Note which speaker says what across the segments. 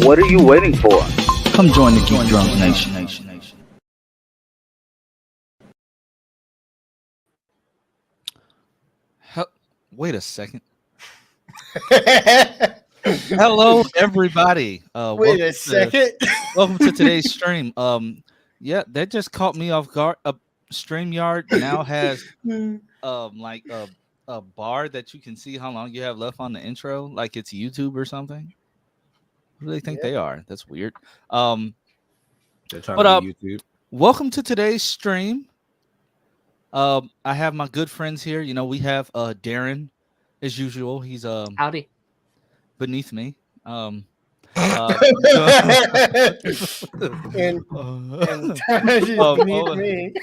Speaker 1: What are you waiting for?
Speaker 2: Come join the Geek Drunk Nation.
Speaker 3: Wait a second. Hello, everybody.
Speaker 4: Wait a second.
Speaker 3: Welcome to today's stream. Yeah, that just caught me off guard. StreamYard now has like a bar that you can see how long you have left on the intro, like it's YouTube or something. Who do they think they are? That's weird.
Speaker 5: They're trying to be YouTube.
Speaker 3: Welcome to today's stream. I have my good friends here. You know, we have Darren, as usual. He's
Speaker 6: howdy
Speaker 3: beneath me.
Speaker 4: And beneath me.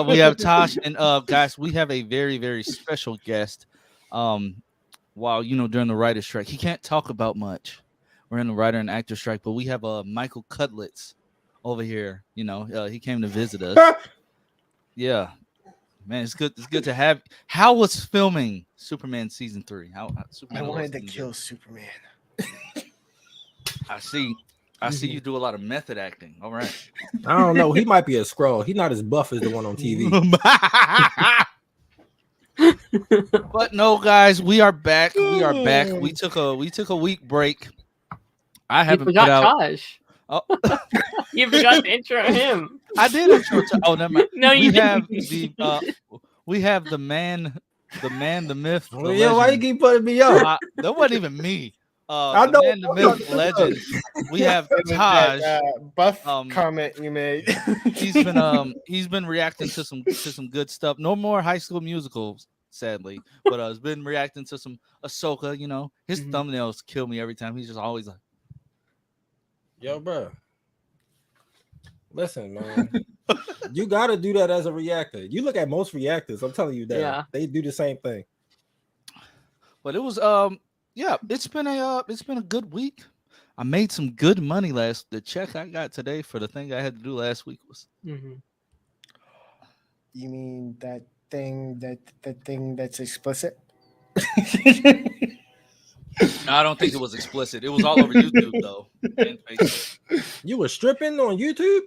Speaker 3: We have Tosh and guys, we have a very, very special guest. While during the writer strike, he can't talk about much. We're in the writer and actor strike, but we have Michael Cutlets over here. He came to visit us. Yeah, man, it's good. It's good to have. How was filming Superman season 3?
Speaker 4: I wanted to kill Superman.
Speaker 3: I see you do a lot of method acting. All right.
Speaker 5: I don't know. He might be a Skrull. He's not as buff as the one on TV.
Speaker 3: But no, guys, we are back. We took a week break. I haven't put out.
Speaker 6: Tosh. Oh. You forgot to intro him.
Speaker 3: I did intro. Oh, never mind.
Speaker 6: No, you didn't.
Speaker 3: We have the man, the myth. The
Speaker 5: yeah, why you keep putting me up?
Speaker 3: That wasn't even me.
Speaker 5: I know.
Speaker 3: The myth, legend. We have Taj.
Speaker 4: Buff comment you made.
Speaker 3: He's been reacting to some good stuff. No more High School Musicals, sadly, but he's been reacting to some Ahsoka. His thumbnails kill me every time. He's just always like,
Speaker 5: "Yo, bro, listen, man, you gotta do that as a reactor. You look at most reactors. I'm telling you that they do the same thing."
Speaker 3: But it was yeah, it's been a good week. I made some good money the check I got today for the thing I had to do last week was.
Speaker 4: You mean that thing that's explicit?
Speaker 3: No, I don't think it was explicit. It was all over YouTube though. And Facebook.
Speaker 5: You were stripping on YouTube?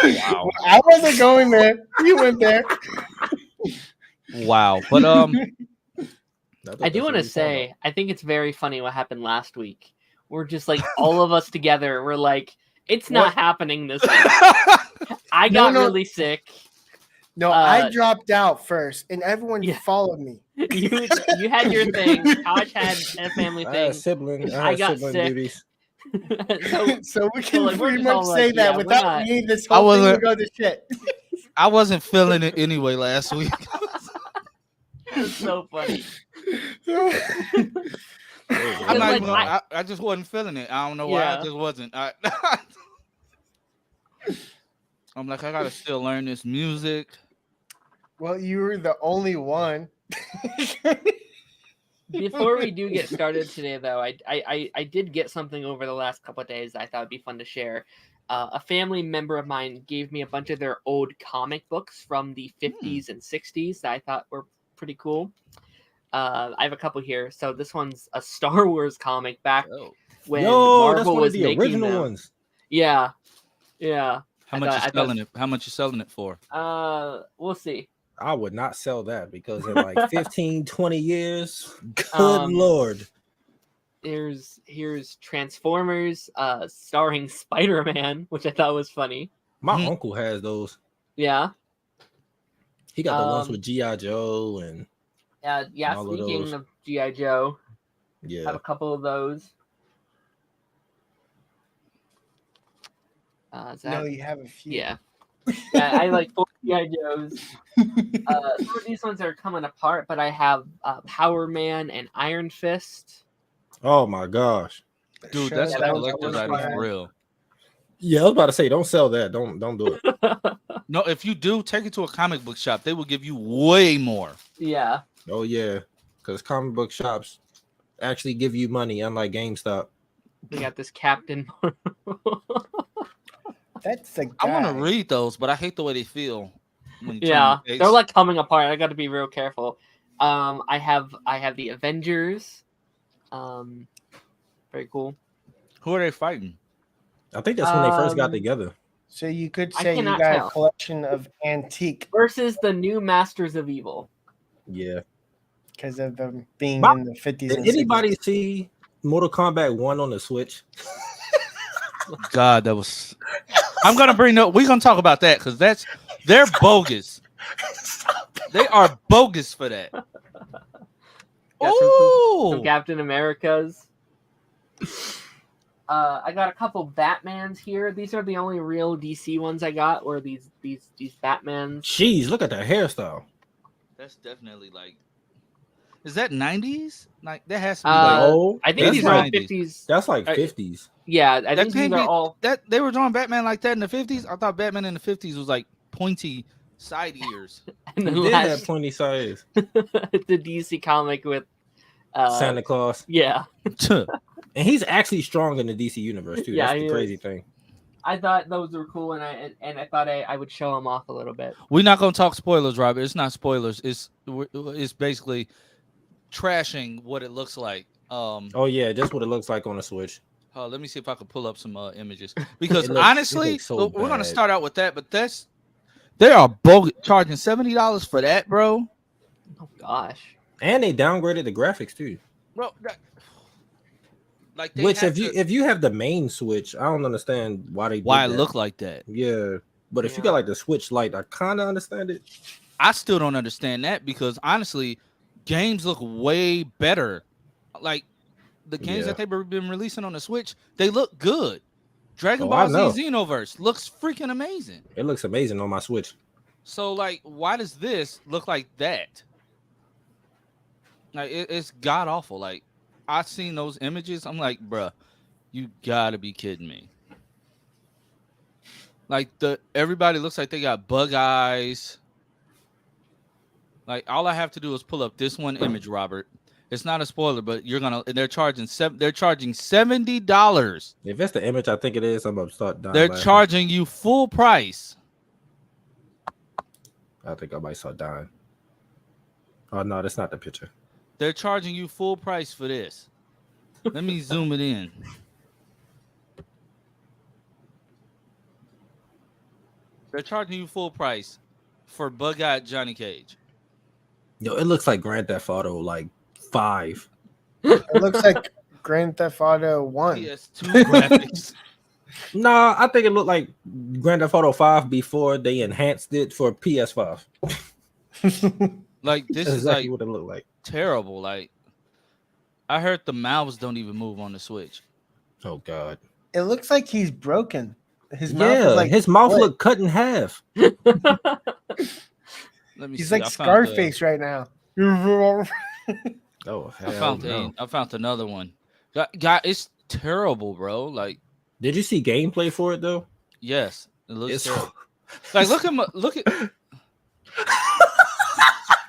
Speaker 3: Wow.
Speaker 4: I wasn't going there. You went there.
Speaker 3: Wow. But
Speaker 6: I do want to say, I think it's very funny what happened last week. We're just like all of us together. We're like, it's not happening this week. I got really sick.
Speaker 4: No, I dropped out first, and everyone followed me.
Speaker 6: You had your thing. Tosh had a family thing. I got sick.
Speaker 5: Duties.
Speaker 4: so we can pretty much say that without me, this whole thing would go to shit.
Speaker 3: I wasn't feeling it anyway last week.
Speaker 6: It's so funny.
Speaker 3: I just wasn't feeling it. I don't know why. I just wasn't. I'm like, I gotta still learn this music.
Speaker 4: Well, you were the only one.
Speaker 6: Before we do get started today, though, I did get something over the last couple of days I thought would be fun to share. A family member of mine gave me a bunch of their old comic books from the 50s and 60s that I thought were pretty cool. I have a couple here. So this one's a Star Wars comic back when Marvel was making
Speaker 5: original
Speaker 6: them.
Speaker 5: Ones.
Speaker 6: Yeah.
Speaker 3: How much you selling it for?
Speaker 6: We'll see.
Speaker 5: I would not sell that because in like 15, 20 years, good Lord.
Speaker 6: Here's Transformers, starring Spider-Man, which I thought was funny.
Speaker 5: My uncle has those.
Speaker 6: Yeah.
Speaker 5: He got the ones with G.I. Joe and
Speaker 6: speaking of G.I. Joe,
Speaker 5: I
Speaker 6: have a couple of those.
Speaker 4: No, you have a few.
Speaker 6: Yeah, I like 4 G.I. Joes. Some of these ones are coming apart, but I have Power Man and Iron Fist.
Speaker 5: Oh my gosh,
Speaker 3: dude, that's a collector's item for real.
Speaker 5: Yeah, I was about to say, don't sell that. Don't do it.
Speaker 3: No, if you do, take it to a comic book shop. They will give you way more.
Speaker 6: Yeah.
Speaker 5: Oh yeah, because comic book shops actually give you money, unlike GameStop.
Speaker 6: We got this Captain.
Speaker 4: That's the guy.
Speaker 3: I want to read those, but I hate the way they feel.
Speaker 6: They're like coming apart. I got to be real careful. I have the Avengers. Very cool.
Speaker 3: Who are they fighting?
Speaker 5: I think that's when they first got together.
Speaker 4: So you could say you got a collection of antique
Speaker 6: versus the new Masters of Evil.
Speaker 5: Yeah,
Speaker 4: because of them being in the 50s.
Speaker 5: Did anybody see Mortal Kombat 1 on the Switch?
Speaker 3: God, that was. I'm gonna bring up. We're gonna talk about that because they're bogus. They are bogus for that.
Speaker 6: Some Captain Americas. I got a couple Batmans here. These are the only real DC ones I got. Or these Batmans.
Speaker 5: Jeez, look at that hairstyle.
Speaker 3: That's definitely like. Is that 90s? Like that has to be. Like,
Speaker 6: I think these are all 50s.
Speaker 5: That's like 50s.
Speaker 6: Yeah, I think these are all.
Speaker 3: That they were drawing Batman like that in the 50s. I thought Batman in the 50s was like pointy side ears.
Speaker 5: And then did have pointy side ears.
Speaker 6: The DC comic with
Speaker 5: Santa Claus.
Speaker 6: Yeah.
Speaker 5: And he's actually strong in the DC universe too. That's the crazy thing.
Speaker 6: I thought those were cool, and I thought I would show them off a little bit.
Speaker 3: We're not gonna talk spoilers, Robert. It's not spoilers. It's basically trashing what it looks like.
Speaker 5: Oh yeah, just what it looks like on a Switch.
Speaker 3: Let me see if I can pull up some images because honestly, we're gonna start out with that. But they are bogus, charging $70 for that, bro.
Speaker 6: Oh gosh!
Speaker 5: And they downgraded the graphics too,
Speaker 3: bro. Like
Speaker 5: if you have the main Switch, I don't understand why it
Speaker 3: look like that.
Speaker 5: Yeah, but if you got like the Switch Lite, I kind of understand it.
Speaker 3: I still don't understand that because honestly, games look way better. Like the games that they've been releasing on the Switch, they look good. Dragon Ball Z Xenoverse looks freaking amazing.
Speaker 5: It looks amazing on my Switch.
Speaker 3: So like, why does this look like that? Like it's god awful. Like I've seen those images. I'm like, bruh, you gotta be kidding me. Like everybody looks like they got bug eyes. Like all I have to do is pull up this one image, Robert. It's not a spoiler, but they're charging $70.
Speaker 5: If it's the image I think it is, I'm gonna start dying.
Speaker 3: They're charging you full price.
Speaker 5: I think I might start dying. Oh no, that's not the picture.
Speaker 3: They're charging you full price for this. Let me zoom it in. They're charging you full price for bug-eyed Johnny Cage.
Speaker 5: Yo, it looks like Grand Theft Auto like 5.
Speaker 4: It looks like Grand Theft Auto 1.
Speaker 3: PS2 graphics.
Speaker 5: Nah, I think it looked like Grand Theft Auto 5 before they enhanced it for PS5.
Speaker 3: Like this
Speaker 5: That's
Speaker 3: is
Speaker 5: exactly
Speaker 3: like
Speaker 5: what it looked like.
Speaker 3: Terrible. Like I heard the mouths don't even move on the Switch.
Speaker 5: Oh God.
Speaker 4: It looks like he's broken. His mouth
Speaker 5: looked cut in half.
Speaker 3: Let me
Speaker 4: he's
Speaker 3: see.
Speaker 4: like Scarface right now.
Speaker 5: Oh
Speaker 3: hell I found another one. God, it's terrible, bro. Like,
Speaker 5: did you see gameplay for it though?
Speaker 3: Yes, it looks terrible. Like, look at.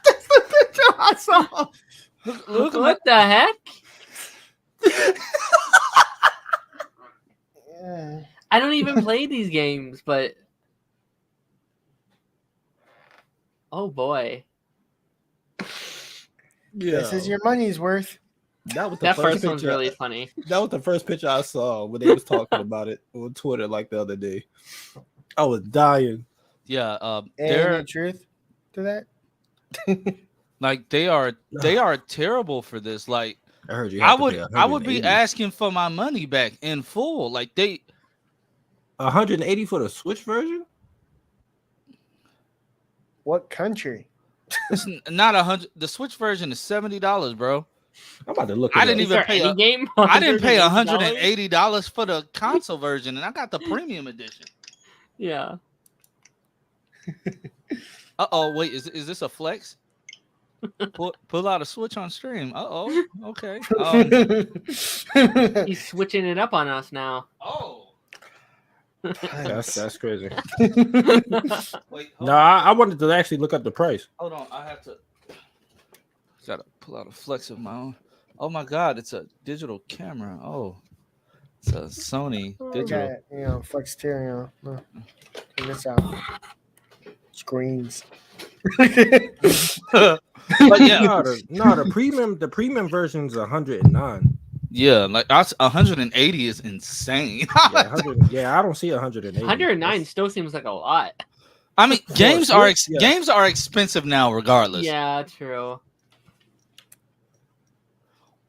Speaker 4: That's the picture I saw.
Speaker 6: Look what the heck?
Speaker 4: Yeah.
Speaker 6: I don't even play these games, but oh boy.
Speaker 4: Yeah. This is your money's worth.
Speaker 6: That first one's really funny.
Speaker 5: That was the first picture I saw when they was talking about it on Twitter like the other day. I was dying.
Speaker 3: Yeah,
Speaker 4: any truth to that?
Speaker 3: Like they are terrible for this. Like
Speaker 5: I heard you.
Speaker 3: I would be asking for my money back in full. Like they
Speaker 5: 180 for the Switch version.
Speaker 4: What country?
Speaker 3: It's not 100. The Switch version is $70, bro.
Speaker 5: I'm about to look.
Speaker 3: I didn't even pay
Speaker 6: a game.
Speaker 3: I didn't pay $180 for the console version, and I got the premium edition.
Speaker 6: Yeah.
Speaker 3: Wait, is this a flex? Pull out a Switch on stream. Okay.
Speaker 6: He's switching it up on us now.
Speaker 3: Oh.
Speaker 5: That's crazy.
Speaker 3: Wait,
Speaker 5: I wanted to actually look up the price.
Speaker 3: Hold on, I have to. Gotta pull out a flex of my own. Oh my God, it's a digital camera. Oh, it's a Sony digital.
Speaker 4: Flex stereo. Check this out. Screens.
Speaker 3: But yeah,
Speaker 5: the premium version is 109.
Speaker 3: Yeah, like 180 is insane.
Speaker 5: Yeah, I don't see 180.
Speaker 6: 109 still seems like a lot.
Speaker 3: I mean, games are expensive now, regardless.
Speaker 6: Yeah, true.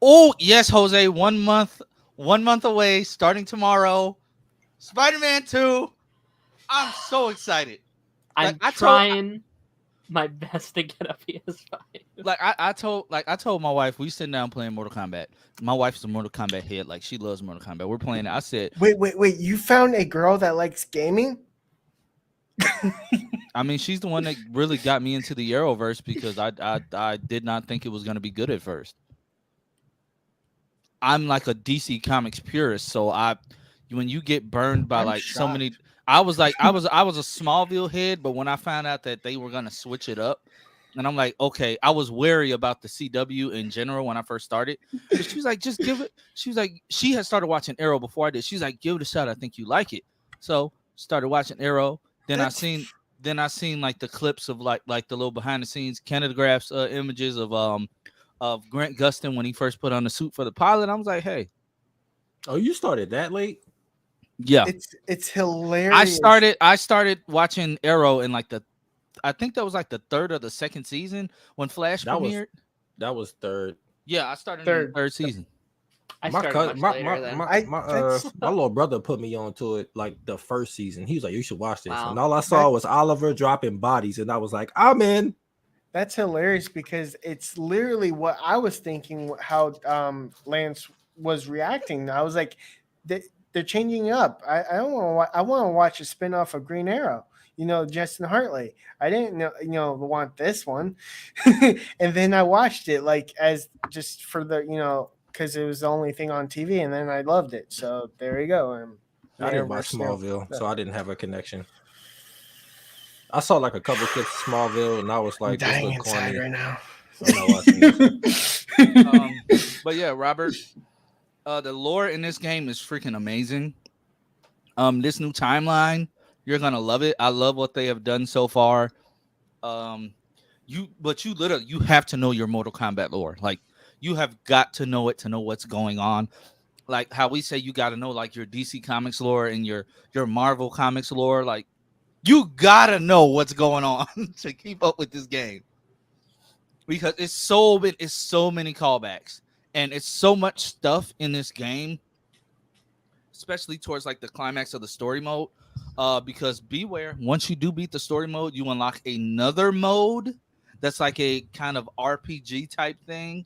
Speaker 3: Oh yes, Jose, 1 month away, starting tomorrow. Spider-Man 2. I'm so excited.
Speaker 6: I'm trying my best to get a PS5.
Speaker 3: Like I told my wife, we sitting down playing Mortal Kombat. My wife's a Mortal Kombat head, like she loves Mortal Kombat. We're playing it. I said,
Speaker 4: wait, you found a girl that likes gaming?
Speaker 3: I mean, she's the one that really got me into the Arrowverse because I did not think it was going to be good at first. I'm like a DC Comics purist, so when you get burned by so many, I was a Smallville head, but when I found out that they were going to switch it up, and I'm like, okay, I was wary about the CW in general when I first started. But she was like, just give it. She was like, she had started watching Arrow before I did. She's like, give it a shot. I think you like it. So started watching Arrow. Then I seen like the clips of like the little behind the scenes Canada Graphs images of Grant Gustin when he first put on the suit for the pilot. I was like, hey.
Speaker 5: Oh, you started that late?
Speaker 3: Yeah.
Speaker 4: It's hilarious.
Speaker 3: I started watching Arrow in like I think that was like the third or the second season when Flash premiered.
Speaker 5: That was third.
Speaker 3: Yeah, I started in the third season.
Speaker 5: My little brother put me onto it like the first season. He was like, you should watch this. Wow. And all I saw was Oliver dropping bodies. And I was like, I'm in.
Speaker 4: That's hilarious because it's literally what I was thinking, how Lance was reacting. I was like, they're changing up. I want to watch a spinoff of Green Arrow. Justin Hartley. I didn't want this one. And then I watched it like as just for the, because it was the only thing on TV, and then I loved it. So there you go.
Speaker 5: I didn't watch Smallville, so I didn't have a connection. I saw like a couple clips of Smallville, and I was like,
Speaker 4: "This looks corny right now."
Speaker 5: I'm not watching
Speaker 3: this. But yeah, Robert, the lore in this game is freaking amazing. This new timeline, you're gonna love it. I love what they have done so far. You have to know your Mortal Kombat lore. Like, you have got to know it to know what's going on. Like how we say you got to know like your DC Comics lore and your Marvel Comics lore. Like, you got to know what's going on to keep up with this game. Because it's so many callbacks and it's so much stuff in this game, especially towards like the climax of the story mode. Because beware, once you do beat the story mode, you unlock another mode that's like a kind of RPG type thing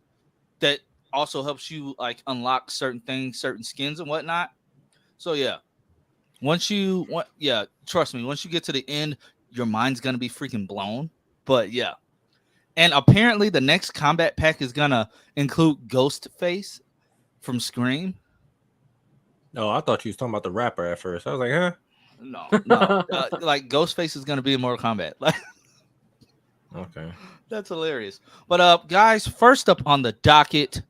Speaker 3: that also helps you like unlock certain things, certain skins and whatnot. So yeah, trust me, once you get to the end, your mind's gonna be freaking blown. But yeah, and apparently the next combat pack is gonna include Ghostface from Scream.
Speaker 5: Oh, I thought you was talking about the rapper at first. I was like, huh?
Speaker 3: No. Like Ghostface is gonna be in Mortal Kombat.
Speaker 5: Okay,
Speaker 3: that's hilarious. But guys, first up on the docket,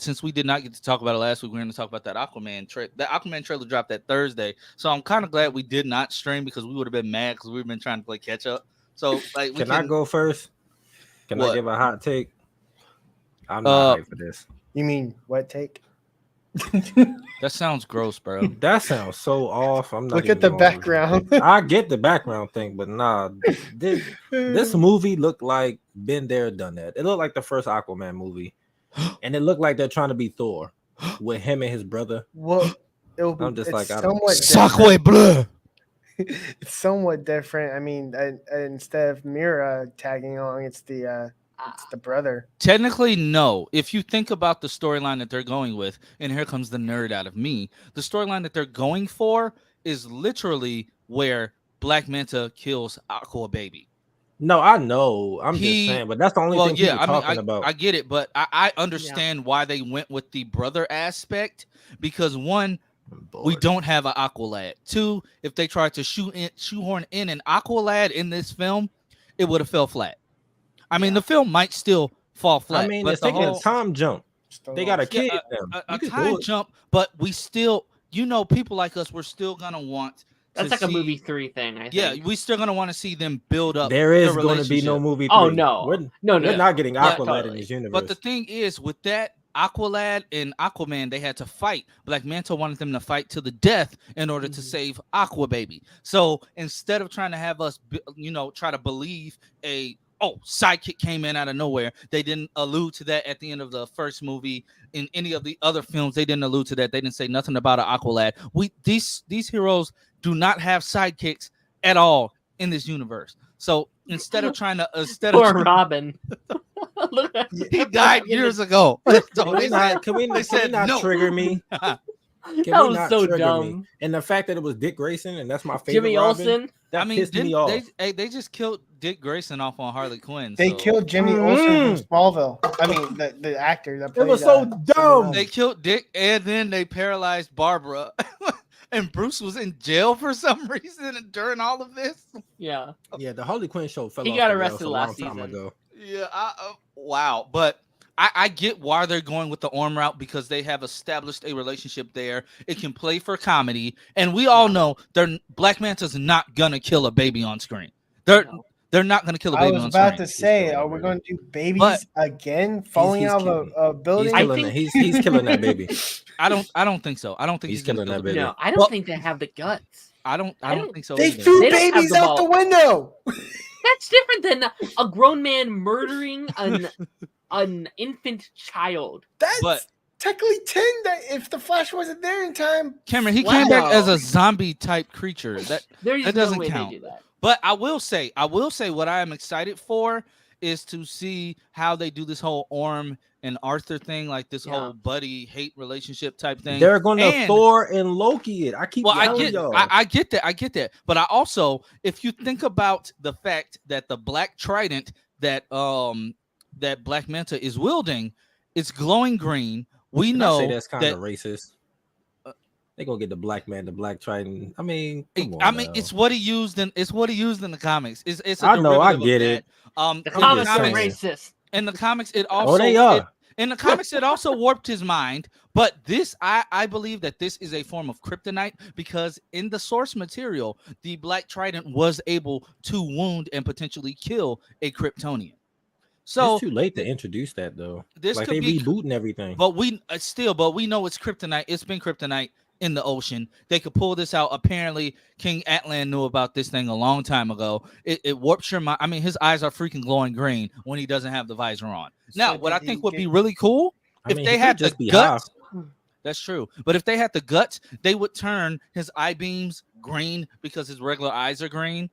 Speaker 3: since we did not get to talk about it last week, we're going to talk about that Aquaman trailer. That Aquaman trailer dropped that Thursday, so I'm kind of glad we did not stream because we would have been mad because we've been trying to play catch up. So like,
Speaker 5: can I go first? Can I give a hot take? I'm not hyped for this.
Speaker 4: You mean what take?
Speaker 3: That sounds gross, bro.
Speaker 5: That sounds so off. I'm not.
Speaker 4: Look at the background.
Speaker 5: I get the background thing, but nah, this movie looked like been there, done that. It looked like the first Aquaman movie, and it looked like they're trying to be Thor with him and his brother.
Speaker 4: Well,
Speaker 5: I'm just like, I don't.
Speaker 3: Sacre bleu.
Speaker 4: It's somewhat different. I mean, instead of Mira tagging along, it's the brother.
Speaker 3: Technically, no. If you think about the storyline that they're going with, and here comes the nerd out of me, the storyline that they're going for is literally where Black Manta kills Aqua Baby.
Speaker 5: No, I know. I'm just saying, but that's the only thing people talking about.
Speaker 3: I get it, but I understand why they went with the brother aspect because one, we don't have an Aqualad. Two, if they tried to shoehorn in an Aqualad in this film, it would have fell flat. I mean, the film might still fall flat.
Speaker 5: I mean, but it's taking a time jump. They got a kid.
Speaker 3: A time jump, but we still, people like us, we're still gonna want
Speaker 6: That's like a movie 3 thing, I think.
Speaker 3: Yeah, we still gonna want to see them build up.
Speaker 5: There is going to be no movie 3.
Speaker 6: Oh, no.
Speaker 5: We're
Speaker 6: No.
Speaker 5: not getting
Speaker 3: But-
Speaker 5: Aqualad in
Speaker 6: totally.
Speaker 5: this universe.
Speaker 3: But the thing is, with that, Aqualad and Aquaman, they had to fight. Black Manta wanted them to fight to the death in order to save Aqua Baby. So instead of trying to have us, try to believe sidekick came in out of nowhere, they didn't allude to that at the end of the first movie. In any of the other films, they didn't allude to that. They didn't say nothing about an Aqualad. These heroes do not have sidekicks at all in this universe. So instead of
Speaker 6: Robin.
Speaker 3: he died years ago. So
Speaker 5: Can we not
Speaker 3: no.
Speaker 5: trigger me?
Speaker 6: That was so dumb.
Speaker 5: And the fact that it was Dick Grayson and that's my favorite
Speaker 6: Jimmy
Speaker 5: Robin,
Speaker 6: Olsen.
Speaker 5: that pissed me off.
Speaker 3: They just killed Dick Grayson off on Harley Quinn.
Speaker 4: They killed Jimmy Olsen from Smallville. I mean, the actor that played.
Speaker 5: It was so dumb.
Speaker 3: They killed Dick, and then they paralyzed Barbara. And Bruce was in jail for some reason during all of this.
Speaker 6: Yeah.
Speaker 5: Yeah, the Harley Quinn show fell off.
Speaker 6: He got
Speaker 5: the rails
Speaker 6: arrested
Speaker 5: a
Speaker 6: last
Speaker 5: long time
Speaker 6: season.
Speaker 5: ago.
Speaker 3: Yeah. Wow. But I get why they're going with the Orm route, because they have established a relationship there. It can play for comedy, and we all know Black Manta's not gonna kill a baby on screen. They're not gonna kill a baby on screen.
Speaker 4: I was about to say, are we going to do babies again falling out of a building?
Speaker 5: He's killing that baby.
Speaker 3: I don't think so. I don't think
Speaker 5: he's killing that baby.
Speaker 6: No, I don't think they have the guts.
Speaker 3: I don't think so.
Speaker 4: They
Speaker 3: either.
Speaker 4: threw
Speaker 6: They don't
Speaker 4: babies
Speaker 6: have the
Speaker 4: out the
Speaker 6: ball.
Speaker 4: window.
Speaker 6: That's different than a grown man murdering an infant child.
Speaker 4: That's technically 10. That if the Flash wasn't there in time,
Speaker 3: Cameron, he came back as a zombie type creature. That doesn't count.
Speaker 6: They do that.
Speaker 3: But I will say what I am excited for is to see how they do this whole Orm and Arthur thing, like this whole buddy hate relationship type thing.
Speaker 5: They're going to Thor and Loki it. I keep telling y'all.
Speaker 3: I get that. But I also, if you think about the fact that the black trident that Black Manta is wielding, it's glowing green. We know
Speaker 5: I say that's kind of racist. They gonna get the black man, the black trident. I mean,
Speaker 3: it's what he used in the comics. It's
Speaker 5: I know, I get it.
Speaker 6: The comics are racist.
Speaker 3: In the comics, it also
Speaker 5: they are.
Speaker 3: In the comics, it also warped his mind. But this, I believe that this is a form of kryptonite, because in the source material, the Black Trident was able to wound and potentially kill a Kryptonian. So
Speaker 5: it's too late to introduce that, though.
Speaker 3: This
Speaker 5: like
Speaker 3: could
Speaker 5: they
Speaker 3: be
Speaker 5: rebooting everything.
Speaker 3: But we know it's kryptonite. It's been kryptonite in the ocean. They could pull this out. Apparently, King Atlan knew about this thing a long time ago. It warps your mind. I mean, his eyes are freaking glowing green when he doesn't have the visor on. Now, what I think would be really cool if they had the guts. That's true. But if they had the guts, they would turn his eye beams green because his regular eyes are green.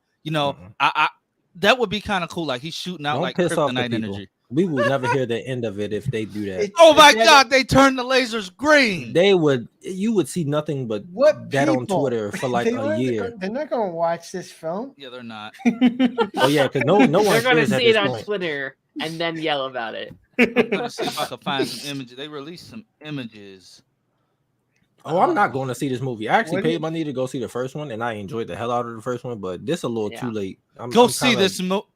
Speaker 3: That would be kind of cool. Like he's shooting out like kryptonite energy.
Speaker 5: We will never hear the end of it if they do that.
Speaker 3: Oh my God, they turn the lasers green.
Speaker 5: You would see nothing but that on Twitter for like a year.
Speaker 4: They're not going to watch this film.
Speaker 3: Yeah, they're not.
Speaker 5: Oh yeah, because no one.
Speaker 6: They're going to see it on Twitter and then yell about it.
Speaker 3: I'm going to see if I can find some images. They released some images.
Speaker 5: Oh, I'm not going to see this movie. I actually paid money to go see the first one, and I enjoyed the hell out of the first one. But this a little too late.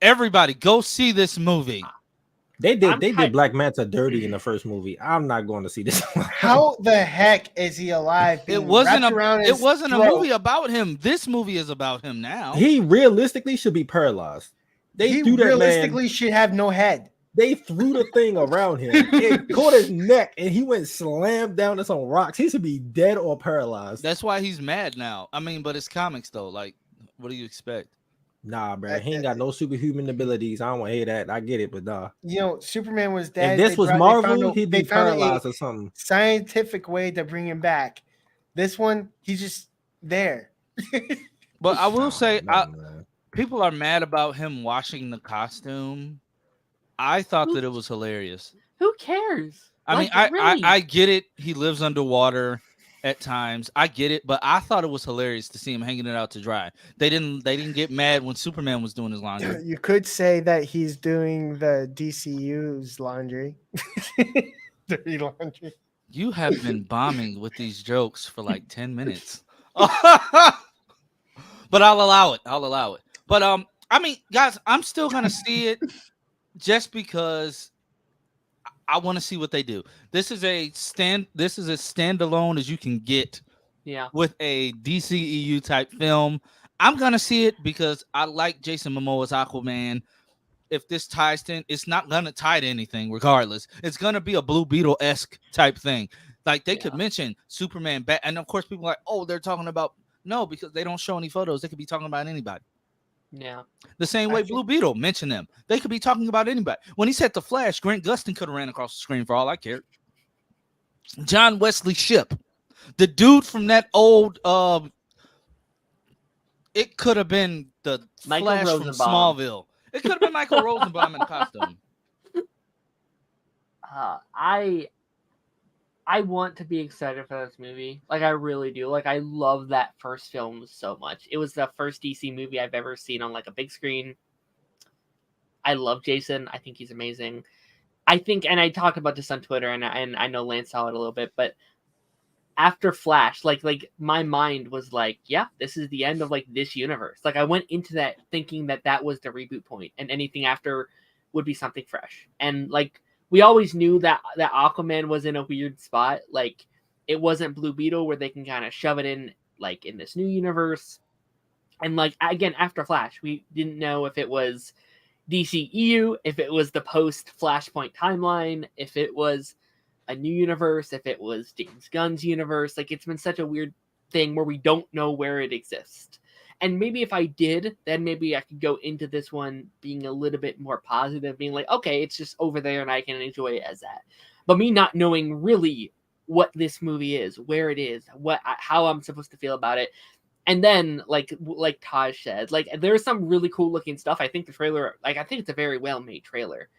Speaker 3: Everybody, go see this movie.
Speaker 5: They did Black Manta dirty in the first movie. I'm not going to see this one.
Speaker 4: How the heck is he alive?
Speaker 3: It wasn't a movie about him. This movie is about him now.
Speaker 5: He realistically should be paralyzed. He realistically
Speaker 4: should have no head.
Speaker 5: They threw the thing around him. It caught his neck, and he went slammed down to some rocks. He should be dead or paralyzed.
Speaker 3: That's why he's mad now. I mean, but it's comics though. Like, what do you expect?
Speaker 5: Nah, bro. He ain't got no superhuman abilities. I don't want to hear that. I get it, but nah.
Speaker 4: Superman was dead.
Speaker 5: If this was Marvel, he'd be paralyzed or something.
Speaker 4: Scientific way to bring him back. This one, he's just there.
Speaker 3: But I will say, people are mad about him washing the costume. I thought that it was hilarious.
Speaker 6: Who cares?
Speaker 3: I mean, I get it. He lives underwater at times. I get it, but I thought it was hilarious to see him hanging it out to dry. They didn't get mad when Superman was doing his laundry.
Speaker 4: You could say that he's doing the DCU's laundry. Dirty laundry.
Speaker 3: You have been bombing with these jokes for like 10 minutes. But I'll allow it. But I mean, guys, I'm still gonna see it just because I want to see what they do. This is as standalone as you can get,
Speaker 6: Yeah.
Speaker 3: with a DCEU type film. I'm gonna see it because I like Jason Momoa's Aquaman. If this ties to, it's not gonna tie to anything regardless. It's gonna be a Blue Beetle-esque type thing. Like they could mention Superman, and of course people are like, oh, they're talking about no, because they don't show any photos. They could be talking about anybody.
Speaker 6: Yeah.
Speaker 3: The same way Blue Beetle mentioned them. They could be talking about anybody. When he said the Flash, Grant Gustin could have ran across the screen for all I cared. John Wesley Shipp, the dude from that old it could have been the
Speaker 6: Michael
Speaker 3: Flash
Speaker 6: Rosenbaum.
Speaker 3: from Smallville. It could have been Michael Rosenbaum in costume.
Speaker 6: I want to be excited for this movie. Like, I really do. Like, I love that first film so much. It was the first DC movie I've ever seen on, like, a big screen. I love Jason. I think he's amazing. I think, and I talked about this on Twitter, and I know Lance saw it a little bit, but after Flash, like my mind was like, yeah, this is the end of, like, this universe. Like, I went into that thinking that was the reboot point, and anything after would be something fresh. And, like, we always knew that Aquaman was in a weird spot. Like, it wasn't Blue Beetle where they can kind of shove it in, like, in this new universe. And, like, again, after Flash, we didn't know if it was DCEU, if it was the post-Flashpoint timeline, if it was a new universe, if it was James Gunn's universe. Like, it's been such a weird thing where we don't know where it exists. And maybe if I did, then maybe I could go into this one being a little bit more positive, being like, okay, it's just over there and I can enjoy it as that. But me not knowing really what this movie is, where it is, how I'm supposed to feel about it. And then, like Taj said, like, there's some really cool looking stuff. I think the trailer, like, I think it's a very well made trailer,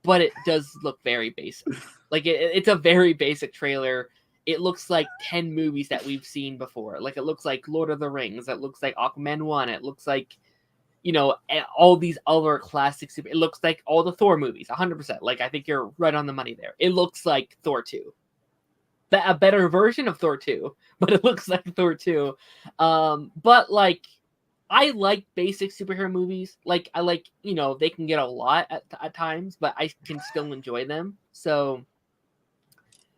Speaker 6: but it does look very basic. Like, it's a very basic trailer. It looks like 10 movies that we've seen before. Like, it looks like Lord of the Rings. It looks like Aquaman 1. It looks like, you know, all these other classics. It looks like all the Thor movies, 100%. Like, I think you're right on the money there. It looks like Thor 2. A better version of Thor 2, but it looks like Thor 2. But, like, I like basic superhero movies. Like, I like, you know, they can get a lot at times, but I can still enjoy them. So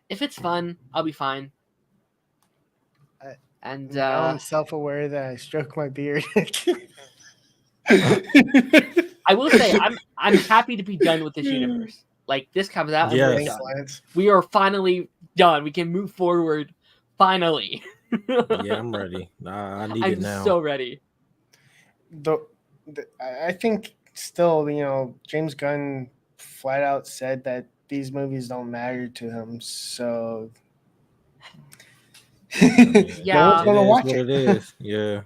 Speaker 6: if it's fun, I'll be fine. And
Speaker 4: now I'm self-aware that I stroke my beard.
Speaker 6: I will say I'm happy to be done with this universe. Like, this comes out, and we're done. We are finally done. We can move forward. Finally.
Speaker 5: Yeah, I'm ready. I need it now.
Speaker 6: I'm so ready.
Speaker 4: I think still, you know, James Gunn flat out said that these movies don't matter to him, so
Speaker 6: yeah,
Speaker 4: no one's gonna watch
Speaker 5: it. It is, yeah.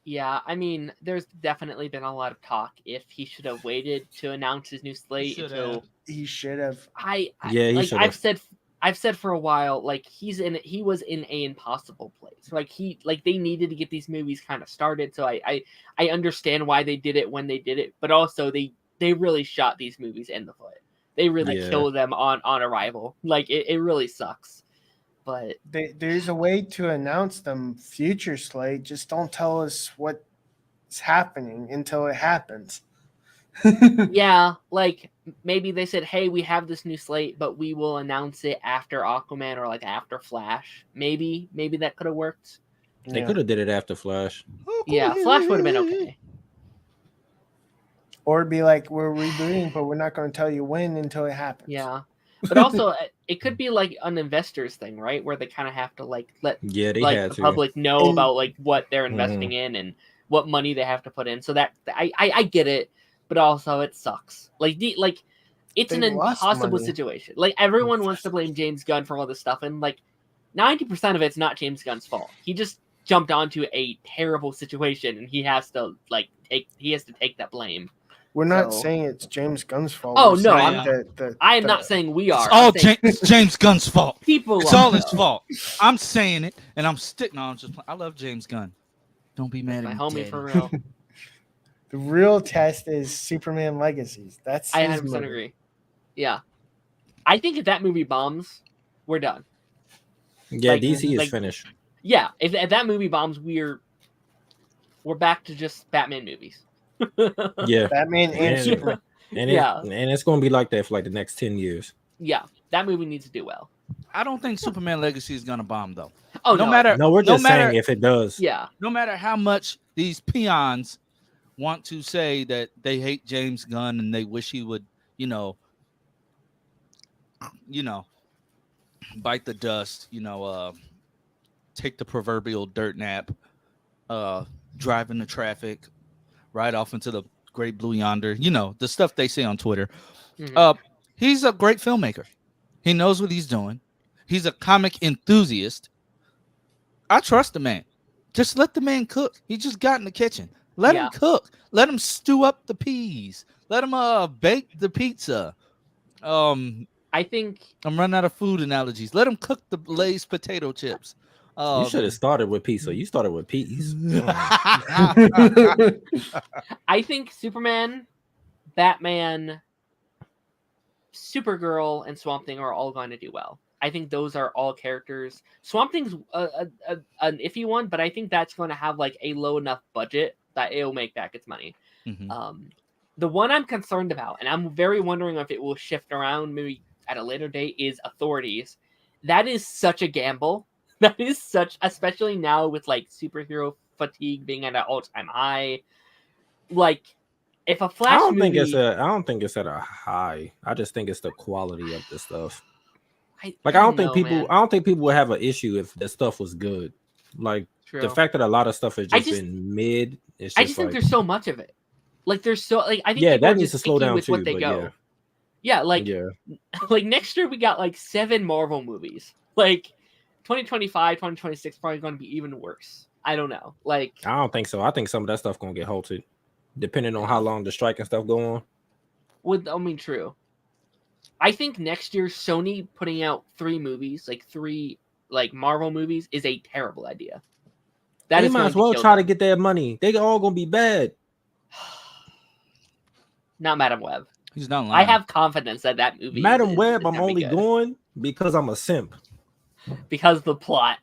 Speaker 6: Yeah, I mean, there's definitely been a lot of talk if he should have waited to announce his new slate until
Speaker 4: he should have.
Speaker 6: I've said for a while, like, he was in a impossible place. Like they needed to get these movies kind of started. So I understand why they did it when they did it, but also they really shot these movies in the foot. They really killed them on arrival. Like, it really sucks. But
Speaker 4: there's a way to announce them future slate. Just don't tell us what's happening until it happens.
Speaker 6: Yeah, like, maybe they said, hey, we have this new slate, but we will announce it after Aquaman or, like, after Flash. Maybe that could have worked.
Speaker 5: They could have did it after Flash.
Speaker 6: Yeah, Flash would have been okay.
Speaker 4: Or be like, we're rebooting, but we're not going to tell you when until it happens.
Speaker 6: Yeah. But also, it could be like an investors thing, right? Where they kind of have to, like, let the public know about, like, what they're investing in and what money they have to put in. So that I get it, but also it sucks. Like, it's an impossible situation. Like, everyone wants to blame James Gunn for all this stuff, and, like, 90% of it's not James Gunn's fault. He just jumped onto a terrible situation, and he has to take that blame.
Speaker 4: We're not saying it's James Gunn's fault.
Speaker 6: Oh, no. I am not saying we are.
Speaker 3: It's all James Gunn's fault. It's all his fault. I'm saying it, and I'm sticking on. I love James Gunn. Don't be mad at me,
Speaker 6: my homie,
Speaker 3: Daddy.
Speaker 6: for real.
Speaker 4: The real test is Superman Legacies. That's
Speaker 6: I 100% agree. Yeah. I think if that movie bombs, we're done.
Speaker 5: Yeah, like, DC is finished.
Speaker 6: Yeah, if that movie bombs, we're back to just Batman movies.
Speaker 5: Yeah,
Speaker 4: Batman and Superman.
Speaker 5: And it's going to be like that for, like, the next 10 years.
Speaker 6: Yeah, that movie needs to do well.
Speaker 3: I don't think Superman Legacy is gonna bomb though.
Speaker 6: Oh
Speaker 3: no
Speaker 6: no,
Speaker 3: matter
Speaker 5: No, we're
Speaker 3: no
Speaker 5: just
Speaker 3: matter
Speaker 5: saying if it does.
Speaker 6: yeah,
Speaker 3: no matter how much these peons want to say that they hate James Gunn and they wish he would, you know, bite the dust, take the proverbial dirt nap, drive in the traffic, ride off into the great blue yonder, the stuff they say on Twitter.
Speaker 6: Mhm.
Speaker 3: He's a great filmmaker. He knows what he's doing. He's a comic enthusiast. I trust the man. Just let the man cook. He just got in the kitchen. Let him
Speaker 6: Yeah.
Speaker 3: cook. Let him stew up the peas. Let him bake the pizza.
Speaker 6: I think
Speaker 3: I'm running out of food analogies. Let him cook the Lay's potato chips.
Speaker 5: You should have started with pizza. You started with peas.
Speaker 6: I think Superman, Batman, Supergirl, and Swamp Thing are all going to do well. I think those are all characters. Swamp Thing's an iffy one, but I think that's going to have like a low enough budget that it'll make back its money.
Speaker 3: Mhm.
Speaker 6: The one I'm concerned about, and I'm very wondering if it will shift around maybe at a later date, is Authorities. That is such a gamble. That is such, especially now with like superhero fatigue being at an all-time high. Like, if a Flash
Speaker 5: I don't
Speaker 6: movie,
Speaker 5: think it's at a high. I just think it's the quality of the stuff.
Speaker 6: I
Speaker 5: don't
Speaker 6: know,
Speaker 5: think
Speaker 6: man.
Speaker 5: people would have an issue if the stuff was good. Like
Speaker 6: True.
Speaker 5: the fact that a lot of stuff has
Speaker 6: I
Speaker 5: just been mid. It's
Speaker 6: I
Speaker 5: just
Speaker 6: just think
Speaker 5: like,
Speaker 6: there's so much of it. Like there's so like I think
Speaker 5: yeah,
Speaker 6: people are
Speaker 5: that needs
Speaker 6: just
Speaker 5: to slow
Speaker 6: picky
Speaker 5: down
Speaker 6: with
Speaker 5: too.
Speaker 6: what they
Speaker 5: But
Speaker 6: go. Yeah, like
Speaker 5: yeah,
Speaker 6: like next year we got like 7 Marvel movies. Like 2025, 2026 probably going to be even worse. I don't know. Like
Speaker 5: I don't think so. I think some of that stuff gonna get halted, depending on how long the strike and stuff go on.
Speaker 6: true. I think next year Sony putting out 3 movies, like 3 like Marvel movies, is a terrible idea. That
Speaker 5: They
Speaker 6: is
Speaker 5: might
Speaker 6: going
Speaker 5: as well
Speaker 6: kill
Speaker 5: try to
Speaker 6: them.
Speaker 5: get their money. They all gonna be bad.
Speaker 6: Not Madam Web.
Speaker 3: He's not lying.
Speaker 6: I have confidence that movie.
Speaker 5: Madam
Speaker 6: is
Speaker 5: Web, I'm
Speaker 6: gonna be
Speaker 5: only
Speaker 6: good.
Speaker 5: going because I'm a simp.
Speaker 6: Because the plot.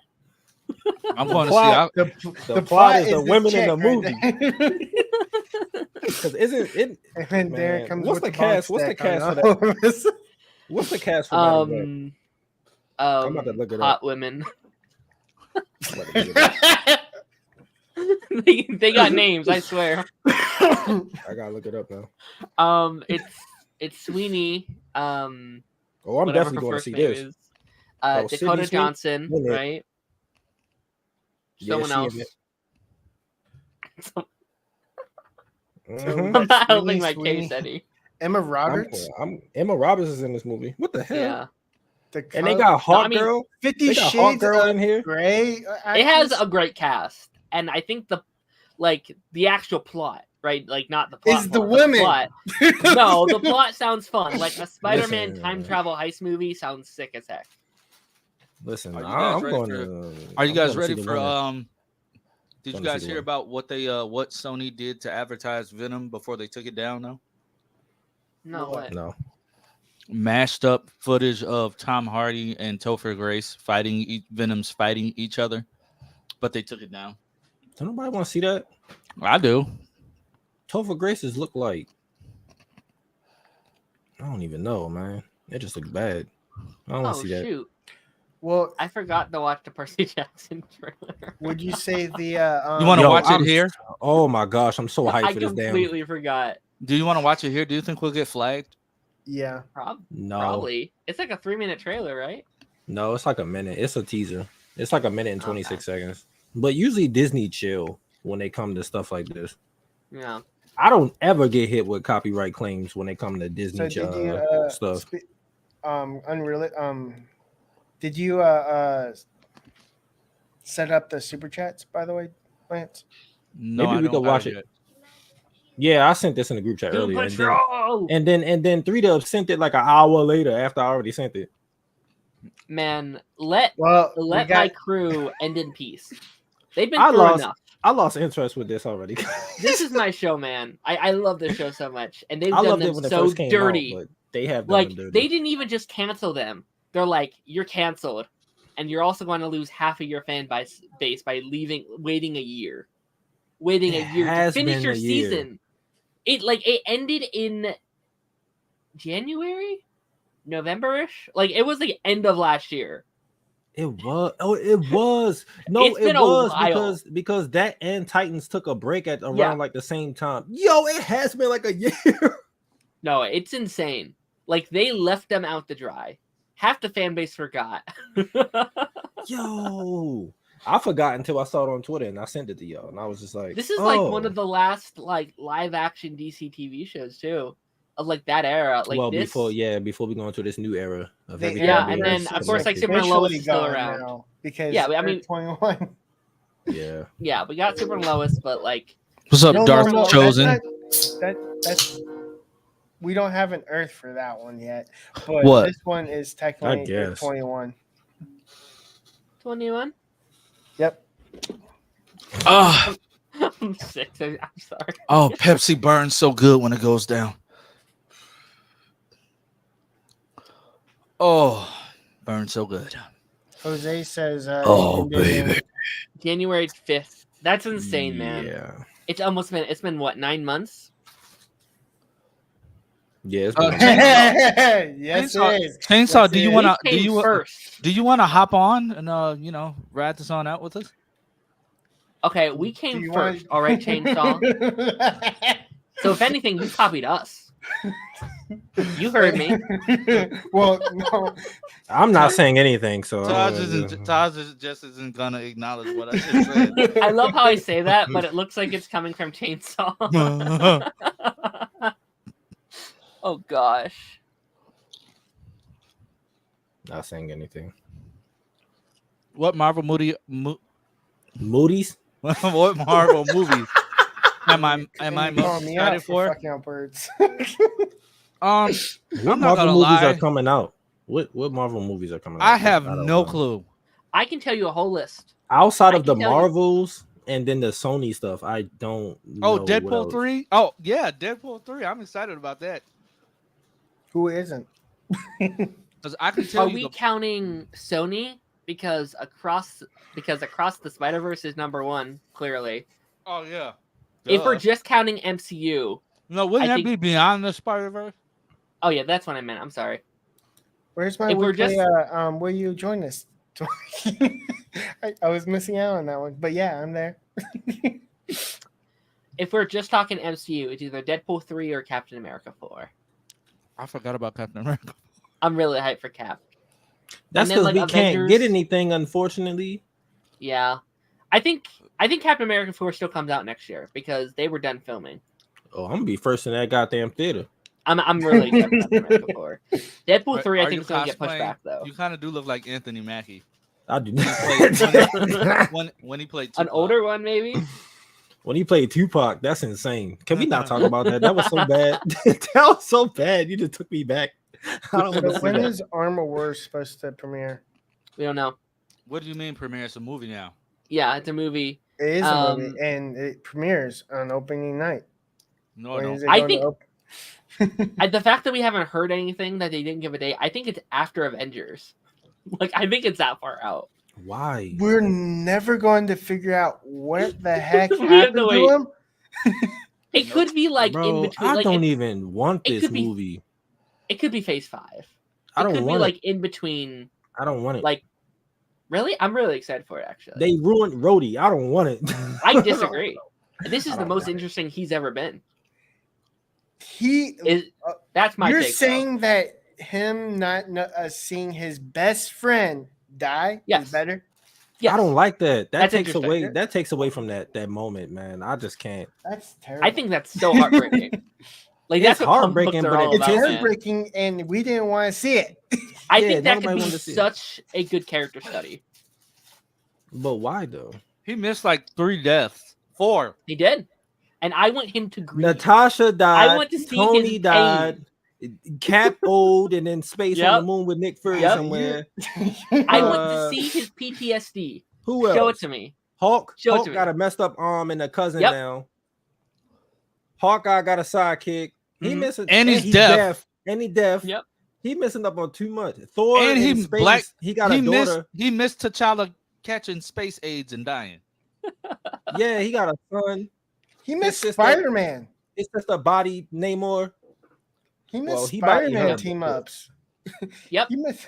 Speaker 3: I'm going to
Speaker 5: plot-
Speaker 3: see.
Speaker 5: The plot is the
Speaker 4: this
Speaker 5: women in
Speaker 4: chick
Speaker 5: the
Speaker 4: right
Speaker 5: movie.
Speaker 4: there.
Speaker 5: Because isn't it?
Speaker 4: And then there
Speaker 5: Man,
Speaker 4: comes
Speaker 5: what's
Speaker 4: with
Speaker 5: the
Speaker 4: bond
Speaker 5: cast? What's the
Speaker 4: stack on
Speaker 5: cast for
Speaker 4: all
Speaker 5: that?
Speaker 4: of us.
Speaker 5: What's the cast for Madam Web? I'm about to look it
Speaker 6: hot
Speaker 5: up.
Speaker 6: women.
Speaker 5: I'm about to look it up.
Speaker 6: they got names, I swear.
Speaker 5: I gotta look it up now.
Speaker 6: It's Sweeney.
Speaker 5: Oh, I'm
Speaker 6: Whatever
Speaker 5: definitely
Speaker 6: her
Speaker 5: going to
Speaker 6: first
Speaker 5: see
Speaker 6: name
Speaker 5: this.
Speaker 6: is.
Speaker 5: Oh,
Speaker 6: Dakota
Speaker 5: Sydney Sweeney?
Speaker 6: Johnson,
Speaker 5: Wait a minute.
Speaker 6: right?
Speaker 5: Yeah,
Speaker 6: Someone
Speaker 5: she in
Speaker 6: else.
Speaker 5: it.
Speaker 4: Mhm.
Speaker 6: I'm not helping
Speaker 4: Sweeney,
Speaker 6: my
Speaker 4: Sweeney.
Speaker 6: case, Eddie.
Speaker 4: Emma Roberts.
Speaker 5: I'm Emma Roberts is in this movie. What the hell?
Speaker 6: Yeah.
Speaker 5: And they got Hawk
Speaker 6: I mean,
Speaker 5: Girl.
Speaker 4: 50
Speaker 5: They got Hawk
Speaker 4: Shades
Speaker 5: Girl
Speaker 4: of
Speaker 5: in here.
Speaker 4: Grey.
Speaker 6: It has
Speaker 4: actress?
Speaker 6: a great cast. And I think the actual plot, right? Like not the plot.
Speaker 4: Is the
Speaker 6: but
Speaker 4: women.
Speaker 6: plot. No, the plot sounds fun. Like a Spider-Man
Speaker 5: Listen.
Speaker 6: time travel heist movie sounds sick as heck.
Speaker 5: Listen,
Speaker 3: Are you guys
Speaker 5: I'm
Speaker 3: ready
Speaker 5: going
Speaker 3: for-
Speaker 5: to.
Speaker 3: Are you
Speaker 5: I'm
Speaker 3: guys
Speaker 5: gonna
Speaker 3: ready
Speaker 5: see the
Speaker 3: for
Speaker 5: women.
Speaker 3: Did you
Speaker 5: Gonna see
Speaker 3: guys
Speaker 5: the
Speaker 3: hear
Speaker 5: women.
Speaker 3: about what Sony did to advertise Venom before they took it down? No,
Speaker 6: No, what?
Speaker 5: No.
Speaker 3: mashed up footage of Tom Hardy and Topher Grace fighting Venom's fighting each other, but they took it down.
Speaker 5: Don't nobody want to see that.
Speaker 3: I do.
Speaker 5: Topher Grace's look like. I don't even know, man. They just look bad. I don't want
Speaker 6: Oh
Speaker 5: to see that.
Speaker 6: shoot!
Speaker 4: Well,
Speaker 6: I forgot to watch the Percy Jackson trailer.
Speaker 4: would you say the
Speaker 3: You want to
Speaker 5: Yo,
Speaker 3: watch
Speaker 5: I'm-
Speaker 3: it here?
Speaker 5: Oh my gosh, I'm so hyped
Speaker 6: I
Speaker 5: for this damn.
Speaker 6: completely forgot.
Speaker 3: Do you want to watch it here? Do you think we'll get flagged?
Speaker 4: yeah.
Speaker 5: No,
Speaker 6: Probably. It's like a 3-minute trailer, right?
Speaker 5: no, it's like a minute. It's a teaser. It's like a minute and
Speaker 6: Okay.
Speaker 5: 26 seconds. But usually Disney chill when they come to stuff like this.
Speaker 6: Yeah.
Speaker 5: I don't ever get hit with copyright claims when they come to Disney
Speaker 4: So did you
Speaker 5: stuff.
Speaker 4: did you set up the super chats, by the way, Lance?
Speaker 3: No,
Speaker 5: Maybe
Speaker 3: I
Speaker 5: we
Speaker 3: don't
Speaker 5: could
Speaker 3: got
Speaker 5: watch it.
Speaker 3: yet.
Speaker 5: Yeah, I sent this in the group chat
Speaker 6: Doom
Speaker 5: earlier,
Speaker 6: Patrol!
Speaker 5: and then 3Dub sent it like an hour later after I already sent it.
Speaker 6: Man, let
Speaker 4: Well, we
Speaker 6: my
Speaker 4: got
Speaker 6: crew end in peace. They've been
Speaker 5: I
Speaker 6: through
Speaker 5: lost-
Speaker 6: enough.
Speaker 5: I lost interest with this already.
Speaker 6: This is my show, man. I love this show so much, and they've
Speaker 5: I
Speaker 6: done
Speaker 5: loved
Speaker 6: them
Speaker 5: it when it
Speaker 6: so
Speaker 5: first came
Speaker 6: dirty.
Speaker 5: out, but they have done
Speaker 6: Like
Speaker 5: them dirty.
Speaker 6: they didn't even just cancel them. They're like, you're canceled, and you're also going to lose half of your fan base by waiting a year, waiting
Speaker 5: It
Speaker 6: a year to
Speaker 5: has
Speaker 6: finish
Speaker 5: been
Speaker 6: your
Speaker 5: a year.
Speaker 6: season. It ended in January. November-ish. Like it was the end of last year.
Speaker 5: It was. Oh, it was. No,
Speaker 6: It's been
Speaker 5: it
Speaker 6: a
Speaker 5: was
Speaker 6: while.
Speaker 5: because that and Titans took a break at around
Speaker 6: Yeah.
Speaker 5: like the same time. Yo, it has been like a year.
Speaker 6: No, it's insane. Like they left them out to dry. Half the fan base forgot.
Speaker 5: Yo, I forgot until I saw it on Twitter and I sent it to y'all, and I was just like,
Speaker 6: This is like one of the last like live action DC TV shows too, of like that era. Like
Speaker 5: well,
Speaker 6: this,
Speaker 5: before we go into this new era of
Speaker 4: The
Speaker 5: everything.
Speaker 6: yeah,
Speaker 4: era
Speaker 6: and
Speaker 5: being
Speaker 6: then of course like
Speaker 5: connected.
Speaker 6: Superman and Lois
Speaker 4: officially
Speaker 6: is still
Speaker 4: gone
Speaker 6: around.
Speaker 4: now because
Speaker 6: Yeah, I mean-
Speaker 4: 21.
Speaker 5: Yeah.
Speaker 6: Yeah, we got Superman and Lois, but like
Speaker 3: What's up,
Speaker 6: No,
Speaker 3: Darth
Speaker 6: no, no,
Speaker 3: Chosen?
Speaker 4: That's we don't have an Earth for that one yet. But
Speaker 3: What?
Speaker 4: this one is technically
Speaker 5: guess.
Speaker 4: 21.
Speaker 6: 21.
Speaker 4: Yep.
Speaker 3: Oh,
Speaker 6: I'm sick. I'm sorry.
Speaker 3: oh, Pepsi burns so good when it goes down. Oh, burns so good.
Speaker 4: Jose says
Speaker 3: Oh,
Speaker 4: ended in-
Speaker 3: baby.
Speaker 6: January 5th. That's insane, man.
Speaker 5: Yeah.
Speaker 6: It's been what, 9 months?
Speaker 5: Yeah. It's
Speaker 3: Uh,
Speaker 5: been-
Speaker 4: yes,
Speaker 3: Chainsaw-
Speaker 4: it is.
Speaker 3: Chainsaw,
Speaker 4: Yes,
Speaker 3: do you
Speaker 4: it
Speaker 3: wanna
Speaker 6: We
Speaker 3: do
Speaker 6: came
Speaker 3: you
Speaker 6: first?
Speaker 3: do you want to hop on and ride this on out with us?
Speaker 6: Okay, we
Speaker 4: Do
Speaker 6: came
Speaker 4: you
Speaker 6: first.
Speaker 4: want-
Speaker 6: All right, Chainsaw. So if anything, you copied us. You heard me.
Speaker 4: Well, no.
Speaker 5: I'm not saying anything, so
Speaker 3: Taj just isn't gonna acknowledge what I just said.
Speaker 6: I love how I say that, but it looks like it's coming from Chainsaw. Oh gosh.
Speaker 5: not saying anything.
Speaker 3: What Marvel movie?
Speaker 5: Moody's.
Speaker 3: What Marvel movies am I
Speaker 4: And
Speaker 3: most
Speaker 4: call me out
Speaker 3: excited for?
Speaker 4: fucking out birds.
Speaker 3: Um,
Speaker 5: What
Speaker 3: I'm not
Speaker 5: Marvel
Speaker 3: gonna
Speaker 5: movies
Speaker 3: lie.
Speaker 5: are coming out? What Marvel movies are coming out?
Speaker 3: I have
Speaker 5: don't
Speaker 3: no
Speaker 5: know.
Speaker 3: clue.
Speaker 6: I can tell you a whole list.
Speaker 5: Outside
Speaker 6: I
Speaker 5: of the
Speaker 6: can tell you-
Speaker 5: Marvels and then the Sony stuff, I don't know.
Speaker 3: Oh,
Speaker 5: what
Speaker 3: Deadpool
Speaker 5: else.
Speaker 3: 3? Oh, yeah, Deadpool 3. I'm excited about that.
Speaker 4: Who isn't?
Speaker 3: Because I can tell
Speaker 6: Are
Speaker 3: you
Speaker 6: we
Speaker 3: the-
Speaker 6: counting Sony? Because Across the Spider-Verse is number one, clearly.
Speaker 3: Oh yeah.
Speaker 6: If we're
Speaker 3: Duh.
Speaker 6: just counting MCU,
Speaker 3: No, wouldn't
Speaker 6: I
Speaker 3: that
Speaker 6: think-
Speaker 3: be Beyond the Spider-Verse?
Speaker 6: oh yeah, that's what I meant. I'm sorry.
Speaker 4: Where's my
Speaker 6: If we're
Speaker 4: weekly,
Speaker 6: just-
Speaker 4: will you join us? I was missing out on that one. But yeah, I'm there.
Speaker 6: If we're just talking MCU, it's either Deadpool 3 or Captain America 4.
Speaker 3: I forgot about Captain America.
Speaker 6: I'm really hyped for Cap.
Speaker 5: That's
Speaker 6: And then,
Speaker 5: because
Speaker 6: like,
Speaker 5: we can't
Speaker 6: Avengers-
Speaker 5: get anything, unfortunately.
Speaker 6: Yeah. I think Captain America 4 still comes out next year because they were done filming.
Speaker 5: Oh, I'm gonna be first in that goddamn theater.
Speaker 6: I'm really excited for Captain America 4. Deadpool 3 I
Speaker 3: Are
Speaker 6: think
Speaker 3: you
Speaker 6: is going to get pushed
Speaker 3: cosplaying?
Speaker 6: back though.
Speaker 3: You kind of do look like Anthony Mackie
Speaker 5: I do
Speaker 3: Played- when he played
Speaker 6: An
Speaker 3: Tupac.
Speaker 6: older one maybe?
Speaker 5: When he played Tupac, that's insane. Can we not talk about that? That was so bad. That was so bad. You just took me back. I don't want to
Speaker 4: So
Speaker 5: see
Speaker 4: when
Speaker 5: that.
Speaker 4: is Armor Wars supposed to premiere?
Speaker 6: We don't know.
Speaker 3: What do you mean premiere? It's a movie now.
Speaker 6: Yeah, it's a movie.
Speaker 4: It is a movie,
Speaker 6: Um,
Speaker 4: and it premieres on opening night.
Speaker 3: No, I
Speaker 4: When
Speaker 3: don't.
Speaker 4: is it
Speaker 6: I
Speaker 4: going to
Speaker 6: think- The fact that we haven't heard anything that they didn't give a date, I think it's after Avengers. Like I think it's that far out.
Speaker 5: Why?
Speaker 4: We're never going to figure out what the heck
Speaker 6: We have
Speaker 4: happened
Speaker 6: to
Speaker 4: to
Speaker 6: wait.
Speaker 4: him.
Speaker 6: It could be like in
Speaker 5: Bro,
Speaker 6: between.
Speaker 5: I
Speaker 6: Like
Speaker 5: don't
Speaker 6: it,
Speaker 5: even want
Speaker 6: it
Speaker 5: this
Speaker 6: could be-
Speaker 5: movie.
Speaker 6: it could be Phase 5.
Speaker 5: I don't
Speaker 6: It could be
Speaker 5: want
Speaker 6: like
Speaker 5: it.
Speaker 6: in between.
Speaker 5: I don't want it.
Speaker 6: Like, really, I'm really excited for it. Actually,
Speaker 5: They ruined Rhodey. I don't want it.
Speaker 6: I disagree. This is
Speaker 5: I
Speaker 6: the
Speaker 5: don't
Speaker 6: most
Speaker 5: want it.
Speaker 6: interesting he's ever been.
Speaker 4: He,
Speaker 6: That's my
Speaker 4: you're
Speaker 6: take, though.
Speaker 4: saying that him not seeing his best friend die
Speaker 6: Yes.
Speaker 4: is better?
Speaker 6: Yes.
Speaker 5: I don't like that. That
Speaker 6: That's
Speaker 5: takes
Speaker 6: interesting.
Speaker 5: away. That takes away from that moment, man. I just can't.
Speaker 4: That's terrible.
Speaker 6: I think that's so heartbreaking. Like
Speaker 5: It's
Speaker 6: that's what comic
Speaker 5: heartbreaking,
Speaker 6: books are
Speaker 5: but
Speaker 6: all
Speaker 5: it-
Speaker 4: it's
Speaker 6: about, man.
Speaker 4: heartbreaking, and we didn't want to see it.
Speaker 6: I
Speaker 5: Yeah,
Speaker 6: think that could
Speaker 5: nobody
Speaker 6: be
Speaker 5: wanted to see it.
Speaker 6: such a good character study.
Speaker 5: But why though?
Speaker 3: He missed like 3 deaths. 4.
Speaker 6: He did, and I want him to grieve.
Speaker 5: Natasha died.
Speaker 6: I want to see
Speaker 5: Tony
Speaker 6: his
Speaker 5: died. Cap old and in space on
Speaker 6: Yep.
Speaker 5: the moon with Nick Fury
Speaker 6: Yep.
Speaker 5: somewhere.
Speaker 6: I want
Speaker 5: Uh,
Speaker 6: to see his PTSD.
Speaker 5: Who else?
Speaker 6: Show it to me.
Speaker 5: Hulk.
Speaker 6: Show it
Speaker 5: Hulk
Speaker 6: to me.
Speaker 5: got a messed up arm and a cousin
Speaker 6: Yep.
Speaker 5: now. Hawkeye got a sidekick. He
Speaker 6: Mhm.
Speaker 5: missing,
Speaker 3: And he's deaf.
Speaker 5: And he deaf.
Speaker 6: Yep.
Speaker 5: He missing up on too much. Thor
Speaker 3: And
Speaker 5: in
Speaker 3: he
Speaker 5: space.
Speaker 3: black-
Speaker 5: He got
Speaker 3: He
Speaker 5: a
Speaker 3: missed.
Speaker 5: daughter.
Speaker 3: He missed T'Challa catching space AIDS and dying.
Speaker 5: Yeah, he got a son.
Speaker 4: He missed
Speaker 5: sister-
Speaker 4: Spider-Man.
Speaker 5: It's just a body Namor.
Speaker 4: He missed
Speaker 5: Well, he might-
Speaker 4: Spider-Man
Speaker 5: yeah.
Speaker 4: team ups.
Speaker 6: Yep.
Speaker 4: You missed.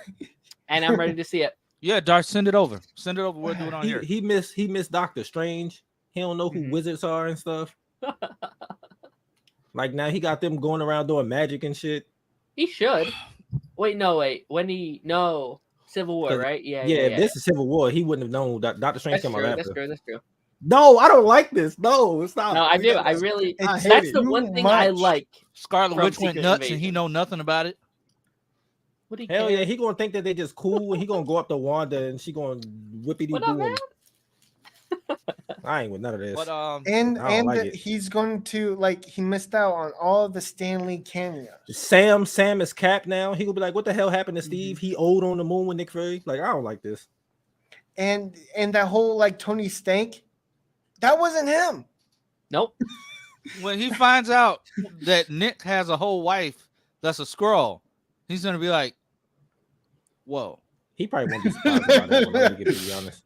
Speaker 6: And I'm ready to see it.
Speaker 3: Yeah, Darth, send it over. Send it over. We'll do it on here.
Speaker 5: He missed Doctor Strange. He don't know who
Speaker 4: Mhm.
Speaker 5: wizards are and stuff. Like now he got them going around doing magic and shit.
Speaker 6: He should. Wait. Civil War,
Speaker 5: 'Cause-
Speaker 6: right? Yeah.
Speaker 5: If this is Civil War, he wouldn't have known that Doctor Strange
Speaker 6: That's
Speaker 5: came
Speaker 6: true.
Speaker 5: out
Speaker 6: That's
Speaker 5: after.
Speaker 6: true. That's true.
Speaker 5: No, I don't like this. No, stop.
Speaker 6: No, I
Speaker 5: We
Speaker 6: do.
Speaker 5: got-
Speaker 6: I really.
Speaker 5: I hate
Speaker 6: That's
Speaker 5: it.
Speaker 6: the
Speaker 4: Too
Speaker 6: one thing I
Speaker 4: much.
Speaker 6: like.
Speaker 3: Scarlet
Speaker 6: From
Speaker 3: Witch went
Speaker 6: Secret
Speaker 3: nuts and he
Speaker 6: Invasion.
Speaker 3: know nothing about it.
Speaker 6: What do you
Speaker 5: Hell
Speaker 6: care?
Speaker 5: yeah, he gonna think that they just cool and he gonna go up to Wanda and she gonna whippity
Speaker 6: What up,
Speaker 5: boo.
Speaker 6: man?
Speaker 5: I ain't with none of this.
Speaker 3: But
Speaker 4: And
Speaker 5: I don't like it.
Speaker 4: he's going to like he missed out on all of the Stan Lee cameos.
Speaker 5: Sam is Cap now. He gonna be like, what the hell happened to Steve?
Speaker 6: Mm-hmm.
Speaker 5: He old on the moon with Nick Fury. Like, I don't like this.
Speaker 4: And that whole like Tony Stank, that wasn't him.
Speaker 6: Nope.
Speaker 3: when he finds out that Nick has a whole wife that's a Skrull, he's gonna be like, "Whoa!"
Speaker 5: He probably won't be surprised about that one, to be honest.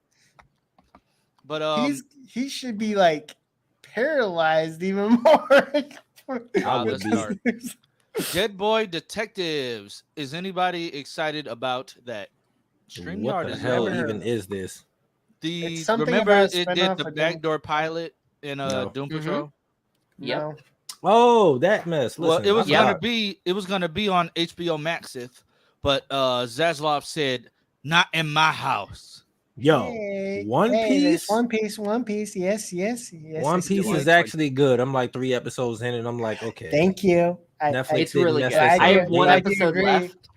Speaker 3: But
Speaker 4: he should be like paralyzed even more.
Speaker 3: Wow,
Speaker 5: would
Speaker 3: that's
Speaker 5: be.
Speaker 3: dark. Dead Boy Detectives. Is anybody excited about that?
Speaker 5: What
Speaker 3: StreamYard
Speaker 5: the
Speaker 3: is
Speaker 5: hell
Speaker 3: never-
Speaker 5: even is this?
Speaker 4: It's something
Speaker 3: remember
Speaker 4: about a
Speaker 3: it did
Speaker 4: spinoff
Speaker 3: the
Speaker 4: of
Speaker 3: backdoor pilot in
Speaker 5: No.
Speaker 3: Doom
Speaker 6: Mhm.
Speaker 3: Patrol.
Speaker 6: Yep.
Speaker 4: No.
Speaker 5: Oh, that mess.
Speaker 3: Well,
Speaker 5: Listen,
Speaker 3: it was
Speaker 5: I
Speaker 3: gonna
Speaker 5: thought-
Speaker 3: be on HBO Maxith, but Zaslav said not in my house.
Speaker 5: Yo,
Speaker 4: Hey,
Speaker 5: One
Speaker 4: there's
Speaker 5: Piece.
Speaker 4: One Piece. Yes.
Speaker 5: One
Speaker 4: I see
Speaker 5: Piece
Speaker 4: it.
Speaker 5: is actually good. I'm like 3 episodes in, and I'm like, okay.
Speaker 4: Thank you.
Speaker 5: Netflix
Speaker 6: It's
Speaker 5: didn't
Speaker 6: really
Speaker 5: mess
Speaker 6: good.
Speaker 5: this
Speaker 6: I
Speaker 5: up.
Speaker 6: have one
Speaker 4: Glad you
Speaker 6: episode
Speaker 4: agree.
Speaker 6: left.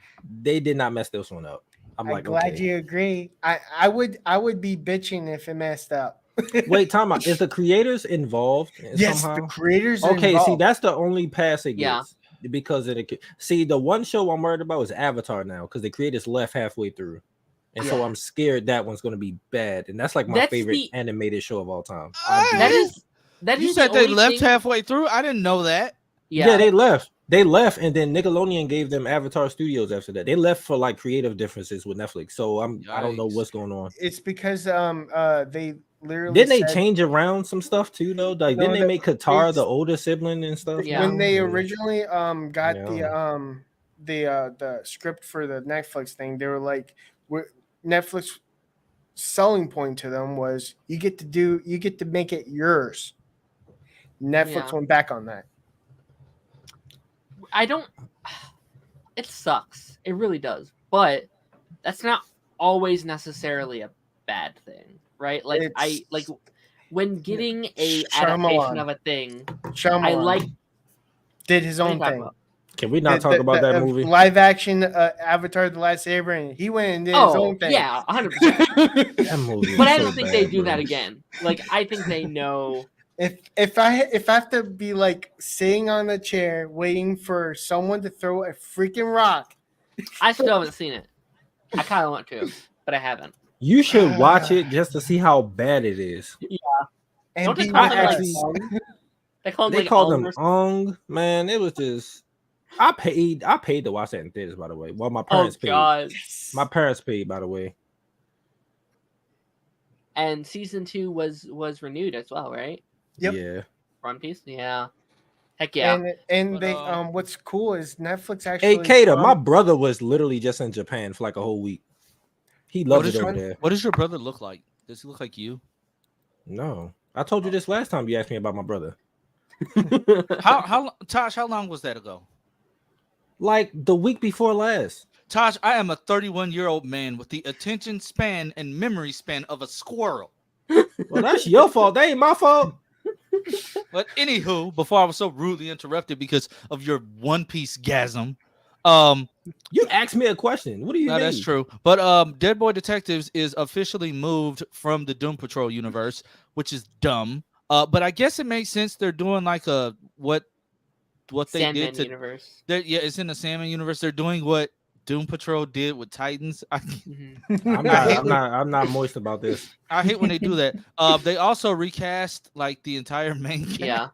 Speaker 5: They did not mess this one up. I'm
Speaker 4: I'm
Speaker 5: like,
Speaker 4: glad
Speaker 5: okay.
Speaker 4: you agree. I would be bitching if it messed up.
Speaker 5: Wait, time out. Is the creators involved
Speaker 4: Yes,
Speaker 5: somehow?
Speaker 4: the creators. Are
Speaker 5: Okay, see,
Speaker 4: involved.
Speaker 5: that's the only pass it
Speaker 6: Yeah.
Speaker 5: gets because of the. See, the one show I'm worried about is Avatar now because the creators left halfway through, and so
Speaker 6: Yeah.
Speaker 5: I'm scared that one's going to be bad, and that's like my
Speaker 6: That's
Speaker 5: favorite
Speaker 6: the-
Speaker 5: animated show of all time.
Speaker 6: That is
Speaker 3: You
Speaker 6: the
Speaker 3: said they
Speaker 6: only
Speaker 3: left
Speaker 6: thing-
Speaker 3: halfway through. I didn't know that.
Speaker 5: Yeah, they left. They left, and then Nickelodeon gave them Avatar Studios after that. They left for like creative differences with Netflix. So I don't know
Speaker 3: Yikes.
Speaker 5: what's going on.
Speaker 4: It's because they literally
Speaker 5: Didn't they
Speaker 4: said
Speaker 5: change around some stuff too though? Like,
Speaker 4: No,
Speaker 5: didn't they
Speaker 4: no,
Speaker 5: make Qatar
Speaker 4: it's-
Speaker 5: the older sibling and stuff?
Speaker 6: Yeah.
Speaker 4: when they
Speaker 5: now?
Speaker 4: originally got
Speaker 5: Yeah.
Speaker 4: the script for the Netflix thing. They were like, Netflix selling point to them was you get to make it yours. Netflix
Speaker 6: Yeah.
Speaker 4: went back on that.
Speaker 6: I don't. It sucks. It really does. But that's not always necessarily a bad thing, right? Like
Speaker 4: It's-
Speaker 6: when getting a adaptation
Speaker 4: Shyamalan.
Speaker 6: of a thing,
Speaker 4: Shyamalan
Speaker 6: I like.
Speaker 4: did his
Speaker 6: What are you
Speaker 4: own
Speaker 6: talking
Speaker 4: thing.
Speaker 6: about?
Speaker 5: Can we not talk about that movie?
Speaker 4: Live action Avatar: The Last Airbender. He went and did his
Speaker 6: Oh
Speaker 4: own thing.
Speaker 6: yeah, 100%.
Speaker 5: That movie
Speaker 6: But
Speaker 5: is
Speaker 6: I
Speaker 5: so
Speaker 6: don't think they
Speaker 5: bad,
Speaker 6: do
Speaker 5: bro.
Speaker 6: that again. Like I think they know.
Speaker 4: If I have to be like sitting on a chair waiting for someone to throw a freaking rock,
Speaker 6: I still haven't seen it. I kind of want to, but I haven't.
Speaker 5: You should watch it just to see how bad it is.
Speaker 4: and
Speaker 6: Don't they
Speaker 4: be
Speaker 6: call them
Speaker 5: actually-
Speaker 6: like? They call them
Speaker 5: They
Speaker 6: like
Speaker 5: called them
Speaker 6: Oliver-
Speaker 5: Ong, man. It was just I paid to watch that in theaters, by the way. Well, my
Speaker 6: Oh
Speaker 5: parents paid.
Speaker 6: god!
Speaker 5: My parents paid, by the way.
Speaker 6: And season 2 was renewed as well, right?
Speaker 4: Yep.
Speaker 5: Yeah.
Speaker 6: One Piece, yeah. Heck yeah!
Speaker 4: And
Speaker 3: But,
Speaker 4: they what's cool is Netflix actually.
Speaker 5: Hey, Kata, my brother was literally just in Japan for like a whole week. He loved it over there.
Speaker 3: What does your brother look like? Does he look like you?
Speaker 5: No, I told you this last time you asked me about my brother.
Speaker 3: Tosh, how long was that ago?
Speaker 5: Like the week before last.
Speaker 3: Tosh, I am a 31-year-old man with the attention span and memory span of a squirrel.
Speaker 5: Well, that's your fault. That ain't my fault.
Speaker 3: But anywho, before I was so rudely interrupted because of your One Piece gasm,
Speaker 5: You asked me a question. What do you
Speaker 3: no,
Speaker 5: mean?
Speaker 3: that's true. But Dead Boy Detectives is officially moved from the Doom Patrol universe, which is dumb. But I guess it makes sense. They're doing like what they
Speaker 6: Sandman
Speaker 3: did to
Speaker 6: universe.
Speaker 3: yeah, it's in the Sandman universe. They're doing what Doom Patrol did with Titans.
Speaker 6: Mhm.
Speaker 5: I'm not moist about this.
Speaker 3: I hate when they do that. They also recast like the entire main cast.
Speaker 6: Yeah.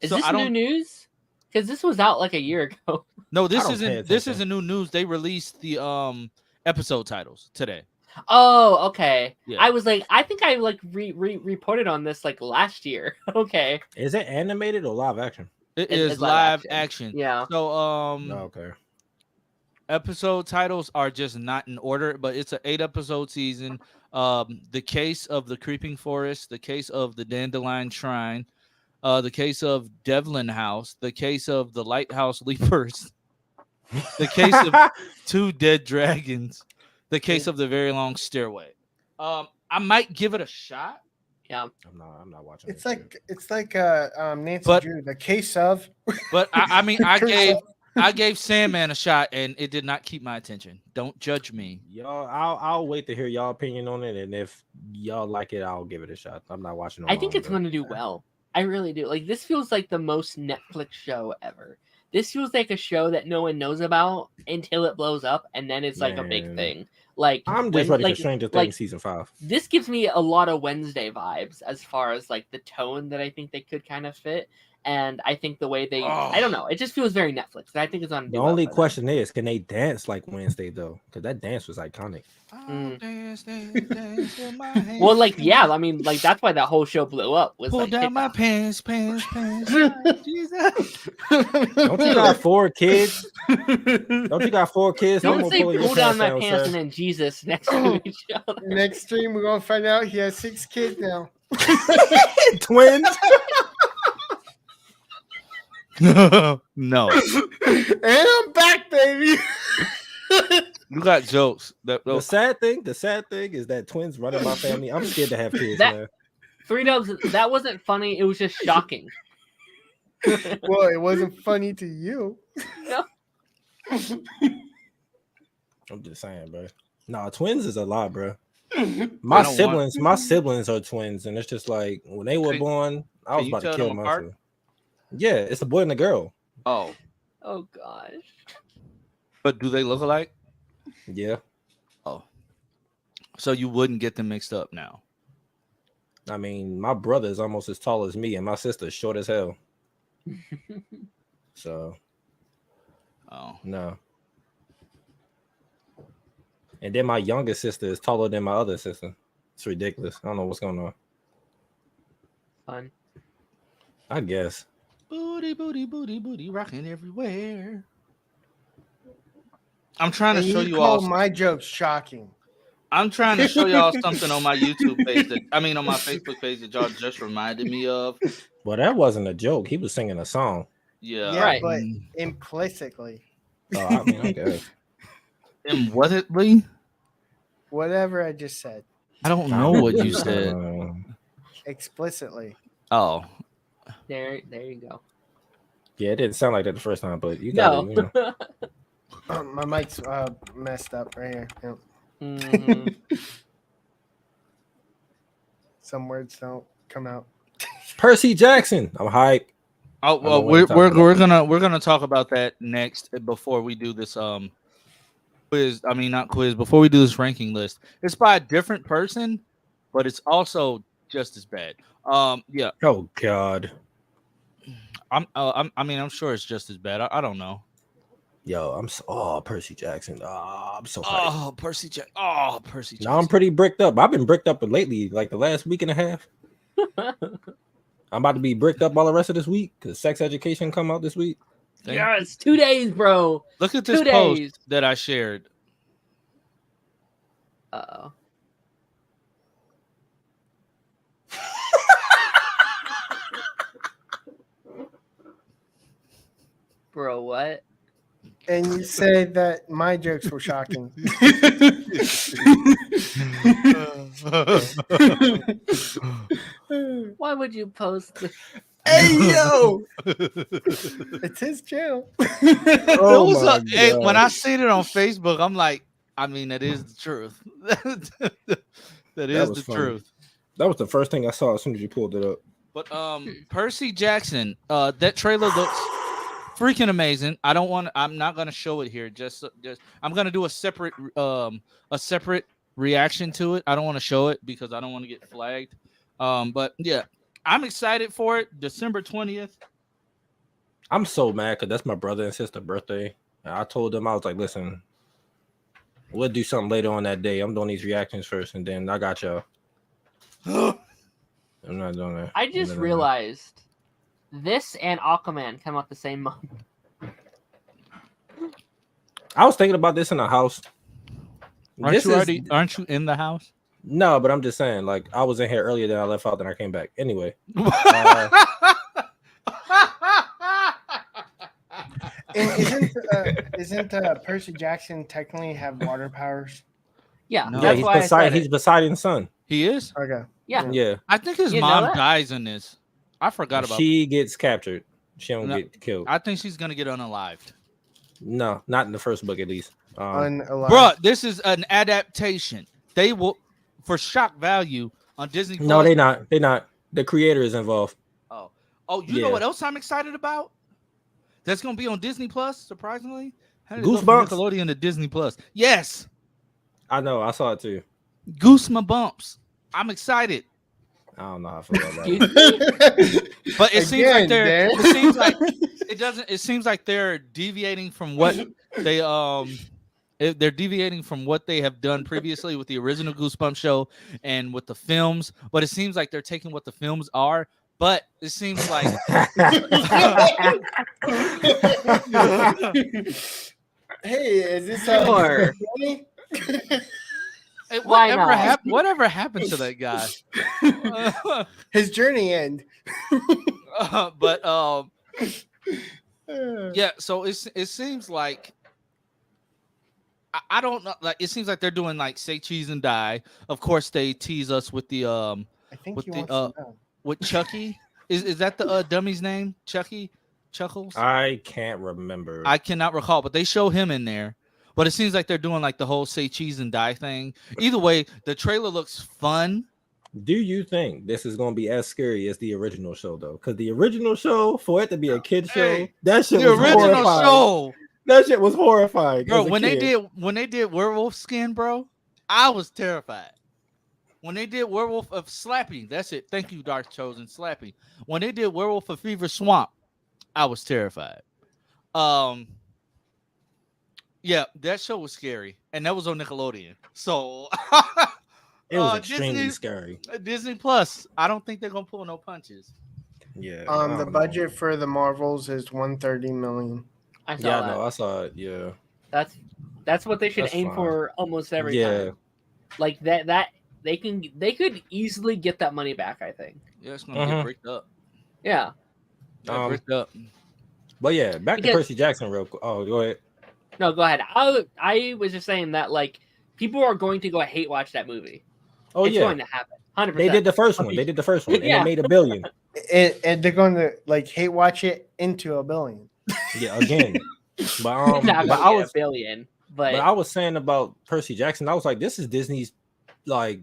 Speaker 6: Is
Speaker 3: So
Speaker 6: this
Speaker 3: I
Speaker 6: new
Speaker 3: don't-
Speaker 6: news? Because this was out like a year ago.
Speaker 3: No, this
Speaker 5: don't pay
Speaker 3: isn't. This
Speaker 5: attention.
Speaker 3: isn't new news. They released the episode titles today.
Speaker 6: Oh, okay.
Speaker 3: Yeah.
Speaker 6: I was like, I think I like reported on this like last year. Okay.
Speaker 5: Is it animated or live action?
Speaker 3: It
Speaker 6: It's
Speaker 3: is
Speaker 6: live
Speaker 3: live action.
Speaker 6: Yeah.
Speaker 3: So
Speaker 5: No, okay.
Speaker 3: episode titles are just not in order, but it's an 8-episode season. The Case of the Creeping Forest, The Case of the Dandelion Shrine, The Case of Devlin House, The Case of the Lighthouse Leapers, The Case of Two Dead Dragons, The Case of the Very Long Stairway. I might give it a shot.
Speaker 6: Yeah.
Speaker 5: I'm not watching.
Speaker 4: It's like Nancy
Speaker 3: But-
Speaker 4: Drew, The Case of.
Speaker 3: But I mean, I
Speaker 4: Case
Speaker 3: gave
Speaker 4: of-
Speaker 3: I gave Sandman a shot, and it did not keep my attention. Don't judge me.
Speaker 5: Y'all, I'll wait to hear y'all opinion on it, and if y'all like it, I'll give it a shot. I'm not watching.
Speaker 6: I think it's going to do well. I really do. Like, this feels like the most Netflix show ever. This feels like a show that no one knows about until it blows up, and then it's like a big
Speaker 5: Man.
Speaker 6: thing. Like,
Speaker 5: I'm just ready for Stranger Things season 5.
Speaker 6: This gives me a lot of Wednesday vibes as far as like the tone that I think they could kind of fit. And I think the way they, I don't know, it just feels very Netflix. And I think it's on.
Speaker 5: The only question is, can they dance like Wednesday though? Because that dance was iconic.
Speaker 3: Dance with my hands.
Speaker 6: Well, like, yeah, I mean, like, that's why that whole show blew up. Was
Speaker 3: Pull
Speaker 6: like,
Speaker 3: down my pants. Jesus.
Speaker 5: Don't you got 4 kids? Don't you got 4 kids?
Speaker 6: Don't
Speaker 5: Someone
Speaker 6: say
Speaker 5: pull your
Speaker 6: pull down my
Speaker 5: down,
Speaker 6: pants
Speaker 5: sir.
Speaker 6: and then Jesus next to each other.
Speaker 4: Next stream, we're gonna find out he has 6 kids now.
Speaker 5: Twins.
Speaker 3: No,
Speaker 4: And I'm back, baby.
Speaker 3: you got jokes.
Speaker 5: The sad thing is that twins run in my family. I'm scared to have kids,
Speaker 6: That-
Speaker 5: man.
Speaker 6: 3 Dubs, that wasn't funny. It was just shocking.
Speaker 4: Well, it wasn't funny to you.
Speaker 6: No.
Speaker 5: I'm just saying, bro. No, twins is a lot, bro.
Speaker 3: I
Speaker 5: My
Speaker 3: don't
Speaker 5: siblings are twins, and it's just like when they were
Speaker 3: Can-
Speaker 5: born, I
Speaker 3: can
Speaker 5: was
Speaker 3: you
Speaker 5: about to
Speaker 3: tell
Speaker 5: kill
Speaker 3: them apart?
Speaker 5: myself. Yeah, it's a boy and a girl.
Speaker 3: Oh,
Speaker 6: Oh, gosh.
Speaker 3: but do they look alike?
Speaker 5: Yeah,
Speaker 3: So you wouldn't get them mixed up now.
Speaker 5: I mean, my brother is almost as tall as me, and my sister's short as hell. So
Speaker 3: Oh,
Speaker 5: no. And then my youngest sister is taller than my other sister. It's ridiculous. I don't know what's going on.
Speaker 6: Fun.
Speaker 5: I guess.
Speaker 3: booty, booty, booty, booty, rocking everywhere. I'm trying to
Speaker 4: And
Speaker 3: show
Speaker 4: you
Speaker 3: you all.
Speaker 4: call my jokes shocking.
Speaker 3: I'm trying to show y'all something on my YouTube page. On my Facebook page that y'all just reminded me of.
Speaker 5: Well, that wasn't a joke. He was singing a song.
Speaker 3: Yeah,
Speaker 4: Yeah,
Speaker 6: Right.
Speaker 4: but implicitly,
Speaker 5: Oh, I mean, I guess.
Speaker 3: And what it Lee?
Speaker 4: whatever I just said,
Speaker 3: I don't know what you said.
Speaker 4: explicitly.
Speaker 3: Oh,
Speaker 6: There you go.
Speaker 5: Yeah, it didn't sound like that the first time, but you got
Speaker 6: No.
Speaker 5: it. You know.
Speaker 4: My mic's messed up right here. Yep.
Speaker 6: Mhm.
Speaker 4: Some words don't come out.
Speaker 5: Percy Jackson. I'm hype.
Speaker 3: oh
Speaker 5: know
Speaker 3: well,
Speaker 5: what you're
Speaker 3: we're
Speaker 5: talking
Speaker 3: we're gonna talk about that next before we do this quiz. I mean, not quiz. Before we do this ranking list, it's by a different person, but it's also just as bad. Yeah,
Speaker 5: Oh God.
Speaker 3: I'm sure it's just as bad. I don't know.
Speaker 5: Yo, Percy Jackson. Oh, I'm so hyped.
Speaker 3: Oh, Percy Jackson. Oh, Percy Jackson.
Speaker 5: Now I'm pretty bricked up. I've been bricked up lately, like the last week and a half. I'm about to be bricked up all the rest of this week because Sex Education come out this week.
Speaker 6: Yes, 2 days, bro.
Speaker 3: Look at this
Speaker 6: 2
Speaker 3: post
Speaker 6: days.
Speaker 3: that I shared.
Speaker 6: Uh-oh. Bro, what?
Speaker 4: And you said that my jokes were shocking.
Speaker 6: Why would you post this?
Speaker 4: Hey yo, it's his channel.
Speaker 5: Oh my
Speaker 3: Hey, when I
Speaker 5: God.
Speaker 3: seen it on Facebook, I'm like, I mean, that is the truth. that is
Speaker 5: was
Speaker 3: the
Speaker 5: funny.
Speaker 3: truth.
Speaker 5: That was the first thing I saw as soon as you pulled it up.
Speaker 3: But Percy Jackson, that trailer looks freaking amazing. I'm not gonna show it here. Just I'm gonna do a separate reaction to it. I don't want to show it because I don't want to get flagged. But yeah, I'm excited for it. December 20th.
Speaker 5: I'm so mad because that's my brother and sister birthday. And I told them, I was like, listen, we'll do something later on that day. I'm doing these reactions first, and then I got y'all. I'm not doing that.
Speaker 6: I just
Speaker 5: No.
Speaker 6: realized this and Aquaman come out the same month.
Speaker 5: I was thinking about this in the house.
Speaker 3: Aren't you in the house?
Speaker 5: No, but I'm just saying, like, I was in here earlier, then I left out, then I came back. Anyway,
Speaker 4: And isn't Percy Jackson technically have water powers?
Speaker 6: Yeah,
Speaker 3: No.
Speaker 5: yeah,
Speaker 6: that's why I said
Speaker 5: he's
Speaker 6: it.
Speaker 5: Poseidon's son.
Speaker 3: He is.
Speaker 4: Okay.
Speaker 6: Yeah,
Speaker 5: Yeah,
Speaker 3: I think his
Speaker 6: You know
Speaker 3: mom
Speaker 6: that?
Speaker 3: dies in this. I forgot about.
Speaker 5: she gets captured. She don't
Speaker 3: No.
Speaker 5: get killed.
Speaker 3: I think she's gonna get unalived.
Speaker 5: No, not in the first book, at least.
Speaker 4: Unalive.
Speaker 3: Bruh, this is an adaptation. They will, for shock value on Disney.
Speaker 5: No,
Speaker 3: Plus-
Speaker 5: they not. They not. The creator is involved.
Speaker 3: Oh, you know
Speaker 5: Yeah.
Speaker 3: what else I'm excited about? That's gonna be on Disney Plus. Surprisingly, how did it go from
Speaker 5: Goosebumps?
Speaker 3: Nickelodeon to Disney Plus? Yes,
Speaker 5: I know. I saw it too.
Speaker 3: Goose my bumps. I'm excited,
Speaker 5: I don't know how I feel about
Speaker 6: You-
Speaker 5: that.
Speaker 3: but it seems like
Speaker 4: Again,
Speaker 3: they're.
Speaker 4: Dan.
Speaker 3: It seems like it doesn't. It seems like they're deviating from what they they're deviating from what they have done previously with the original Goosebumps show and with the films. But it seems like they're taking what the films are. But it seems like
Speaker 4: Hey, is this
Speaker 6: Sure.
Speaker 4: funny?
Speaker 3: Hey,
Speaker 6: Why not?
Speaker 3: whatever happened to that guy?
Speaker 4: His journey end.
Speaker 3: But yeah. So it seems like I don't know. Like it seems like they're doing like say cheese and die. Of course, they tease us with the
Speaker 4: I think
Speaker 3: with
Speaker 4: he
Speaker 3: the,
Speaker 4: wants to know.
Speaker 3: with Chucky. Is that the dummy's name? Chucky Chuckles.
Speaker 5: I can't remember.
Speaker 3: I cannot recall, but they show him in there. But it seems like they're doing like the whole say cheese and die thing. Either way, the trailer looks fun.
Speaker 5: Do you think this is going to be as scary as the original show, though? Because the original show, for it to be a kid show,
Speaker 3: Hey,
Speaker 5: that shit
Speaker 3: The
Speaker 5: was
Speaker 3: original
Speaker 5: horrifying.
Speaker 3: show,
Speaker 5: That shit was horrifying.
Speaker 3: bro.
Speaker 5: as a
Speaker 3: When
Speaker 5: kid.
Speaker 3: they did werewolf skin, bro, I was terrified. When they did werewolf of Slappy, that's it. Thank you, Dark Chosen Slappy. When they did werewolf of Fever Swamp, I was terrified. Yeah, that show was scary, and that was on Nickelodeon. So
Speaker 5: it was extremely
Speaker 3: Disney,
Speaker 5: scary.
Speaker 3: Disney Plus. I don't think they're gonna pull no punches.
Speaker 5: Yeah.
Speaker 4: The
Speaker 5: I don't know.
Speaker 4: budget for the Marvels is 130 million.
Speaker 6: I saw
Speaker 5: Yeah,
Speaker 6: that.
Speaker 5: no, I saw it. Yeah.
Speaker 6: That's what they should
Speaker 5: That's
Speaker 6: aim
Speaker 5: fine.
Speaker 6: for almost every
Speaker 5: Yeah.
Speaker 6: time. Like that they could easily get that money back, I think.
Speaker 3: Yeah, it's gonna
Speaker 5: Mhm.
Speaker 3: get bricked up.
Speaker 6: Yeah.
Speaker 3: Yeah, bricked up.
Speaker 5: But yeah, back to
Speaker 6: Because-
Speaker 5: Percy Jackson real quick. Oh, go ahead.
Speaker 6: No, go ahead. I was just saying that like people are going to go hate watch that movie.
Speaker 5: Oh,
Speaker 6: It's
Speaker 5: yeah.
Speaker 6: going to happen. 100%.
Speaker 5: They did the first one. They did the first one, and
Speaker 6: Yeah.
Speaker 5: it made $1 billion.
Speaker 4: And they're going to like hate watch it into $1 billion.
Speaker 5: Yeah, again. But
Speaker 6: It's not
Speaker 5: but
Speaker 6: gonna
Speaker 5: I
Speaker 6: get
Speaker 5: was
Speaker 6: $1 billion,
Speaker 5: but I was saying about Percy Jackson. I was like, this is Disney's like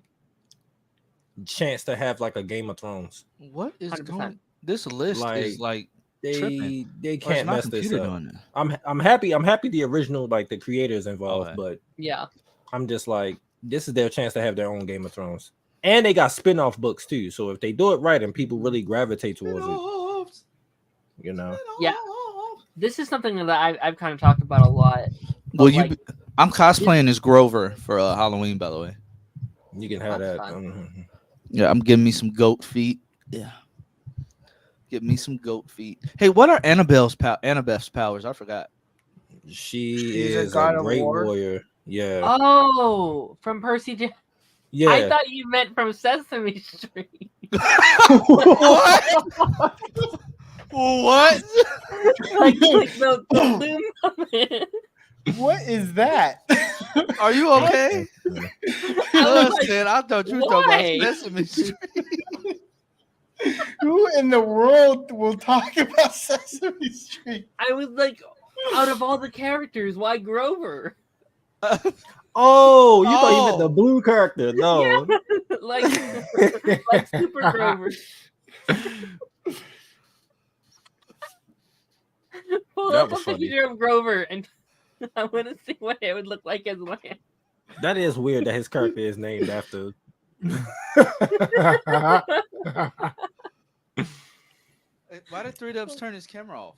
Speaker 5: chance to have like a Game of Thrones.
Speaker 3: What is
Speaker 6: 100%.
Speaker 3: going? This list is like tripping.
Speaker 5: They
Speaker 3: Or it's
Speaker 5: can't
Speaker 3: my
Speaker 5: mess this
Speaker 3: computer
Speaker 5: up.
Speaker 3: doing it.
Speaker 5: I'm happy the original like the creators involved,
Speaker 3: Okay.
Speaker 5: but
Speaker 6: yeah.
Speaker 5: I'm just like this is their chance to have their own Game of Thrones. And they got spin-off books too. So if they do it right and people really gravitate towards it, you know.
Speaker 6: Yeah. This is something that I've kind of talked about a lot.
Speaker 3: Well,
Speaker 6: like-
Speaker 3: I'm cosplaying as Grover for Halloween, by the way.
Speaker 5: You can have
Speaker 6: That's
Speaker 5: that.
Speaker 6: fun.
Speaker 5: Mhm.
Speaker 3: Yeah, I'm giving me some goat feet. Yeah, give me some goat feet. Hey, what are Annabeth's powers? I forgot.
Speaker 5: She
Speaker 4: She's a
Speaker 5: is
Speaker 4: god
Speaker 5: a
Speaker 4: of
Speaker 5: great
Speaker 4: war.
Speaker 5: warrior. Yeah.
Speaker 6: Oh, from Percy Jackson.
Speaker 5: Yeah.
Speaker 6: I thought you meant from Sesame Street.
Speaker 3: What? What?
Speaker 6: like the balloon puppet.
Speaker 4: What is that?
Speaker 3: Are you okay?
Speaker 6: I was like,
Speaker 3: Listen, I thought you were talking
Speaker 6: why?
Speaker 3: about Sesame Street.
Speaker 4: Who in the world will talk about Sesame Street?
Speaker 6: I was like, out of all the characters, why Grover?
Speaker 5: Oh, you thought you meant the
Speaker 3: Oh.
Speaker 5: blue character. No.
Speaker 6: like Super Grover. Pull
Speaker 5: That
Speaker 6: up a
Speaker 5: was funny.
Speaker 6: picture of Grover, and I want to see what it would look like as Land.
Speaker 5: That is weird that his character is named after.
Speaker 3: Why did 3Dubs turn his camera off?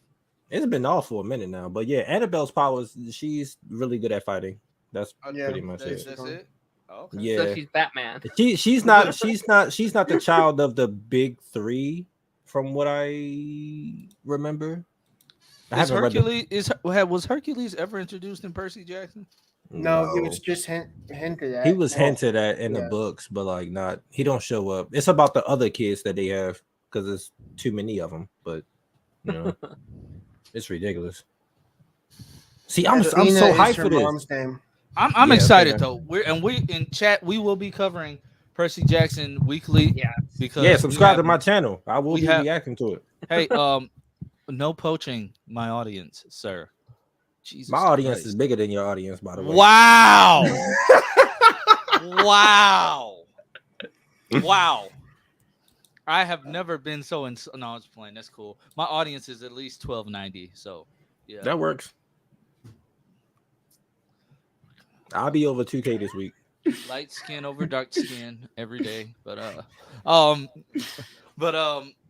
Speaker 5: It's been off for a minute now, but yeah, Annabelle's powers. She's really good at fighting. That's
Speaker 4: Yeah,
Speaker 5: pretty much
Speaker 3: That's,
Speaker 5: it.
Speaker 3: that's it. Oh, okay.
Speaker 5: Yeah,
Speaker 6: So she's Batman.
Speaker 5: she's not the child of the big three, from what I remember. I haven't read
Speaker 3: Was Hercules ever introduced in Percy Jackson?
Speaker 4: No, he was just hinted at.
Speaker 5: He was
Speaker 4: Well,
Speaker 5: hinted at in the
Speaker 4: yeah.
Speaker 5: books, but like not. He don't show up. It's about the other kids that they have because there's too many of them. But you know, it's ridiculous. See, I'm so
Speaker 4: Athena is
Speaker 5: hyped
Speaker 4: her
Speaker 5: for this.
Speaker 4: mom's name.
Speaker 3: I'm
Speaker 5: Yeah,
Speaker 3: excited
Speaker 5: okay.
Speaker 3: though. We in chat. We will be covering Percy Jackson weekly.
Speaker 6: Yeah.
Speaker 3: Because
Speaker 5: Yeah,
Speaker 3: we
Speaker 5: subscribe
Speaker 3: have-
Speaker 5: to my channel. I will
Speaker 3: we
Speaker 5: be
Speaker 3: have-
Speaker 5: reacting to it.
Speaker 3: Hey, no poaching my audience, sir. Jesus
Speaker 5: My audience
Speaker 3: Christ.
Speaker 5: is bigger than your audience, by the way.
Speaker 3: Wow. Wow. Wow. I have never been so no, I was playing. That's cool. My audience is at least 1290. So yeah.
Speaker 5: That works. I'll be over 2K this week.
Speaker 3: Light skin over dark skin every day. But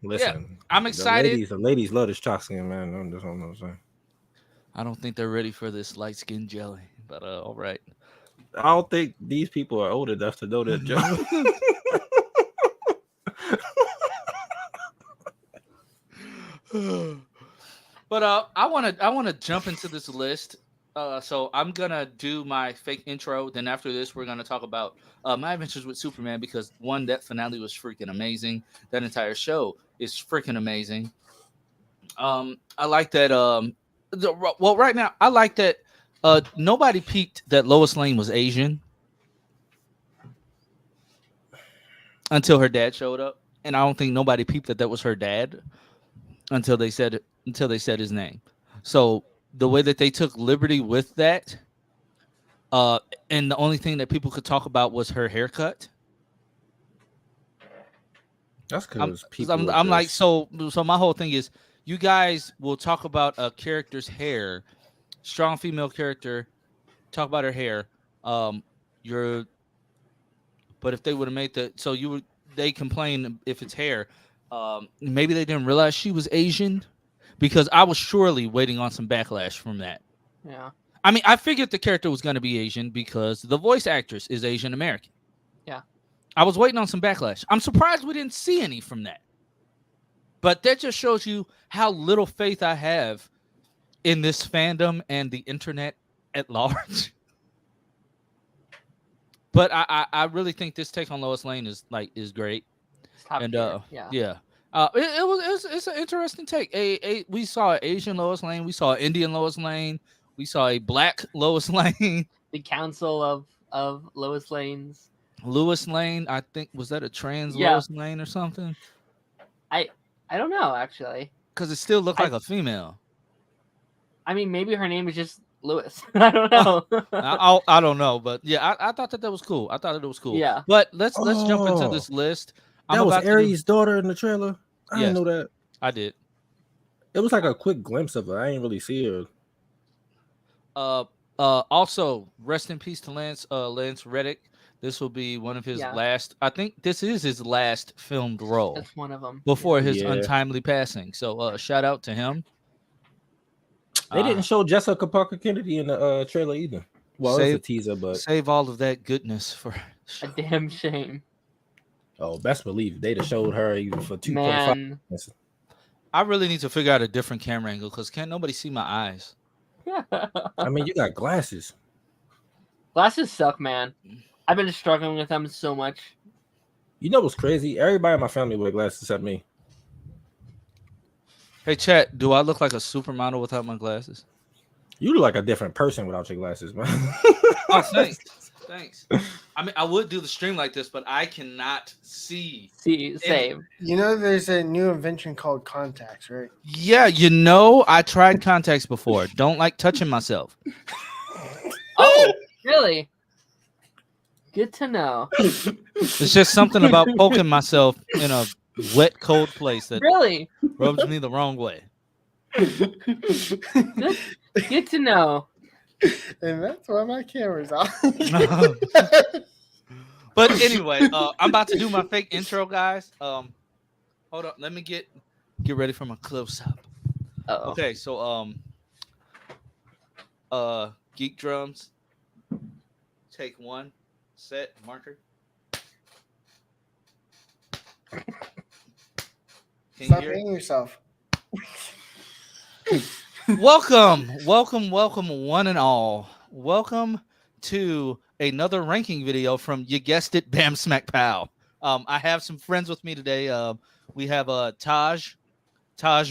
Speaker 5: Listen,
Speaker 3: I'm excited.
Speaker 5: The ladies love this chalk skin, man. That's what I'm saying.
Speaker 3: I don't think they're ready for this light skin jelly. But all right.
Speaker 5: I don't think these people are old enough to know that joke.
Speaker 3: But I want to jump into this list. So I'm gonna do my fake intro. Then after this, we're gonna talk about my adventures with Superman because one, that finale was freaking amazing. That entire show is freaking amazing. I like that. Well, right now I like that. Nobody peeked that Lois Lane was Asian until her dad showed up, and I don't think nobody peeped that was her dad until they said his name. So the way that they took liberty with that, and the only thing that people could talk about was her haircut.
Speaker 5: That's because people.
Speaker 3: I'm like, so my whole thing is, you guys will talk about a character's hair, strong female character, talk about her hair. But if they would have made they complain if it's hair. Maybe they didn't realize she was Asian, because I was surely waiting on some backlash from that.
Speaker 6: Yeah.
Speaker 3: I mean, I figured the character was going to be Asian because the voice actress is Asian American.
Speaker 6: Yeah.
Speaker 3: I was waiting on some backlash. I'm surprised we didn't see any from that. But that just shows you how little faith I have in this fandom and the internet at large. But I really think this take on Lois Lane is great. And yeah. It's an interesting take. We saw an Asian Lois Lane, we saw an Indian Lois Lane, we saw a black Lois Lane.
Speaker 6: The Council of Lois Lanes.
Speaker 3: Lois Lane, I think, was that a trans
Speaker 6: Yeah.
Speaker 3: Lois Lane or something?
Speaker 6: I don't know actually.
Speaker 3: Because it still looked like a female.
Speaker 6: I mean, maybe her name is just Lewis. I don't know.
Speaker 3: I don't know, but yeah, I thought that was cool. I thought it was cool.
Speaker 6: Yeah.
Speaker 3: But let's jump into this list.
Speaker 5: That was Aries' daughter in the trailer. I didn't know that.
Speaker 3: I did.
Speaker 5: It was like a quick glimpse of her. I didn't really see her.
Speaker 3: Also, rest in peace to Lance Reddick. This will be one of his last. I think this is his last filmed role.
Speaker 6: That's one of them.
Speaker 3: Before his untimely passing. So, shout out to him.
Speaker 5: They didn't show Jessica Parker Kennedy in the trailer either. Well, it's a teaser, but
Speaker 3: save all of that goodness for
Speaker 6: a damn shame.
Speaker 5: Oh, best believe they'd have showed her even for 2.5.
Speaker 3: I really need to figure out a different camera angle because can't nobody see my eyes.
Speaker 5: I mean, you got glasses.
Speaker 6: Glasses suck, man. I've been struggling with them so much.
Speaker 5: You know what's crazy? Everybody in my family wear glasses except me.
Speaker 3: Hey, chat, do I look like a supermodel without my glasses?
Speaker 5: You look like a different person without your glasses, man.
Speaker 3: Oh, thanks. I mean, I would do the stream like this, but I cannot see.
Speaker 6: Same.
Speaker 4: You know, there's a new invention called contacts, right?
Speaker 3: Yeah, I tried contacts before. Don't like touching myself.
Speaker 6: Oh, really? Good to know.
Speaker 3: It's just something about poking myself in a wet, cold place that
Speaker 6: really
Speaker 3: rubs me the wrong way.
Speaker 6: Good to know.
Speaker 4: And that's why my camera's on.
Speaker 3: But anyway, I'm about to do my fake intro, guys. Hold on, let me get ready for my close up.
Speaker 6: Uh-oh.
Speaker 3: Okay, so Geek Drums, take one, set, marker. Can
Speaker 4: Stop
Speaker 3: you hear
Speaker 4: hitting yourself.
Speaker 3: Welcome, one and all. Welcome to another ranking video from, you guessed it, Bam Smack Pow. I have some friends with me today. We have Taj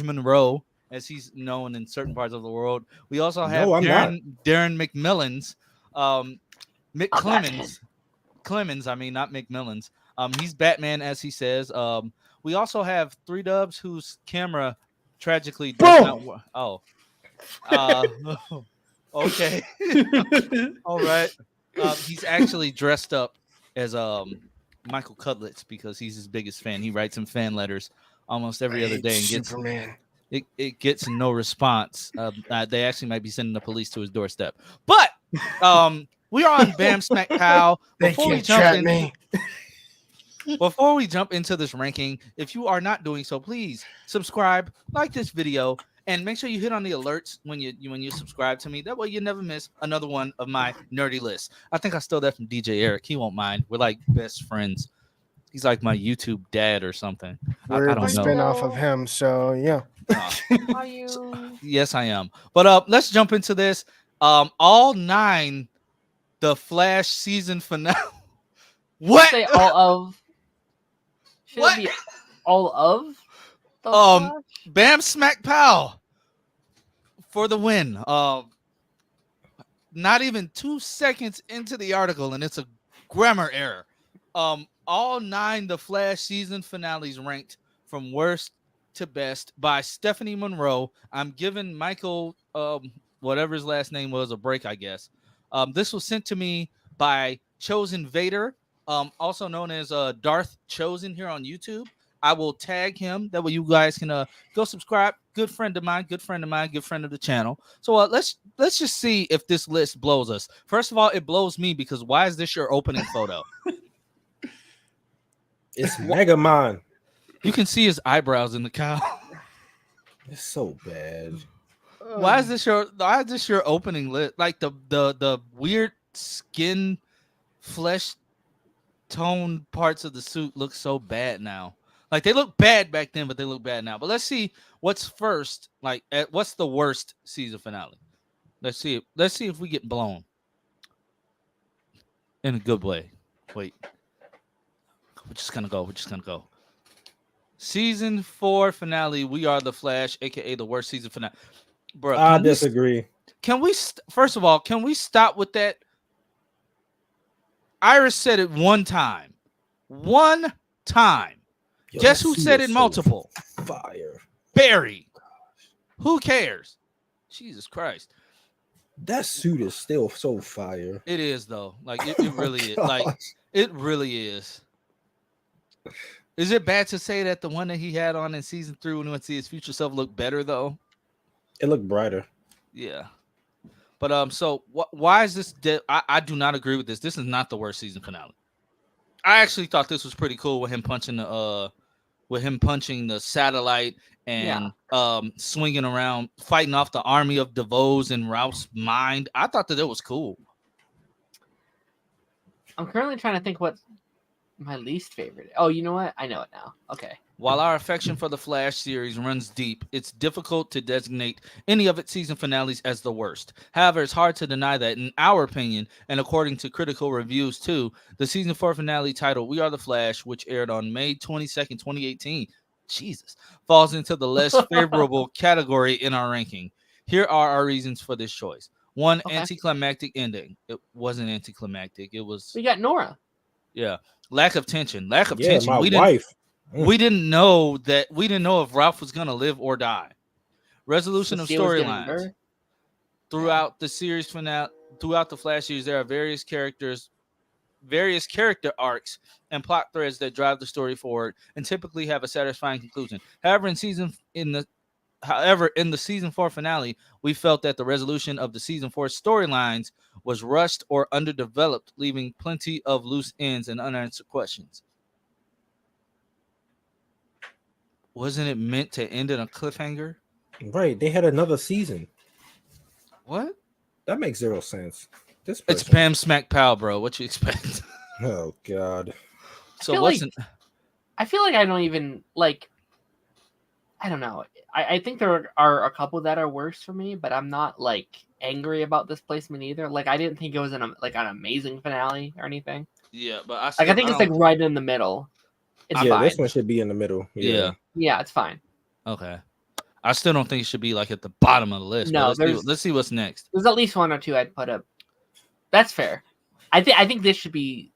Speaker 3: Monroe, as he's known in certain parts of the world. We also have
Speaker 5: No, I'm not.
Speaker 3: Darren McMillans, Mick
Speaker 6: Not Batman.
Speaker 3: Clemens. I mean, not McMillans. He's Batman, as he says. We also have 3 Dubs, whose camera tragically does not work. Oh. Okay. All right. He's actually dressed up as Michael Cutlets because he's his biggest fan. He writes him fan letters almost every other day and gets
Speaker 4: Superman.
Speaker 3: it gets no response. They actually might be sending the police to his doorstep. But we are on Bam Smack Pow.
Speaker 4: They can't trap me.
Speaker 3: Before we jump into this ranking, if you are not doing so, please subscribe, like this video, and make sure you hit on the alerts when you subscribe to me. That way you never miss another one of my nerdy lists. I think I stole that from DJ Eric. He won't mind. We're like best friends. He's like my YouTube dad or something.
Speaker 4: We're
Speaker 3: I
Speaker 4: the
Speaker 3: don't know.
Speaker 4: spinoff of him, so yeah.
Speaker 6: Are you?
Speaker 3: Yes, I am. But let's jump into this. All 9, the Flash season finale. What?
Speaker 6: Say all of. Should
Speaker 3: What?
Speaker 6: it be all of? The Flash?
Speaker 3: Bam Smack Pow for the win. Not even 2 seconds into the article, and it's a grammar error. All 9 the Flash season finales ranked from worst to best by Stephanie Monroe. I'm giving Michael, whatever his last name was, a break, I guess. This was sent to me by Chosen Vader, also known as Darth Chosen here on YouTube. I will tag him. That way you guys can go subscribe. Good friend of mine, good friend of the channel. So let's just see if this list blows us. First of all, it blows me because why is this your opening photo?
Speaker 5: It's Megamon.
Speaker 3: You can see his eyebrows in the cow.
Speaker 5: It's so bad.
Speaker 3: Why is this your opening list? Like the weird skin flesh tone parts of the suit look so bad now. Like they look bad back then, but they look bad now. But let's see what's first. Like what's the worst season finale? Let's see if we get blown in a good way. Wait. We're just gonna go. Season 4 finale. We are the Flash, aka the worst season finale. Bro,
Speaker 5: I disagree.
Speaker 3: Can we first of all, can we stop with that? Iris said it one time. One time.
Speaker 5: Yo,
Speaker 3: Guess
Speaker 5: that
Speaker 3: who
Speaker 5: suit
Speaker 3: said
Speaker 5: is
Speaker 3: it
Speaker 5: so
Speaker 3: multiple?
Speaker 5: Fire.
Speaker 3: Barry. Who cares? Jesus Christ.
Speaker 5: That suit is still so fire.
Speaker 3: It is though. Like it really is. Like it really is. Is it bad to say that the one that he had on in season 3 when we went to see his future self looked better though?
Speaker 5: It looked brighter.
Speaker 3: Yeah. But so why is this? I do not agree with this. This is not the worst season finale. I actually thought this was pretty cool with him punching the satellite and swinging around, fighting off the army of DeVos in Ralph's mind. I thought that it was cool.
Speaker 6: I'm currently trying to think what my least favorite. Oh, you know what? I know it now. Okay.
Speaker 3: While our affection for the Flash series runs deep, it's difficult to designate any of its season finales as the worst. However, it's hard to deny that, in our opinion, and according to critical reviews too, the season 4 finale titled We Are the Flash, which aired on May 22nd, 2018, falls into the less favorable category in our ranking. Here are our reasons for this choice. 1, anticlimactic ending. It wasn't anticlimactic. It was...
Speaker 6: We got Nora.
Speaker 3: Yeah. Lack of tension. My
Speaker 5: wife.
Speaker 3: We didn't know if Ralph was going to live or die. Resolution of storylines. Throughout the series finale, throughout the Flash series, there are various character arcs and plot threads that drive the story forward and typically have a satisfying conclusion. However, in the season 4 finale, we felt that the resolution of the season 4 storylines was rushed or underdeveloped, leaving plenty of loose ends and unanswered questions. Wasn't it meant to end in a cliffhanger?
Speaker 5: Right. They had another season.
Speaker 3: What?
Speaker 5: That makes zero sense.
Speaker 3: It's Bam Smack Pow, bro. What you expect?
Speaker 5: Oh God.
Speaker 3: So
Speaker 6: I feel like I don't even like. I don't know. I think there are a couple that are worse for me, but I'm not like angry about this placement either. Like I didn't think it was an amazing finale or anything.
Speaker 3: Yeah, but I
Speaker 6: Like I think it's like
Speaker 3: don't-
Speaker 6: right in the middle. It's
Speaker 5: Yeah,
Speaker 6: fine.
Speaker 5: this one should be in the middle.
Speaker 3: yeah.
Speaker 6: Yeah, it's fine.
Speaker 3: Okay. I still don't think it should be like at the bottom of the list.
Speaker 6: No,
Speaker 3: but let's see what's next.
Speaker 6: There's at least one or two I'd put up. That's fair. I think this should be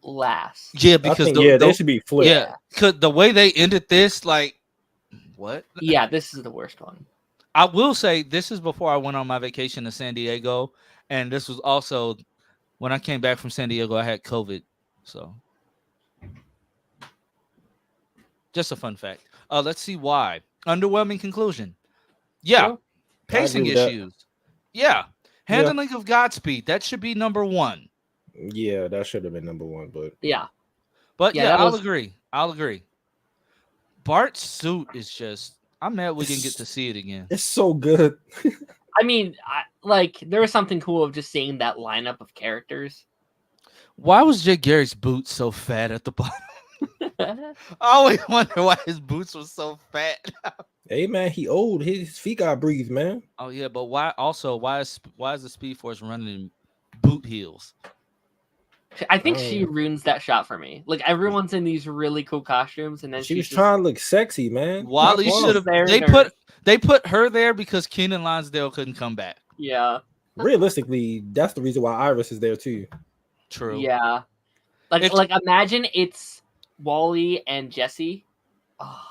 Speaker 6: last.
Speaker 3: Yeah, because
Speaker 5: they should be flipped.
Speaker 3: Yeah, because the way they ended this, like, what?
Speaker 6: Yeah, this is the worst one.
Speaker 3: I will say this is before I went on my vacation to San Diego, and this was also when I came back from San Diego. I had COVID, so just a fun fact. Let's see why. Underwhelming conclusion. Yeah,
Speaker 6: Cool.
Speaker 3: pacing
Speaker 5: with that.
Speaker 3: issues. Yeah, handling of Godspeed. That should be number one.
Speaker 5: Yeah, that should have been number one, but
Speaker 6: Yeah.
Speaker 3: But
Speaker 6: Yeah,
Speaker 3: yeah,
Speaker 6: that
Speaker 3: I'll
Speaker 6: was-
Speaker 3: agree. I'll agree. Bart's suit is just. I'm mad we didn't get to see it again.
Speaker 5: it's so good.
Speaker 6: I mean, there was something cool of just seeing that lineup of characters.
Speaker 3: Why was Jay Garrick's boots so fat at the bottom? I always wonder why his boots were so fat.
Speaker 5: Hey man, he old. His feet got breathe, man.
Speaker 3: Oh yeah, but why? Also, why is the Speed Force running in boot heels?
Speaker 6: I think she ruins that shot for me. Like everyone's in these really cool costumes, and then
Speaker 5: She was
Speaker 6: just
Speaker 5: trying to look sexy, man.
Speaker 3: Wally
Speaker 5: Come on.
Speaker 3: should have.
Speaker 6: there,
Speaker 3: They put her there because Keenan Lonsdale couldn't come back.
Speaker 6: Yeah.
Speaker 5: Realistically, that's the reason why Iris is there too.
Speaker 3: True.
Speaker 6: Yeah. Like imagine it's Wally and Jesse. Oh,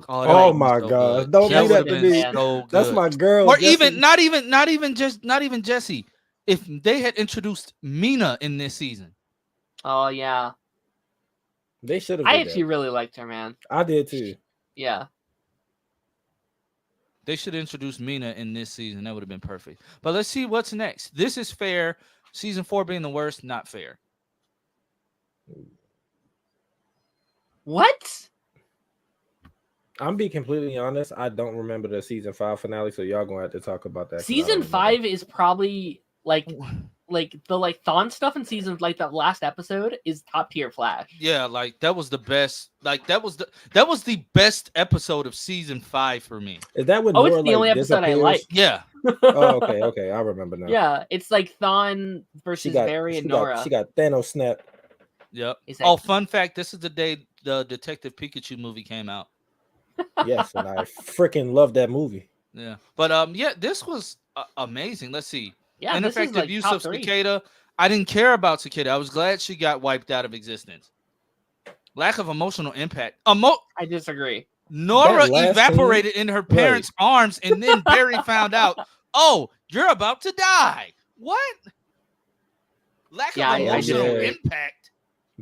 Speaker 5: Oh
Speaker 3: that
Speaker 5: my
Speaker 3: was so
Speaker 5: gosh.
Speaker 3: good.
Speaker 5: Don't
Speaker 6: do that
Speaker 3: would've
Speaker 6: to
Speaker 3: been
Speaker 6: me.
Speaker 3: so
Speaker 5: That's
Speaker 3: good.
Speaker 5: my girl.
Speaker 3: Or
Speaker 5: Jessie.
Speaker 3: even not even Jesse. If they had introduced Mina in this season,
Speaker 6: oh yeah.
Speaker 5: They should have.
Speaker 6: I actually really liked her, man.
Speaker 5: I did too.
Speaker 6: Yeah.
Speaker 3: they should introduce Mina in this season. That would have been perfect. But let's see what's next. This is fair. Season 4 being the worst, not fair.
Speaker 6: What?
Speaker 5: I'm being completely honest. I don't remember the season 5 finale, so y'all gonna have to talk about that. 'cause I
Speaker 6: Season
Speaker 5: don't remember.
Speaker 6: 5 is probably like the Thawne stuff in season, like that last episode is top tier Flash.
Speaker 3: Yeah, like that was the best. Like that was the best episode of season 5 for me.
Speaker 5: Is that when?
Speaker 6: Oh, it's
Speaker 5: Nora,
Speaker 6: the only
Speaker 5: like,
Speaker 6: episode I
Speaker 5: disappears?
Speaker 6: like.
Speaker 3: Yeah.
Speaker 5: Oh, okay. I remember now.
Speaker 6: Yeah, it's like Thawne versus Barry and Nora.
Speaker 5: She got Thanos snap.
Speaker 3: Yep.
Speaker 6: Exactly.
Speaker 3: Oh, fun fact: this is the day the Detective Pikachu movie came out.
Speaker 5: Yes, and I freaking love that movie.
Speaker 3: Yeah, but yeah, this was amazing. Let's see.
Speaker 6: Yeah, this is
Speaker 3: Ineffective
Speaker 6: like
Speaker 3: use
Speaker 6: top
Speaker 3: of
Speaker 6: 3.
Speaker 3: Cicada. I didn't care about Cicada. I was glad she got wiped out of existence. Lack of emotional impact.
Speaker 6: I disagree.
Speaker 3: Nora
Speaker 5: That last
Speaker 3: evaporated in her parents' arms, and then Barry found out, oh, you're about to die. What? Lack
Speaker 6: Yeah,
Speaker 3: of emotional
Speaker 5: yeah.
Speaker 3: impact.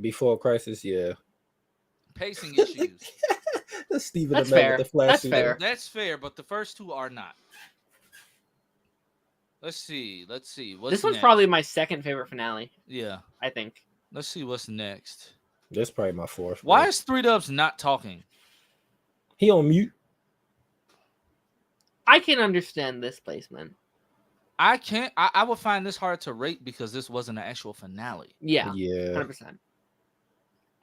Speaker 5: Before Crisis, yeah.
Speaker 3: Pacing issues.
Speaker 5: That's Stephen
Speaker 6: That's
Speaker 5: the Man
Speaker 6: fair.
Speaker 5: with the flash
Speaker 6: That's
Speaker 5: suit.
Speaker 6: fair.
Speaker 3: That's fair, but the first two are not. Let's see. What's
Speaker 6: This one's
Speaker 3: next?
Speaker 6: probably my second favorite finale,
Speaker 3: Yeah.
Speaker 6: I think.
Speaker 3: Let's see what's next.
Speaker 5: That's probably my 4th.
Speaker 3: Why
Speaker 5: bro.
Speaker 3: is 3Dubs not talking?
Speaker 5: he on mute?
Speaker 6: I can understand this placement.
Speaker 3: I can't. I would find this hard to rate because this wasn't an actual finale.
Speaker 6: Yeah,
Speaker 5: Yeah.
Speaker 6: 100%.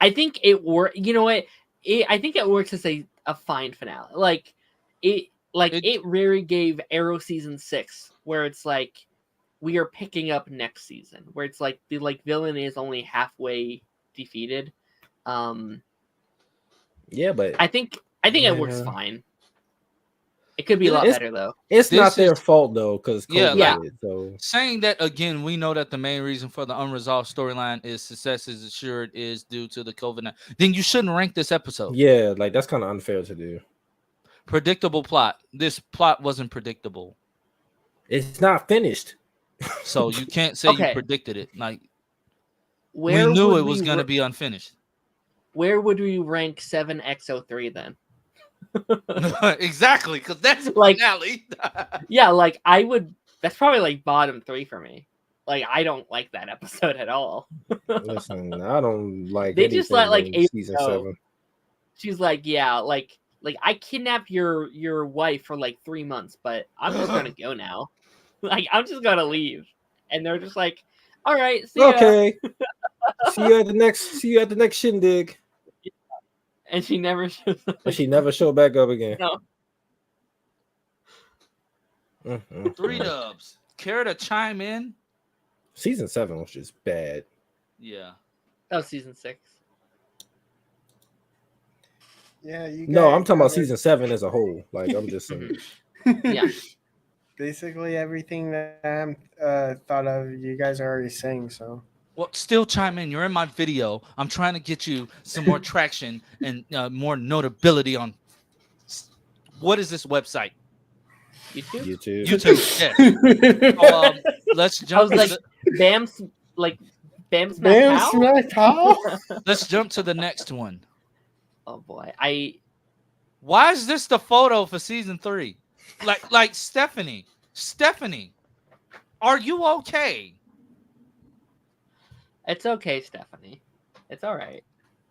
Speaker 6: I think it works. You know what? I think it works as a fine finale. It really gave Arrow season 6, where it's like we are picking up next season, where it's like the villain is only halfway defeated.
Speaker 5: Yeah, but
Speaker 6: I think it works
Speaker 5: Yeah.
Speaker 6: fine. It could be a lot
Speaker 5: It's-
Speaker 6: better though.
Speaker 5: it's
Speaker 3: This
Speaker 5: not their
Speaker 3: is-
Speaker 5: fault though, because
Speaker 3: Yeah,
Speaker 5: so
Speaker 3: Saying that again, we know that the main reason for the unresolved storyline is success is assured is due to the COVID. Then you shouldn't rank this episode.
Speaker 5: yeah, like that's kind of unfair to do.
Speaker 3: Predictable plot. This plot wasn't predictable,
Speaker 5: It's not finished.
Speaker 3: so you can't say you
Speaker 6: Okay.
Speaker 3: predicted it. Like
Speaker 6: Where
Speaker 3: we knew
Speaker 6: would
Speaker 3: it was
Speaker 6: we
Speaker 3: going to
Speaker 6: ra-
Speaker 3: be unfinished.
Speaker 6: Where would we rank 7XO3 then?
Speaker 3: Exactly, because that's the
Speaker 6: Like-
Speaker 3: finale.
Speaker 6: Yeah, I would. That's probably bottom 3 for me. I don't like that episode at all.
Speaker 5: Listen, I don't like.
Speaker 6: They just let,
Speaker 5: anything in
Speaker 6: April
Speaker 5: season
Speaker 6: go.
Speaker 5: 7.
Speaker 6: She's like, yeah, I kidnapped your wife for 3 months, but I'm just gonna go now. I'm just gonna leave, and they're just like, all right, see ya.
Speaker 5: Okay. See you at the next shindig.
Speaker 6: and she never shows up.
Speaker 5: But she never showed back up again.
Speaker 6: No.
Speaker 3: Three dubs. Care to chime in?
Speaker 5: Season 7 was just bad.
Speaker 3: Yeah.
Speaker 6: That was season 6.
Speaker 4: Yeah, you.
Speaker 5: No,
Speaker 4: guys
Speaker 5: I'm talking about
Speaker 4: covered
Speaker 5: season 7 as a whole. Like I'm just saying.
Speaker 6: Yeah.
Speaker 4: basically everything that I'm thought of. You guys are already saying so.
Speaker 3: Well, still chime in. You're in my video. I'm trying to get you some more traction and more notability on what is this website?
Speaker 6: YouTube.
Speaker 5: YouTube.
Speaker 3: Yes. So, let's
Speaker 6: I
Speaker 3: jump.
Speaker 6: was like,
Speaker 3: to
Speaker 6: Bam's like Bam's
Speaker 4: Bam
Speaker 6: Macau?
Speaker 4: Smack How?
Speaker 3: let's jump to the next one.
Speaker 6: Oh boy,
Speaker 3: Why is this the photo for season 3? Like Stephanie, are you okay?
Speaker 6: it's okay, Stephanie. It's all right.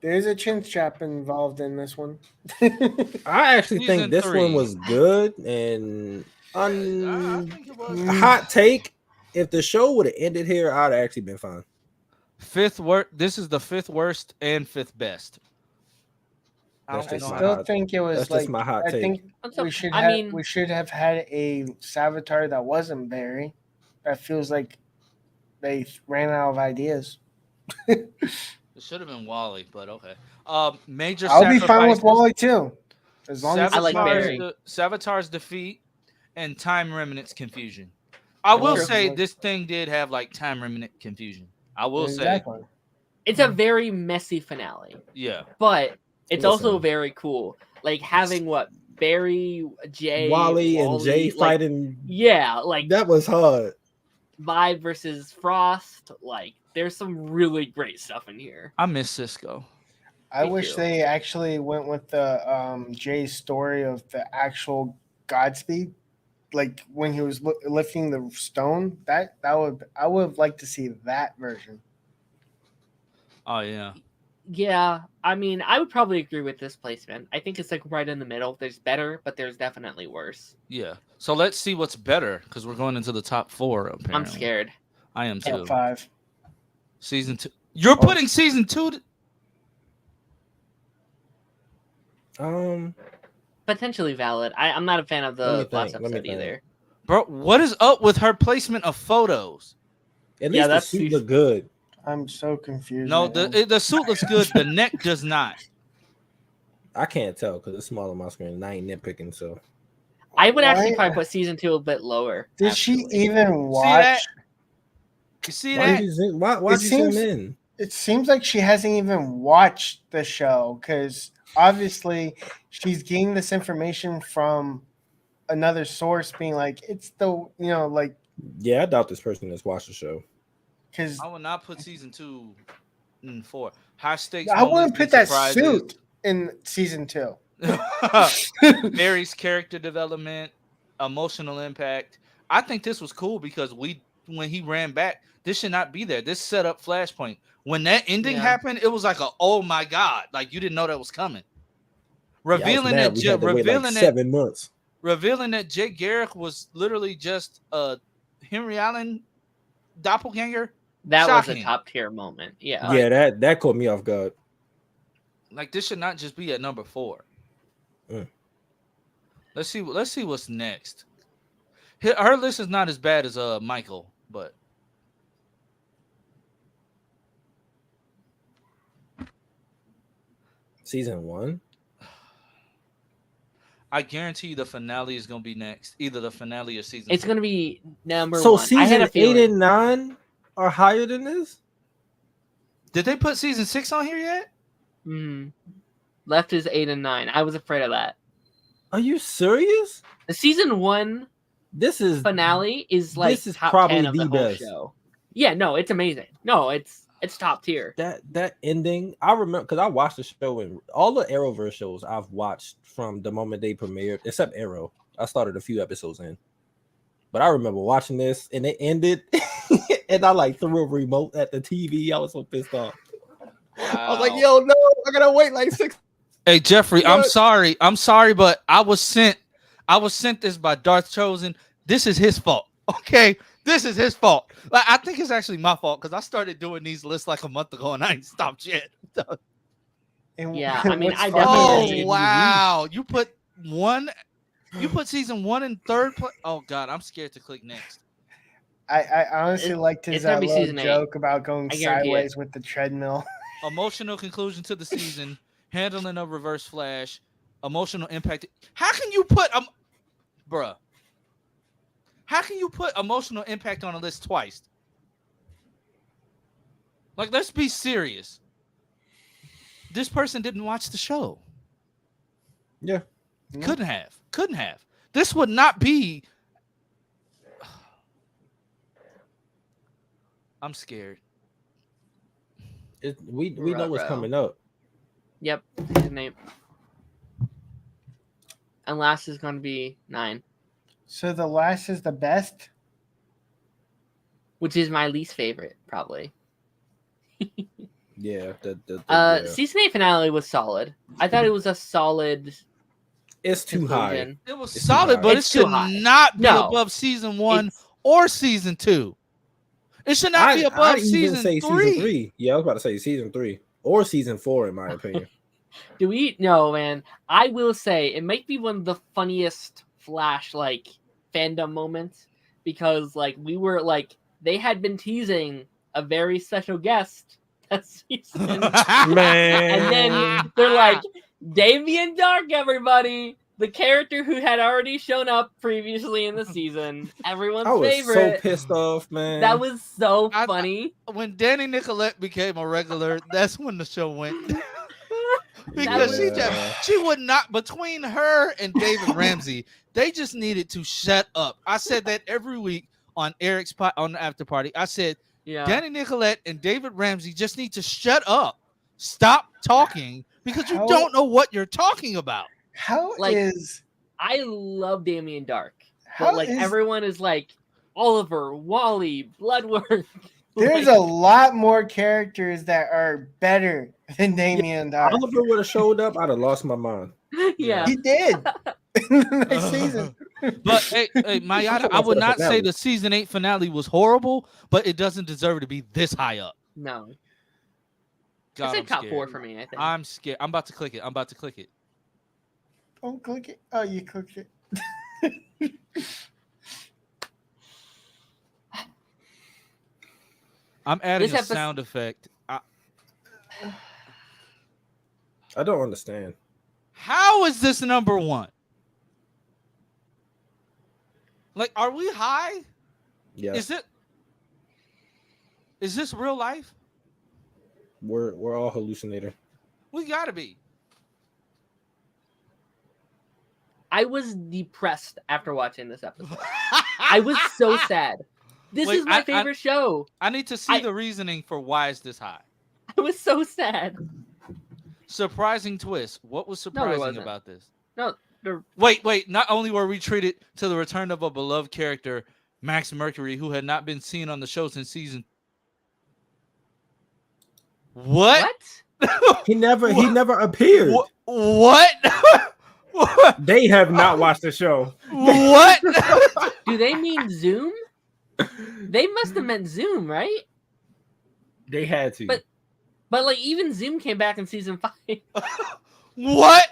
Speaker 4: There's a chin strap involved in this one.
Speaker 5: I actually
Speaker 3: Season
Speaker 5: think this
Speaker 3: 3.
Speaker 5: one was good and
Speaker 3: I think it was.
Speaker 5: hot take. If the show would have ended here, I'd have actually been fine.
Speaker 3: Fifth worst. This is the 5th worst and 5th best. I
Speaker 5: That's
Speaker 3: don't
Speaker 5: just
Speaker 3: know
Speaker 5: my
Speaker 3: how-
Speaker 4: Still think it was
Speaker 5: That's
Speaker 4: like
Speaker 5: just my hot
Speaker 4: I
Speaker 5: take.
Speaker 4: think
Speaker 6: So,
Speaker 4: we should
Speaker 6: I
Speaker 4: have
Speaker 6: mean-
Speaker 4: we should have had a Savitar that wasn't Barry. That feels like they ran out of ideas.
Speaker 3: It should have been Wally, but okay. Major
Speaker 4: I'll be fine with
Speaker 3: sacrifices.
Speaker 4: Wally too, as long as
Speaker 6: I like Barry.
Speaker 3: Savitar's defeat and Time Remnant's confusion. I will
Speaker 4: True.
Speaker 3: say this thing did have like Time Remnant confusion. I will
Speaker 4: exactly.
Speaker 6: It's a very messy finale,
Speaker 3: say, yeah.
Speaker 6: but it's also
Speaker 5: Listen.
Speaker 6: very cool. Like having what Barry, Jay,
Speaker 5: Wally and Jay
Speaker 6: like,
Speaker 5: fighting.
Speaker 6: Yeah, like
Speaker 5: That was hard.
Speaker 6: Vibe versus Frost. Like there's some really great stuff in here.
Speaker 3: I miss Cisco.
Speaker 4: I
Speaker 6: Me
Speaker 4: wish
Speaker 6: too.
Speaker 4: they actually went with the Jay's story of the actual Godspeed, like when he was lifting the stone. I would have liked to see that version.
Speaker 3: Oh yeah.
Speaker 6: Yeah, I mean, I would probably agree with this placement. I think it's like right in the middle. There's better, but there's definitely worse.
Speaker 3: Yeah. So let's see what's better because we're going into the top 4. Apparently.
Speaker 6: I'm scared.
Speaker 3: I am too.
Speaker 4: Top 5.
Speaker 3: Season 2. You're putting season 2.
Speaker 6: Potentially valid. I'm not a fan of
Speaker 5: Let me
Speaker 6: the
Speaker 5: think,
Speaker 6: last
Speaker 5: let me
Speaker 6: episode
Speaker 5: think.
Speaker 6: either.
Speaker 3: Bro, what is up with her placement of photos?
Speaker 5: At
Speaker 6: Yeah,
Speaker 5: least the
Speaker 6: that's
Speaker 5: suit
Speaker 6: season-
Speaker 5: look good.
Speaker 4: I'm so confused.
Speaker 3: No,
Speaker 4: right now.
Speaker 3: the suit looks good. The neck does not.
Speaker 5: I can't tell because it's small on my screen. And I ain't nitpicking, so
Speaker 6: I would actually
Speaker 4: Why-
Speaker 6: probably put season 2 a bit lower.
Speaker 4: Did she
Speaker 6: actually.
Speaker 4: even
Speaker 3: that?
Speaker 4: watch?
Speaker 3: You see
Speaker 5: why
Speaker 3: that?
Speaker 5: did you zoom, why'd
Speaker 4: It
Speaker 5: you zoom
Speaker 4: seems-
Speaker 5: in?
Speaker 4: It seems like she hasn't even watched the show because obviously she's getting this information from another source, being like, it's the like
Speaker 5: Yeah, I doubt this person has watched the show.
Speaker 4: because
Speaker 3: I will not put season 2 and 4. High stakes.
Speaker 4: I wouldn't
Speaker 3: moments
Speaker 4: put
Speaker 3: and
Speaker 4: that
Speaker 3: surprises.
Speaker 4: suit in season 2.
Speaker 3: Barry's character development, emotional impact. I think this was cool because when he ran back, this should not be there. This set up Flashpoint. When that ending
Speaker 6: Yeah.
Speaker 3: happened, it was like oh my god, like you didn't know that was coming.
Speaker 5: Yeah, I was
Speaker 3: Revealing
Speaker 5: mad
Speaker 3: that
Speaker 5: we had to wait,
Speaker 3: revealing
Speaker 5: like
Speaker 3: that
Speaker 5: 7 months.
Speaker 3: revealing that Jay Garrick was literally just a Henry Allen doppelganger.
Speaker 6: That was
Speaker 3: Shocking.
Speaker 6: a top tier moment. Yeah.
Speaker 5: Yeah, that caught me off guard.
Speaker 3: Like this should not just be at number 4.
Speaker 5: Mm.
Speaker 3: Let's see what's next. Her list is not as bad as Michael, but
Speaker 5: Season 1.
Speaker 3: I guarantee you the finale is gonna be next. Either the finale or season.
Speaker 6: It's
Speaker 3: 2.
Speaker 6: gonna be number
Speaker 5: So
Speaker 6: 1. I had
Speaker 5: season
Speaker 6: a
Speaker 5: 8
Speaker 6: feeling.
Speaker 5: and 9 are higher than this?
Speaker 3: Did they put season 6 on here yet?
Speaker 6: Left is 8 and 9. I was afraid of that.
Speaker 5: Are you serious?
Speaker 6: The season 1
Speaker 5: This is
Speaker 6: finale is like
Speaker 5: This is
Speaker 6: top
Speaker 5: probably
Speaker 6: 10 of the
Speaker 5: the
Speaker 6: whole
Speaker 5: best.
Speaker 6: show. Yeah, no, it's amazing. No, it's top tier.
Speaker 5: that ending. I remember because I watched the show and all the Arrowverse shows I've watched from the moment they premiered, except Arrow. I started a few episodes in, but I remember watching this and it ended, and I like threw a remote at the TV. I was so pissed off. I was like, "Yo, no, I gotta wait like 6."
Speaker 3: Hey Jeffrey, I'm
Speaker 5: What?
Speaker 3: sorry, but I was sent this by Darth Chosen. This is his fault. Okay, this is his fault. Like I think it's actually my fault because I started doing these lists like a month ago and I ain't stopped yet.
Speaker 4: And
Speaker 6: Yeah, I mean,
Speaker 4: what's
Speaker 6: I
Speaker 4: funny
Speaker 6: definitely-
Speaker 4: is-
Speaker 3: Oh wow! You put season 1 in third place. Oh god, I'm scared to click next.
Speaker 4: I honestly liked his
Speaker 6: it's gonna be
Speaker 4: little
Speaker 6: season 8.
Speaker 4: joke about going
Speaker 6: I guarantee it.
Speaker 4: sideways with the treadmill.
Speaker 3: Emotional conclusion to the season, handling of Reverse Flash, emotional impact. How can you put bruh? How can you put emotional impact on a list twice? Like, let's be serious. This person didn't watch the show.
Speaker 5: Yeah.
Speaker 3: Couldn't have. This would not be. I'm scared.
Speaker 5: We know what's
Speaker 6: Ruh-roh.
Speaker 5: coming up.
Speaker 6: Yep, season 8. And last is going to be 9,
Speaker 4: So the last is the best.
Speaker 6: which is my least favorite, probably.
Speaker 5: Yeah. Yeah.
Speaker 6: Season 8 finale was solid. I thought it was a solid
Speaker 5: It's too high.
Speaker 6: conclusion.
Speaker 3: It was
Speaker 5: It's too
Speaker 3: solid,
Speaker 5: high.
Speaker 3: but
Speaker 6: It's
Speaker 3: it should
Speaker 6: too high.
Speaker 3: not be
Speaker 6: No.
Speaker 3: above season 1
Speaker 6: It's-
Speaker 3: or season 2. It should not be above
Speaker 5: I'd even
Speaker 3: season
Speaker 5: say
Speaker 3: 3.
Speaker 5: season 3. Yeah, I was about to say season 3 or season 4, in my opinion.
Speaker 6: Do we? No, man. I will say it might be one of the funniest Flash like fandom moments because like we were like they had been teasing a very special guest that season,
Speaker 5: Man.
Speaker 6: and then they're like Damien Dark, everybody, the character who had already shown up previously in the season, everyone's
Speaker 5: I was
Speaker 6: favorite.
Speaker 5: so pissed off, man.
Speaker 6: That was so
Speaker 3: I-
Speaker 6: funny.
Speaker 3: When Danny Nicolette became a regular, that's when the show went. Because
Speaker 5: was-
Speaker 3: she would not, between her and David Ramsey, they just needed to shut up. I said that every week on Eric's on the after party. I said
Speaker 6: Yeah.
Speaker 3: Danny Nicolette and David Ramsey just need to shut up, stop talking, because you
Speaker 4: How-
Speaker 3: don't know what you're talking about.
Speaker 4: How
Speaker 6: Like,
Speaker 4: is
Speaker 6: I love Damien Dark,
Speaker 4: how
Speaker 6: but like
Speaker 4: is-
Speaker 6: everyone is like Oliver, Wally, Bloodworth.
Speaker 4: there's a lot more characters that are better than Damien Dark.
Speaker 5: Oliver would have showed up, I'd have lost my mind.
Speaker 6: Yeah.
Speaker 4: He did in the next season.
Speaker 3: But hey, Mayada, I would not say the season 8 finale was horrible, but it doesn't deserve to be this high up.
Speaker 6: No.
Speaker 3: God,
Speaker 6: It's
Speaker 3: I'm
Speaker 6: like top
Speaker 3: scared.
Speaker 6: 4 for me, I think.
Speaker 3: I'm scared. I'm about to click it.
Speaker 4: Don't click it. Oh, you clicked it.
Speaker 3: I'm adding
Speaker 6: This
Speaker 3: a
Speaker 6: episode-
Speaker 3: sound effect.
Speaker 5: I don't understand.
Speaker 3: How is this number 1? Like, are we high?
Speaker 5: Yeah,
Speaker 3: Is this real life?
Speaker 5: we're all hallucinating.
Speaker 3: We gotta be.
Speaker 6: I was depressed after watching this episode. I was so sad. This
Speaker 3: Wait,
Speaker 6: is my
Speaker 3: I-
Speaker 6: favorite show.
Speaker 3: I need to see
Speaker 6: I-
Speaker 3: the reasoning for why is this high.
Speaker 6: I was so sad.
Speaker 3: Surprising twist. What was
Speaker 6: there
Speaker 3: surprising
Speaker 6: wasn't.
Speaker 3: about this?
Speaker 6: No, the-
Speaker 3: Wait. Not only were we treated to the return of a beloved character, Max Mercury, who had not been seen on the show since season. What?
Speaker 5: He never appeared.
Speaker 3: What?
Speaker 5: They have not watched the show.
Speaker 3: What?
Speaker 6: Do they mean Zoom? They must have meant Zoom, right?
Speaker 5: They had to.
Speaker 6: But like even Zoom came back in season 5.
Speaker 3: What?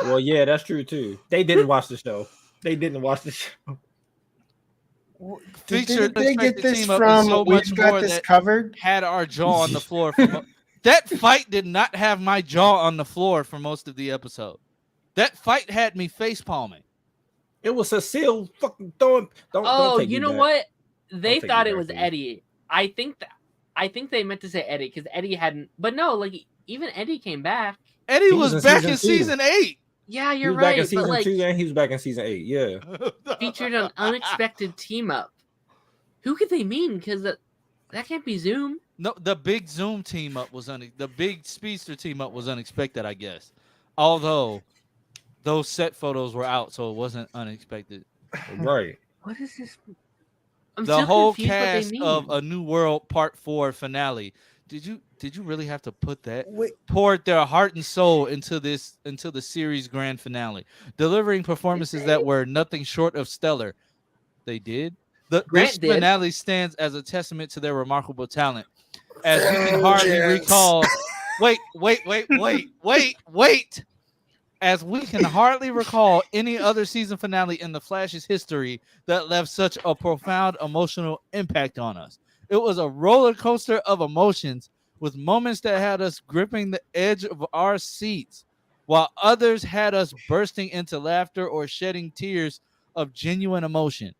Speaker 5: Well, yeah, that's true too. They didn't watch the show.
Speaker 3: Featured
Speaker 4: Did they get
Speaker 3: unexpected
Speaker 4: this
Speaker 3: team up
Speaker 4: from?
Speaker 3: and so much
Speaker 4: We've got
Speaker 3: more
Speaker 4: this
Speaker 3: that
Speaker 4: covered.
Speaker 3: had our jaw on the floor. That fight did not have my jaw on the floor for most of the episode. That fight had me face palming.
Speaker 5: It was Cecile fucking don't
Speaker 6: Oh,
Speaker 5: take
Speaker 6: you
Speaker 5: me
Speaker 6: know
Speaker 5: back.
Speaker 6: what? They
Speaker 5: take
Speaker 6: thought
Speaker 5: you
Speaker 6: it
Speaker 5: back,
Speaker 6: was
Speaker 5: please.
Speaker 6: Eddie. I think they meant to say Eddie because Eddie hadn't. But no, like even Eddie came back.
Speaker 3: Eddie
Speaker 5: He
Speaker 3: was
Speaker 5: was in
Speaker 3: back in
Speaker 5: season
Speaker 3: season 8.
Speaker 6: Yeah,
Speaker 5: He
Speaker 6: you're
Speaker 5: was back in
Speaker 6: right. But
Speaker 5: season
Speaker 6: like
Speaker 5: 2 and he was back in season 8. Yeah.
Speaker 6: featured an unexpected team up. Who could they mean? Because that can't be Zoom.
Speaker 3: No, the big Zoom team up was the big Speedster team up was unexpected, I guess. Although those set photos were out, so it wasn't unexpected.
Speaker 5: Right.
Speaker 6: What is this? I'm
Speaker 3: The
Speaker 6: still
Speaker 3: whole
Speaker 6: confused what they
Speaker 3: cast
Speaker 6: mean.
Speaker 3: of A New World Part 4 finale. Did you really have to put that?
Speaker 4: Wait,
Speaker 3: Poured their heart and soul into the series grand finale, delivering performances that were nothing short of stellar. They did.
Speaker 6: Grant
Speaker 3: This
Speaker 6: did.
Speaker 3: finale stands as a testament to their remarkable talent, as we can hardly
Speaker 4: yes.
Speaker 3: recall Wait. As we can hardly recall any other season finale in The Flash's history that left such a profound emotional impact on us. It was a roller coaster of emotions with moments that had us gripping the edge of our seats, while others had us bursting into laughter or shedding tears of genuine emotion.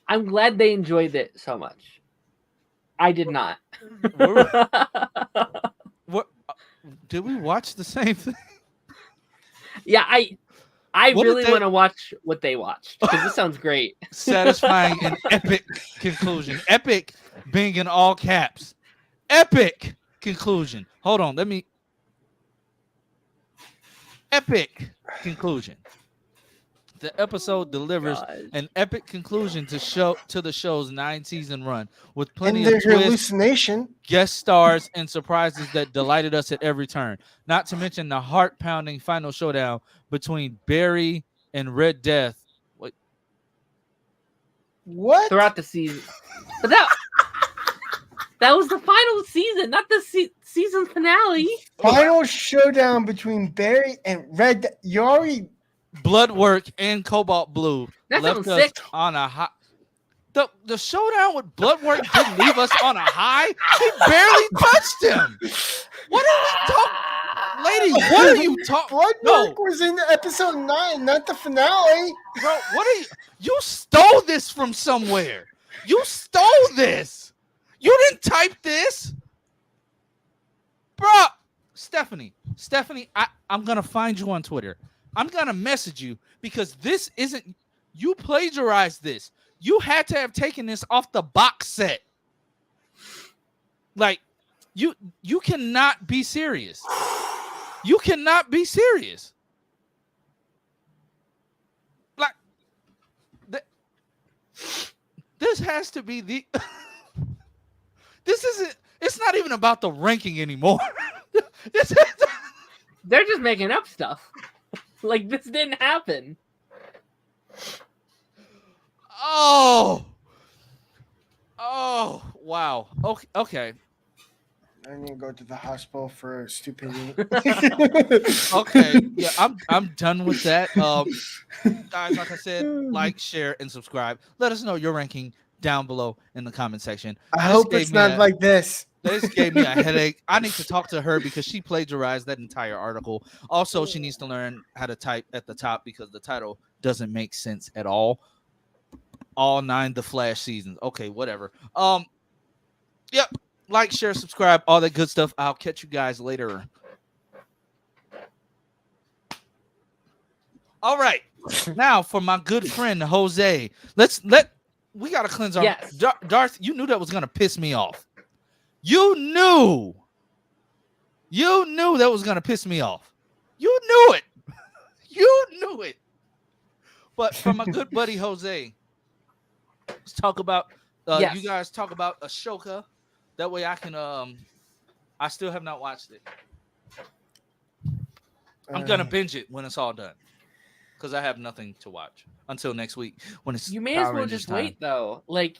Speaker 6: I'm glad they enjoyed it so much. I did not.
Speaker 3: What did we watch the same thing?
Speaker 6: Yeah, I
Speaker 3: What did
Speaker 6: really
Speaker 3: they-
Speaker 6: want to watch what they watched because this sounds great.
Speaker 3: Satisfying and epic conclusion. Epic being in all caps. Epic conclusion. Hold on, let me. Epic conclusion. The episode delivers
Speaker 6: God.
Speaker 3: an epic conclusion to the show's 9-season run with
Speaker 4: And
Speaker 3: plenty of
Speaker 4: there's your
Speaker 3: twists,
Speaker 4: hallucination.
Speaker 3: guest stars, and surprises that delighted us at every turn. Not to mention the heart-pounding final showdown between Barry and Red Death.
Speaker 4: What?
Speaker 6: Throughout the season, but that was the final season, not the season finale.
Speaker 4: Final showdown between Barry and Red. You already.
Speaker 3: Bloodwork and Cobalt Blue
Speaker 6: That
Speaker 3: left
Speaker 6: sounds
Speaker 3: us
Speaker 6: sick.
Speaker 3: on a high. The showdown with Bloodwork didn't leave us on a high. He barely touched him. What are we talking, lady? What are you talking?
Speaker 4: Bloodwork was in episode 9, not the finale.
Speaker 3: Bro, what are you? You stole this from somewhere. You stole this. You didn't type this, bro. Stephanie, I'm gonna find you on Twitter. I'm gonna message you because this isn't. You plagiarized this. You had to have taken this off the box set. Like, you cannot be serious. You cannot be serious. Like, this has to be the. This isn't. It's not even about the ranking anymore.
Speaker 6: They're just making up stuff. Like this didn't happen.
Speaker 3: Oh, wow. Okay.
Speaker 4: I need to go to the hospital for stupidity.
Speaker 3: Okay. Yeah, I'm done with that. Guys, like I said, like, share, and subscribe. Let us know your ranking down below in the comment section.
Speaker 4: I hope it's not like this.
Speaker 3: This gave me a headache. I need to talk to her because she plagiarized that entire article. Also, she needs to learn how to type at the top because the title doesn't make sense at all. All 9 The Flash seasons. Okay, whatever. Yep. Like, share, subscribe, all that good stuff. I'll catch you guys later. All right. Now for my good friend Jose. We gotta cleanse our.
Speaker 6: Yes.
Speaker 3: Darth, you knew that was gonna piss me off. You knew that was gonna piss me off. You knew it. You knew it. But from my good buddy Jose, let's talk about.
Speaker 6: Yes.
Speaker 3: You guys talk about Ashoka. That way I can. I still have not watched it. I'm gonna binge it when it's all done, because I have nothing to watch until next week when it's.
Speaker 6: You may as
Speaker 3: Power
Speaker 6: well
Speaker 3: Rangers
Speaker 6: just
Speaker 3: time.
Speaker 6: wait though. Like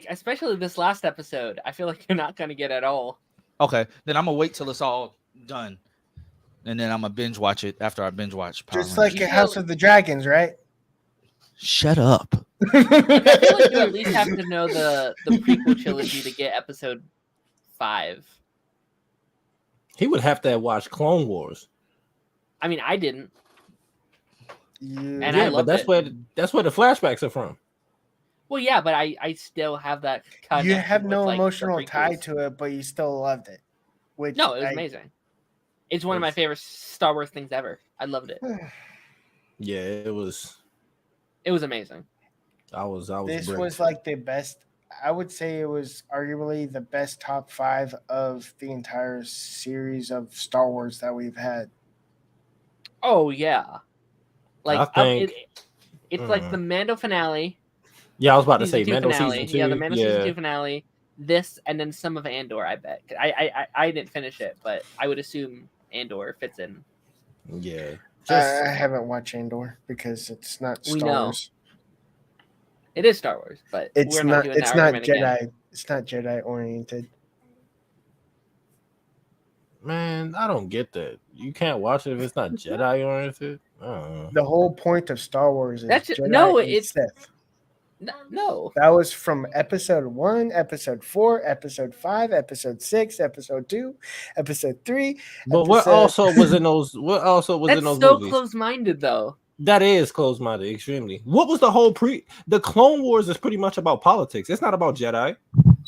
Speaker 6: especially this last episode, I feel like you're not gonna get at all.
Speaker 3: Okay, then I'm gonna wait till it's all done, and then I'm gonna binge watch it after I binge watch Power
Speaker 4: Just
Speaker 3: Rangers.
Speaker 4: like a House of the Dragons, right?
Speaker 3: Shut up.
Speaker 6: I feel like you at least have to know the prequel trilogy to get episode 5.
Speaker 5: He would have to have watched Clone Wars.
Speaker 6: I mean, I didn't.
Speaker 4: You,
Speaker 6: And I
Speaker 5: Yeah, but
Speaker 6: loved
Speaker 5: that's
Speaker 6: it.
Speaker 5: where the flashbacks are from.
Speaker 6: Well, yeah, but I still have that connection
Speaker 4: you have
Speaker 6: with,
Speaker 4: no
Speaker 6: like, the
Speaker 4: emotional tie
Speaker 6: prequels.
Speaker 4: to it, but you still loved it. Which
Speaker 6: No, it was amazing. It's one of my favorite Star Wars things ever. I loved it.
Speaker 5: Yeah, it was.
Speaker 6: It was amazing.
Speaker 5: I was.
Speaker 4: This
Speaker 5: bricked.
Speaker 4: was like the best. I would say it was arguably the best top 5 of the entire series of Star Wars that we've had.
Speaker 6: Oh yeah, like
Speaker 5: I think-
Speaker 6: it's like the Mando finale.
Speaker 5: Yeah, I was about to
Speaker 6: Season
Speaker 5: say
Speaker 6: 2
Speaker 5: Mando
Speaker 6: finale.
Speaker 5: season 2.
Speaker 6: Yeah, the Mando season 2 finale. This and then some of Andor. I bet. I didn't finish it, but I would assume Andor fits in.
Speaker 5: Yeah.
Speaker 4: I haven't watched Andor because it's not
Speaker 6: We
Speaker 4: Star
Speaker 6: know.
Speaker 4: Wars.
Speaker 6: It is Star Wars, but
Speaker 4: It's
Speaker 6: we're
Speaker 4: not.
Speaker 6: doing
Speaker 4: It's
Speaker 6: that
Speaker 4: not
Speaker 6: argument again.
Speaker 4: Jedi. It's not Jedi oriented.
Speaker 5: Man, I don't get that. You can't watch it if it's not Jedi oriented. I don't know.
Speaker 4: The whole point of Star Wars is
Speaker 6: That's
Speaker 4: Jedi
Speaker 6: no,
Speaker 4: and
Speaker 6: it's
Speaker 4: Sith.
Speaker 6: no.
Speaker 4: That was from episode 1, episode 4, episode 5, episode 6, episode 2, episode 3.
Speaker 5: But what also was in those? What also was
Speaker 6: That's
Speaker 5: in those
Speaker 6: so
Speaker 5: movies?
Speaker 6: close-minded, though.
Speaker 5: That is close-minded, extremely. What was the whole The Clone Wars is pretty much about politics. It's not about Jedi.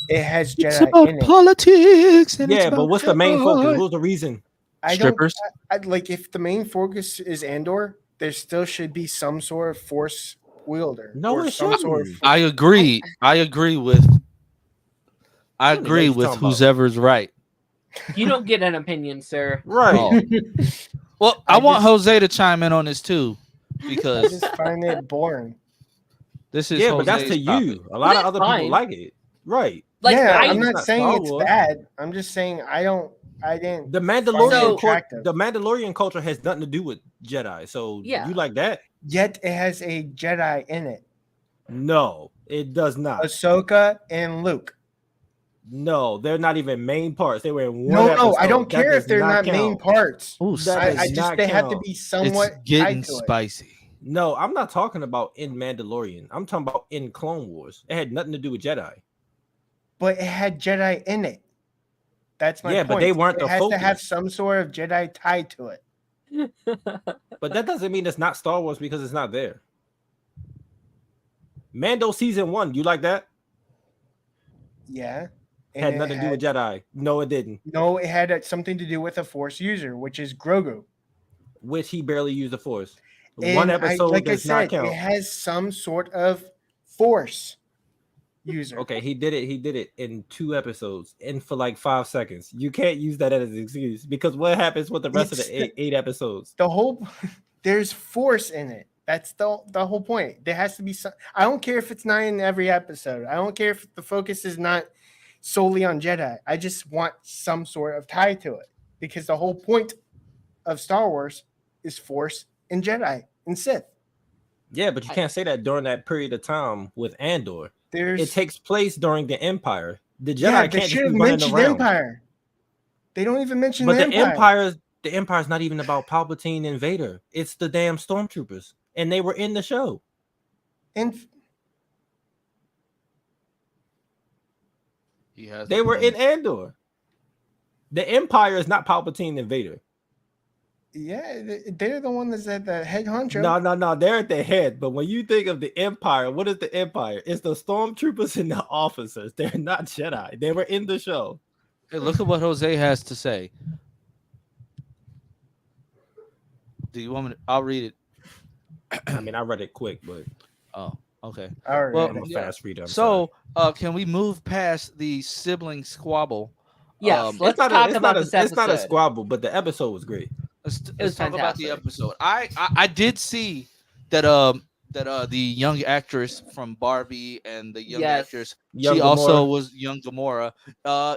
Speaker 4: It has
Speaker 3: It's
Speaker 4: Jedi
Speaker 3: about
Speaker 4: in it.
Speaker 3: politics. And it's
Speaker 5: Yeah, but
Speaker 3: about
Speaker 5: what's the main focus?
Speaker 3: Jedi.
Speaker 5: What was the reason?
Speaker 4: I
Speaker 3: Strippers.
Speaker 4: don't like if the main focus is Andor, there still should be some sort of force wielder.
Speaker 5: No,
Speaker 4: or
Speaker 5: it
Speaker 4: some sort of
Speaker 5: shouldn't.
Speaker 3: I agree. I agree with
Speaker 5: What are you talking about?
Speaker 3: whoever's right.
Speaker 6: You don't get an opinion, sir.
Speaker 5: Right.
Speaker 3: Oh. Well, I want
Speaker 4: just-
Speaker 3: Jose to chime in on this too,
Speaker 4: I
Speaker 3: because
Speaker 4: just find it boring.
Speaker 3: this is
Speaker 5: Yeah, but that's
Speaker 3: Jose's
Speaker 5: to
Speaker 3: topic.
Speaker 5: you. A lot of
Speaker 6: That's
Speaker 5: other
Speaker 6: fine.
Speaker 5: people like it. Right.
Speaker 6: Like,
Speaker 4: yeah, I'm
Speaker 5: it's
Speaker 4: not
Speaker 5: not
Speaker 4: saying
Speaker 5: Star
Speaker 4: it's
Speaker 5: Wars.
Speaker 4: bad. I'm just saying I didn't.
Speaker 5: The
Speaker 4: Find it
Speaker 5: Mandalorian
Speaker 4: attractive.
Speaker 5: the Mandalorian culture has nothing to do with Jedi. So
Speaker 6: Yeah.
Speaker 5: you like that?
Speaker 4: Yet it has a Jedi in it.
Speaker 5: No, it does not.
Speaker 4: Ahsoka and Luke.
Speaker 5: No, they're not even main parts. They were in one
Speaker 4: No,
Speaker 5: episode.
Speaker 4: I don't
Speaker 5: That
Speaker 4: care
Speaker 5: does
Speaker 4: if they're not main
Speaker 5: count.
Speaker 4: parts.
Speaker 3: Ooh,
Speaker 5: That
Speaker 4: I
Speaker 5: does
Speaker 4: just
Speaker 5: not
Speaker 4: they have to
Speaker 5: count.
Speaker 4: be
Speaker 3: it's
Speaker 4: somewhat
Speaker 3: getting
Speaker 4: tied to it.
Speaker 3: spicy.
Speaker 5: No, I'm not talking about in Mandalorian. I'm talking about in Clone Wars. It had nothing to do with Jedi.
Speaker 4: But it had Jedi in it. That's my
Speaker 5: Yeah,
Speaker 4: point.
Speaker 5: but they weren't
Speaker 4: it
Speaker 5: the
Speaker 4: has to have
Speaker 5: focus.
Speaker 4: some sort of Jedi tied to it.
Speaker 5: But that doesn't mean it's not Star Wars because it's not there. Mando season 1, you like that?
Speaker 4: Yeah. And
Speaker 5: Had
Speaker 4: it
Speaker 5: nothing to do with Jedi. No, it didn't.
Speaker 4: No, it had something to do with a Force user, which is Grogu.
Speaker 5: Which he barely used the Force.
Speaker 4: And
Speaker 5: One episode
Speaker 4: like
Speaker 5: does
Speaker 4: I said,
Speaker 5: not count.
Speaker 4: it has some sort of Force user.
Speaker 5: Okay, he did it in 2 episodes and for like 5 seconds. You can't use that as an excuse because what happens with the rest of
Speaker 4: It's
Speaker 5: the eight episodes?
Speaker 4: The whole there's Force in it. That's the whole point. There has to be some. I don't care if it's not in every episode. I don't care if the focus is not solely on Jedi. I just want some sort of tie to it because the whole point of Star Wars is Force and Jedi and Sith.
Speaker 5: Yeah, but you can't say that during that period of time with Andor.
Speaker 4: There's
Speaker 5: It takes place during the Empire. The Jedi
Speaker 4: yeah,
Speaker 5: can't
Speaker 4: they
Speaker 5: just
Speaker 4: should
Speaker 5: be
Speaker 4: have
Speaker 5: running
Speaker 4: mentioned
Speaker 5: around.
Speaker 4: Empire. They don't even mention
Speaker 5: But
Speaker 4: the Empire.
Speaker 5: the Empire's not even about Palpatine and Vader. It's the damn stormtroopers, and they were in the show.
Speaker 4: And
Speaker 3: He has
Speaker 5: They
Speaker 3: a
Speaker 5: were
Speaker 3: point.
Speaker 5: in Andor. The Empire is not Palpatine and Vader.
Speaker 4: yeah, they're the one that's at the head honcho.
Speaker 5: No. They're at the head. But when you think of the Empire, what is the Empire? It's the stormtroopers and the officers. They're not Jedi. They were in the show.
Speaker 3: Hey, look at what Jose has to say. Do you want me to? I'll read it.
Speaker 5: I mean, I read it quick, but
Speaker 3: Oh, okay.
Speaker 4: All right.
Speaker 3: Well,
Speaker 5: I'm a
Speaker 3: yeah.
Speaker 5: fast reader. I'm sorry.
Speaker 3: So, can we move past the sibling squabble?
Speaker 6: Yes,
Speaker 3: Um,
Speaker 6: let's talk about this
Speaker 5: It's not a
Speaker 6: episode.
Speaker 5: squabble, but the episode was great.
Speaker 3: Let's
Speaker 6: was
Speaker 3: talk about the
Speaker 6: fantastic.
Speaker 3: episode. I did see that the young actress from Barbie and the young
Speaker 6: Yes.
Speaker 3: actress
Speaker 5: Young
Speaker 3: she also
Speaker 5: Gamora.
Speaker 3: was young Gamora.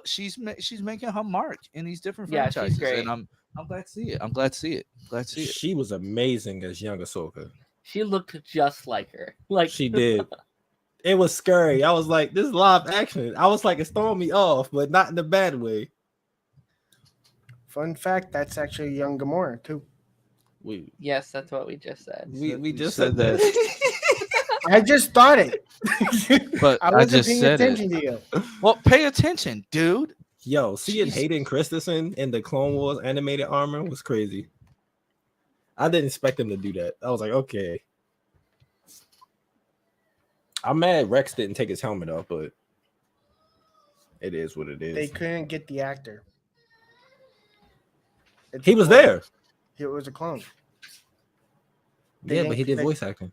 Speaker 3: She's making her mark in these different
Speaker 6: Yeah, she's
Speaker 3: franchises,
Speaker 6: great.
Speaker 3: and I'm glad to see it. I'm glad to see it. Glad to see it.
Speaker 5: She was amazing as young Ahsoka.
Speaker 6: She looked just like her. Like
Speaker 5: She did. It was scary. I was like, this is live action. I was like, it's throwing me off, but not in a bad way.
Speaker 4: Fun fact: that's actually young Gamora too.
Speaker 5: We
Speaker 6: yes, that's what we just said.
Speaker 5: we just
Speaker 3: said
Speaker 5: said that.
Speaker 4: I just thought it,
Speaker 3: But
Speaker 4: I
Speaker 3: I
Speaker 4: wasn't
Speaker 3: just
Speaker 4: paying
Speaker 3: said it.
Speaker 4: attention to you.
Speaker 3: Well, pay attention, dude.
Speaker 5: Yo, seeing
Speaker 3: Jesus.
Speaker 5: Hayden Christensen in the Clone Wars animated armor was crazy. I didn't expect him to do that. I was like, okay. I'm mad Rex didn't take his helmet off, but it is what it is.
Speaker 4: They couldn't get the actor. It's
Speaker 5: He
Speaker 4: a
Speaker 5: was
Speaker 4: clone.
Speaker 5: there.
Speaker 4: It was a clone. They
Speaker 5: Yeah, but he
Speaker 4: didn't-
Speaker 5: did voice acting.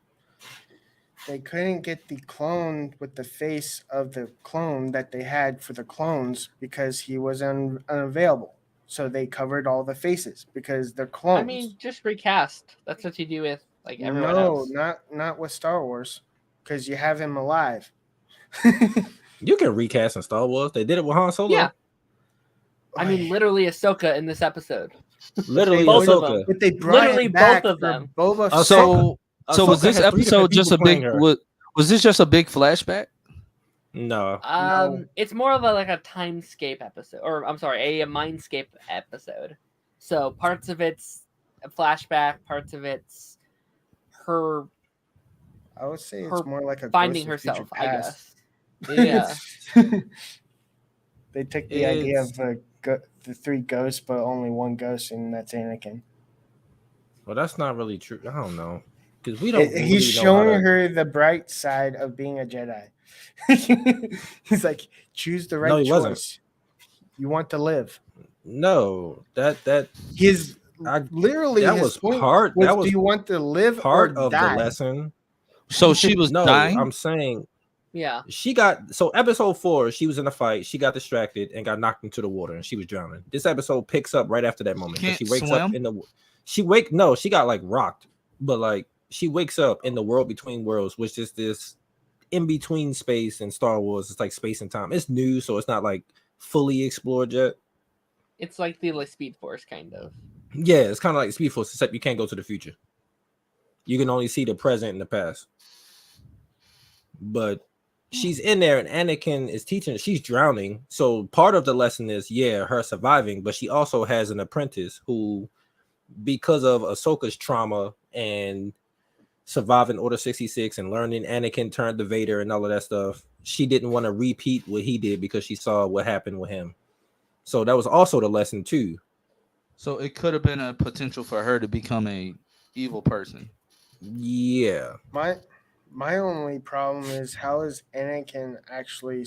Speaker 4: They couldn't get the clone with the face of the clone that they had for the clones because he was unavailable. So they covered all the faces because they're clones.
Speaker 6: I mean, just recast. That's what you do with like everyone
Speaker 4: no,
Speaker 6: else.
Speaker 4: not with Star Wars, because you have him alive.
Speaker 5: You can recast in Star Wars. They did it with Han Solo.
Speaker 6: Yeah. I mean, literally Ahsoka in this episode.
Speaker 5: Literally
Speaker 6: Both of
Speaker 5: Ahsoka.
Speaker 6: them.
Speaker 4: but they brought
Speaker 6: Literally
Speaker 4: it back
Speaker 6: both of
Speaker 4: for
Speaker 6: them.
Speaker 4: Boba
Speaker 3: So was
Speaker 5: Ahsoka
Speaker 3: this
Speaker 5: had 3 different
Speaker 3: episode just a
Speaker 5: people playing
Speaker 3: big
Speaker 5: her.
Speaker 3: was this just a big flashback?
Speaker 5: No.
Speaker 6: It's more of a timescape episode, or I'm sorry, a mindscape episode. So parts of it's a flashback, parts of it's her
Speaker 4: I would say
Speaker 6: her
Speaker 4: it's more like a
Speaker 6: finding
Speaker 4: Ghost of Future
Speaker 6: herself, I
Speaker 4: Past.
Speaker 6: guess. Yeah.
Speaker 4: They took the idea of the 3 ghosts, but only one ghost, and that's Anakin.
Speaker 5: Well, that's not really true. I don't know. Because we don't really
Speaker 4: He's
Speaker 5: know
Speaker 4: showing her the bright side of being a Jedi. He's like, choose the right
Speaker 5: No, he
Speaker 4: choice.
Speaker 5: wasn't.
Speaker 4: You want to live.
Speaker 5: No, that
Speaker 4: His
Speaker 5: I,
Speaker 4: literally
Speaker 5: that
Speaker 4: his
Speaker 5: was
Speaker 4: point
Speaker 5: part.
Speaker 4: was,
Speaker 5: That was
Speaker 4: do you want to live
Speaker 5: part
Speaker 4: or
Speaker 5: of
Speaker 4: die?
Speaker 5: the lesson.
Speaker 3: So she was
Speaker 5: No,
Speaker 3: dying.
Speaker 5: I'm saying
Speaker 6: Yeah.
Speaker 5: she got so episode 4. She was in a fight. She got distracted and got knocked into the water, and she was drowning. This episode picks up right after that moment.
Speaker 3: Can't
Speaker 5: She wakes
Speaker 3: swim?
Speaker 5: up in the. She got like rocked, but like she wakes up in the world between worlds, which is this in between space and Star Wars. It's like space and time. It's new, so it's not like fully explored yet.
Speaker 6: It's like the Speed Force kind of.
Speaker 5: Yeah, it's kind of like Speed Force, except you can't go to the future. You can only see the present and the past. But she's in there, and Anakin is teaching. She's drowning. So part of the lesson is, her surviving, but she also has an apprentice who, because of Ahsoka's trauma and surviving Order 66 and learning Anakin turned to Vader and all of that stuff, she didn't want to repeat what he did because she saw what happened with him. So that was also the lesson too.
Speaker 3: So it could have been a potential for her to become a evil person.
Speaker 5: Yeah.
Speaker 4: My only problem is, how is Anakin actually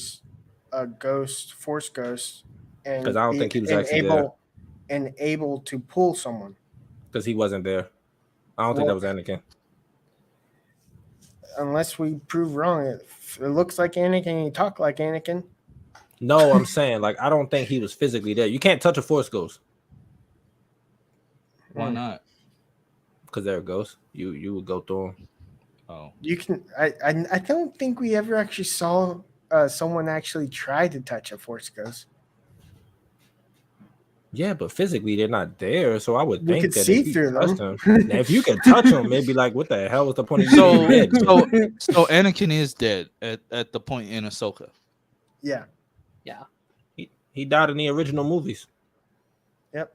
Speaker 4: a ghost, Force ghost, and
Speaker 5: Because I don't think he was actually there.
Speaker 4: able to pull someone?
Speaker 5: Because he wasn't there. I don't think that was Anakin.
Speaker 4: Unless we prove wrong, it looks like Anakin. He talked like Anakin.
Speaker 5: No, I'm saying, like, I don't think he was physically there. You can't touch a Force ghost.
Speaker 3: Why not?
Speaker 5: Because they're a ghost. You would go through them.
Speaker 3: Oh,
Speaker 4: You can. I don't think we ever actually saw someone actually try to touch a Force ghost.
Speaker 5: Yeah, but physically they're not there, so I would
Speaker 4: We
Speaker 5: think
Speaker 4: could
Speaker 5: that
Speaker 4: see
Speaker 5: if you
Speaker 4: through
Speaker 5: touch
Speaker 4: them.
Speaker 5: now, if you could touch them, maybe like, what the hell was the point of you
Speaker 3: so
Speaker 5: being dead?
Speaker 3: so Anakin is dead at the point in Ahsoka.
Speaker 4: Yeah.
Speaker 5: He died in the original movies.
Speaker 4: Yep.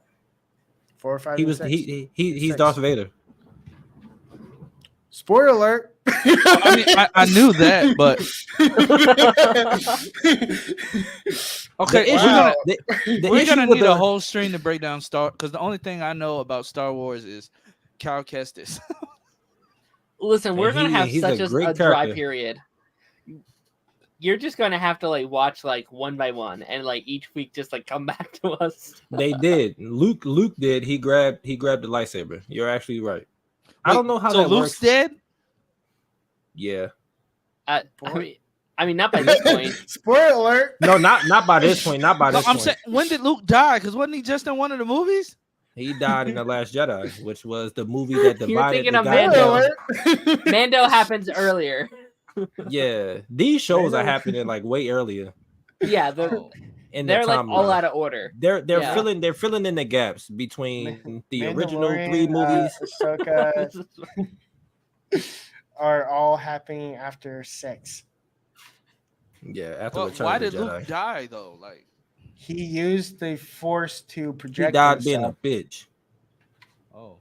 Speaker 4: 4, 5,
Speaker 5: He
Speaker 4: and
Speaker 5: was
Speaker 4: 6.
Speaker 5: he's
Speaker 4: 6.
Speaker 5: Darth Vader.
Speaker 4: Spoiler alert.
Speaker 3: I mean, I knew that, but okay,
Speaker 4: Wow.
Speaker 3: we're gonna need a whole stream to break down Star, because the only thing I know about Star Wars is Cal Kestis.
Speaker 6: Listen, we're gonna have
Speaker 5: he's
Speaker 6: such
Speaker 5: a
Speaker 6: a
Speaker 5: great
Speaker 6: dry
Speaker 5: character.
Speaker 6: period. You're just gonna have to watch one by one, and each week just come back to us.
Speaker 5: They did. Luke did. He grabbed the lightsaber. You're actually right. I don't know how
Speaker 3: so
Speaker 5: that
Speaker 3: Luke's
Speaker 5: works.
Speaker 3: dead?
Speaker 5: Yeah.
Speaker 6: I mean, not by this point.
Speaker 4: Spoiler alert.
Speaker 5: No, not by this point. Not by
Speaker 3: No,
Speaker 5: this
Speaker 3: I'm
Speaker 5: point.
Speaker 3: saying, when did Luke die? Because wasn't he just in one of the movies?
Speaker 5: He died in The Last Jedi, which was the movie that divided
Speaker 6: You're thinking
Speaker 5: the
Speaker 6: of
Speaker 5: goddamn-
Speaker 6: Mando. Mando happens earlier.
Speaker 5: Yeah, these shows are happening way earlier
Speaker 6: Yeah,
Speaker 3: Oh.
Speaker 5: in the
Speaker 6: they're
Speaker 5: timeline.
Speaker 6: all out of order.
Speaker 5: They're
Speaker 6: Yeah.
Speaker 5: filling in the gaps between the original
Speaker 4: Mandalorian,
Speaker 5: 3 movies.
Speaker 4: Ahsoka are all happening after 6.
Speaker 5: Yeah, after
Speaker 3: Well,
Speaker 5: Return
Speaker 3: why
Speaker 5: of the
Speaker 3: did
Speaker 5: Jedi.
Speaker 3: Luke die though? Like,
Speaker 4: He used the Force to
Speaker 5: He
Speaker 4: project
Speaker 5: died being a
Speaker 4: himself.
Speaker 5: bitch.
Speaker 3: oh,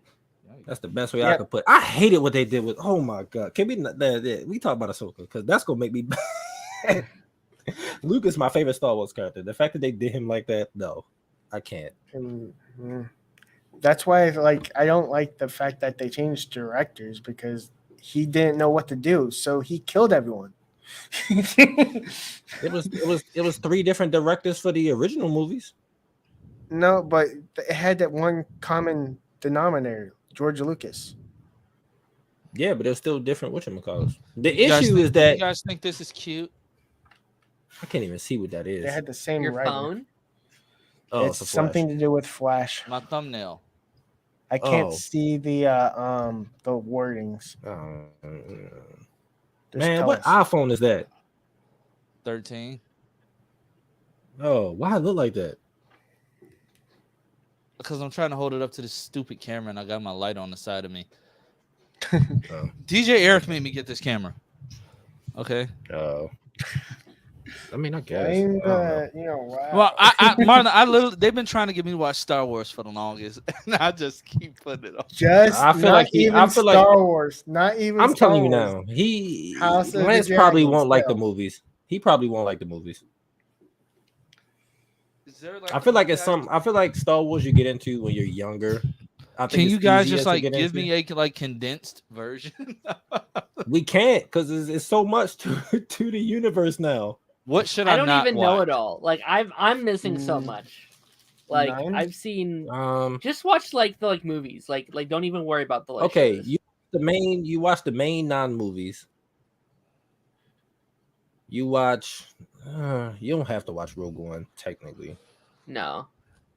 Speaker 5: That's the best way I
Speaker 4: Yep.
Speaker 5: could put. I hated what they did with. Oh my god! Can we? We talk about Ahsoka because that's gonna make me. Luke is my favorite Star Wars character. The fact that they did him like that, no, I can't.
Speaker 4: And, that's why I don't like the fact that they changed directors, because he didn't know what to do, so he killed everyone.
Speaker 5: It was 3 different directors for the original movies.
Speaker 4: No, but it had that one common denominator, George Lucas.
Speaker 5: Yeah, but it's still different. Whatchamacallits. The
Speaker 3: you guys
Speaker 5: issue
Speaker 3: think-
Speaker 5: is that
Speaker 3: you guys think this is cute?
Speaker 5: I can't even see what that is.
Speaker 4: They had the same
Speaker 6: Your
Speaker 4: writer.
Speaker 6: phone.
Speaker 5: Oh,
Speaker 4: It's
Speaker 5: it's a
Speaker 4: something to do with Flash.
Speaker 3: My thumbnail.
Speaker 4: I can't
Speaker 5: Oh.
Speaker 4: see the wordings. Just
Speaker 5: Man,
Speaker 4: tell
Speaker 5: what
Speaker 4: us.
Speaker 5: iPhone is that?
Speaker 3: 13.
Speaker 5: Oh, why it look like that?
Speaker 3: Because I'm trying to hold it up to this stupid camera, and I got my light on the side of me.
Speaker 5: Oh.
Speaker 3: DJ Eric made me get this camera. Okay.
Speaker 5: Oh. I mean, I guess.
Speaker 4: Blame
Speaker 5: I don't know.
Speaker 4: wow.
Speaker 3: Well, Marlon, they've been trying to get me to watch Star Wars for the longest, and I just keep putting it off.
Speaker 4: Just
Speaker 5: I feel
Speaker 4: not
Speaker 5: like
Speaker 4: even
Speaker 5: I feel like
Speaker 4: Star Wars. Not even
Speaker 5: I'm
Speaker 4: Star
Speaker 5: telling you
Speaker 4: Wars.
Speaker 5: now.
Speaker 4: House of the
Speaker 5: Lance probably
Speaker 4: Dragon
Speaker 5: won't like the
Speaker 4: still.
Speaker 5: movies. He probably won't like the movies.
Speaker 3: Is there like
Speaker 5: I feel like I feel like Star Wars you get into when you're younger. I think
Speaker 3: Can
Speaker 5: it's
Speaker 3: you guys
Speaker 5: easier
Speaker 3: just
Speaker 5: to
Speaker 3: like
Speaker 5: get
Speaker 3: give
Speaker 5: into.
Speaker 3: me a like condensed version?
Speaker 5: We can't because it's so much to the universe now.
Speaker 3: What should
Speaker 6: I don't
Speaker 3: not
Speaker 6: even know
Speaker 3: watch?
Speaker 6: it all. Like I'm missing so much. Like
Speaker 4: None?
Speaker 6: I've seen.
Speaker 5: Um.
Speaker 6: Just watch like the movies. Like don't even worry about the
Speaker 5: Okay.
Speaker 6: shows.
Speaker 5: You watch the main non-movies. You watch. You don't have to watch Rogue One technically.
Speaker 6: No,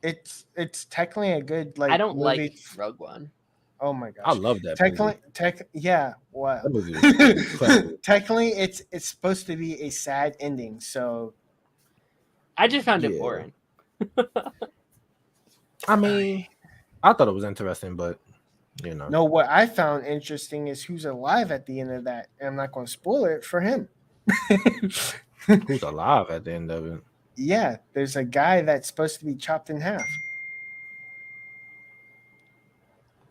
Speaker 4: It's technically a good like
Speaker 6: I don't
Speaker 4: movie.
Speaker 6: like Rogue One.
Speaker 4: Oh my
Speaker 5: I
Speaker 4: gosh.
Speaker 5: love that
Speaker 4: Technically,
Speaker 5: movie.
Speaker 4: yeah. Wow.
Speaker 5: That movie was incredible.
Speaker 4: Technically, it's supposed to be a sad ending. So
Speaker 6: I just found it
Speaker 5: Yeah.
Speaker 6: boring.
Speaker 5: I mean, I thought it was interesting, but you know.
Speaker 4: no, what I found interesting is who's alive at the end of that. And I'm not going to spoil it for him.
Speaker 5: Who's alive at the end of it?
Speaker 4: Yeah, there's a guy that's supposed to be chopped in half.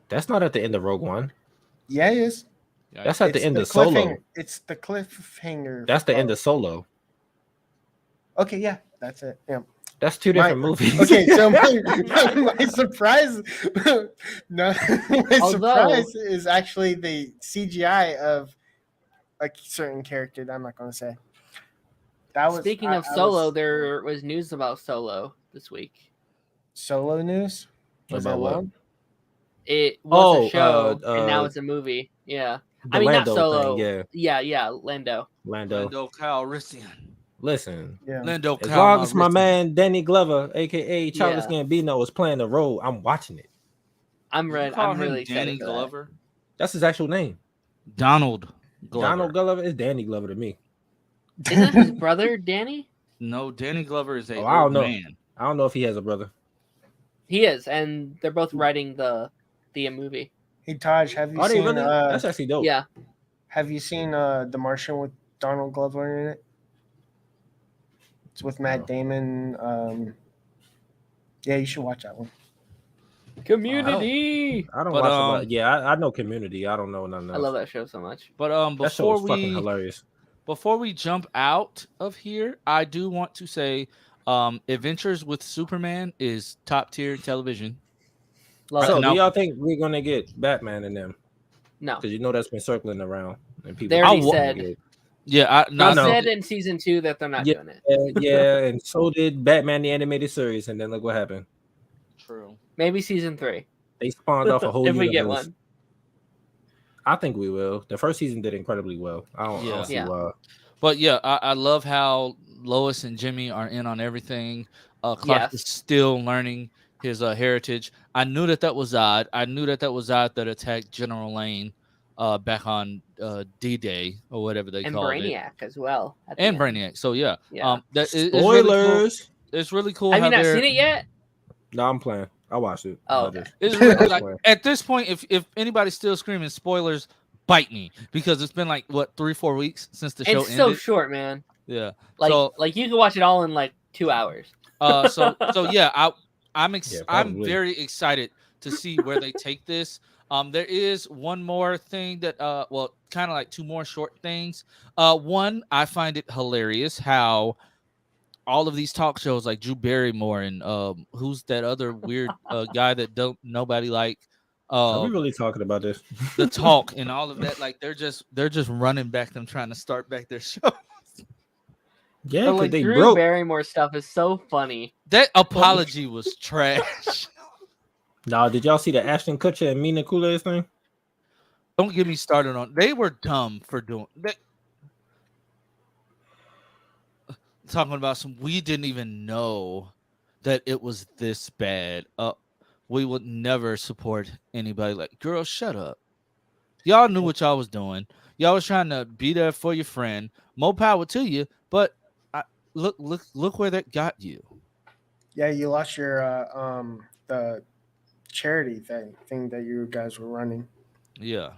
Speaker 5: That's not at the end of Rogue One.
Speaker 4: Yeah, it is.
Speaker 5: That's at the
Speaker 4: It's
Speaker 5: end of Solo.
Speaker 4: cliffhanger. It's the cliffhanger.
Speaker 5: That's the end
Speaker 4: part.
Speaker 5: of Solo.
Speaker 4: Okay, yeah, that's it. Yeah.
Speaker 5: That's two different movies.
Speaker 4: Okay, so my surprise, no, my surprise is actually the CGI of a certain character that I'm not going to say. That was
Speaker 6: Speaking of Solo, there was news about Solo this week.
Speaker 4: Solo news. Was
Speaker 5: About
Speaker 4: it
Speaker 5: what?
Speaker 4: long?
Speaker 6: It was a show,
Speaker 5: uh,
Speaker 6: and now it's a movie. Yeah,
Speaker 5: the
Speaker 6: I mean
Speaker 5: Lando
Speaker 6: not Solo.
Speaker 5: thing, yeah.
Speaker 6: Yeah, Lando.
Speaker 3: Lando Calrissian.
Speaker 5: Listen,
Speaker 4: Yeah.
Speaker 3: Lando
Speaker 5: as long as
Speaker 3: Calrissian.
Speaker 5: my man Danny Glover, aka Childish
Speaker 6: Yeah.
Speaker 5: Gambino, is playing the role, I'm watching it.
Speaker 6: I'm
Speaker 3: You call
Speaker 6: I'm
Speaker 3: him
Speaker 6: really excited
Speaker 3: Danny
Speaker 6: for that.
Speaker 3: Glover.
Speaker 5: That's his actual name.
Speaker 3: Donald Glover.
Speaker 5: Donald Glover is Danny Glover to me.
Speaker 6: Isn't his brother Danny?
Speaker 3: No, Danny Glover is a
Speaker 5: Oh, I don't
Speaker 3: old
Speaker 5: know.
Speaker 3: man.
Speaker 5: I don't know if he has a brother.
Speaker 6: He is, and they're both writing the movie.
Speaker 4: Hey Taj, have you
Speaker 5: Are they
Speaker 4: seen?
Speaker 5: really? That's actually dope.
Speaker 6: Yeah,
Speaker 4: Have you seen The Martian with Donald Glover in it? It's with Matt
Speaker 5: No.
Speaker 4: Damon. Yeah, you should watch that one.
Speaker 6: Community.
Speaker 5: I don't
Speaker 3: But,
Speaker 5: watch a lot. Yeah, I know Community. I don't know nothing else.
Speaker 6: I love that show so much.
Speaker 3: But
Speaker 5: That show
Speaker 3: before
Speaker 5: is fucking
Speaker 3: we
Speaker 5: hilarious.
Speaker 3: before we jump out of here, I do want to say Adventures with Superman is top tier television.
Speaker 6: Love
Speaker 5: So,
Speaker 6: it.
Speaker 3: Now-
Speaker 5: do y'all think we're gonna get Batman in them?
Speaker 6: No,
Speaker 5: Because you know that's been circling around and people.
Speaker 6: they already
Speaker 3: wa-
Speaker 6: said.
Speaker 3: Yeah,
Speaker 6: They
Speaker 5: know.
Speaker 6: said in season 2 that they're not
Speaker 5: Yeah.
Speaker 6: doing it.
Speaker 5: Yeah, and so did Batman the animated series, and then look what happened.
Speaker 3: true.
Speaker 6: Maybe season 3
Speaker 5: They spawned off a whole
Speaker 6: if we get
Speaker 5: universe.
Speaker 6: one.
Speaker 5: I think we will. The first season did incredibly well. I don't see
Speaker 6: Yeah.
Speaker 5: why.
Speaker 3: But yeah, I love how Lois and Jimmy are in on everything. Clark
Speaker 6: Yes.
Speaker 3: is still learning his heritage. I knew that was Zod. I knew that was Zod that attacked General Lane back on D-Day or whatever they
Speaker 6: And
Speaker 3: called it.
Speaker 6: Brainiac as well. at the
Speaker 3: And
Speaker 6: end.
Speaker 3: Brainiac. So yeah,
Speaker 6: Yeah.
Speaker 3: it's really cool.
Speaker 5: Spoilers.
Speaker 3: It's really cool.
Speaker 6: Have
Speaker 3: how
Speaker 6: you not
Speaker 3: they're-
Speaker 6: seen it yet?
Speaker 5: No, I'm playing. I watched it.
Speaker 6: Oh,
Speaker 5: I
Speaker 6: okay.
Speaker 5: just-
Speaker 3: It's really,
Speaker 5: I
Speaker 3: like,
Speaker 5: swear.
Speaker 3: at this point, if anybody's still screaming spoilers, bite me, because it's been like what 3-4 weeks since the show
Speaker 6: It's so
Speaker 3: ended.
Speaker 6: short, man.
Speaker 3: Yeah.
Speaker 6: Like
Speaker 3: So-
Speaker 6: you can watch it all in like 2 hours.
Speaker 3: So yeah, I'm
Speaker 5: Yeah,
Speaker 3: I'm
Speaker 5: probably.
Speaker 3: very excited to see where they take this. There is one more thing that well, kind of like two more short things. One, I find it hilarious how all of these talk shows like Drew Barrymore and who's that other weird guy that nobody like
Speaker 5: Are we really talking about this?
Speaker 3: the talk and all of that, like they're just running back them trying to start back their show.
Speaker 5: Yeah,
Speaker 6: But
Speaker 5: because
Speaker 6: like
Speaker 5: they
Speaker 6: Drew
Speaker 5: broke.
Speaker 6: Barrymore stuff is so funny.
Speaker 3: That apology was trash.
Speaker 5: Nah, did y'all see the Ashton Kutcher and Mina Kules thing?
Speaker 3: Don't get me started on. They were dumb for doing that. Talking about some, we didn't even know that it was this bad. We would never support anybody like, girl, shut up. Y'all knew what y'all was doing. Y'all was trying to be there for your friend. More power to you, but look where that got you.
Speaker 4: Yeah, you lost your the charity thing that you guys were running.
Speaker 3: Yeah.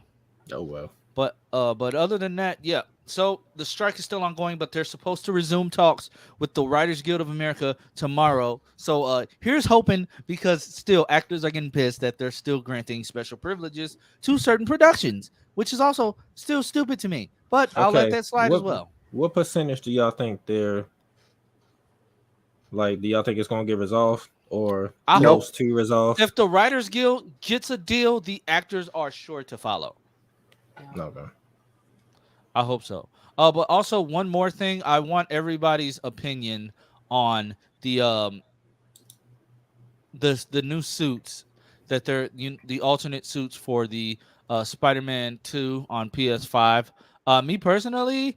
Speaker 5: Oh well.
Speaker 3: But other than that, yeah. So the strike is still ongoing, but they're supposed to resume talks with the Writers Guild of America tomorrow. So here's hoping, because still actors are getting pissed that they're still granting special privileges to certain productions, which is also still stupid to me. But I'll let
Speaker 5: Okay,
Speaker 3: that slide as well.
Speaker 5: what percentage do y'all think they're like? Do y'all think it's gonna get resolved or
Speaker 3: I
Speaker 5: close to resolve?
Speaker 3: If the Writers Guild gets a deal, the actors are sure to follow.
Speaker 5: Okay.
Speaker 3: I hope so. But also one more thing, I want everybody's opinion on the new suits that the alternate suits for the Spider-Man 2 on PS5. Me personally,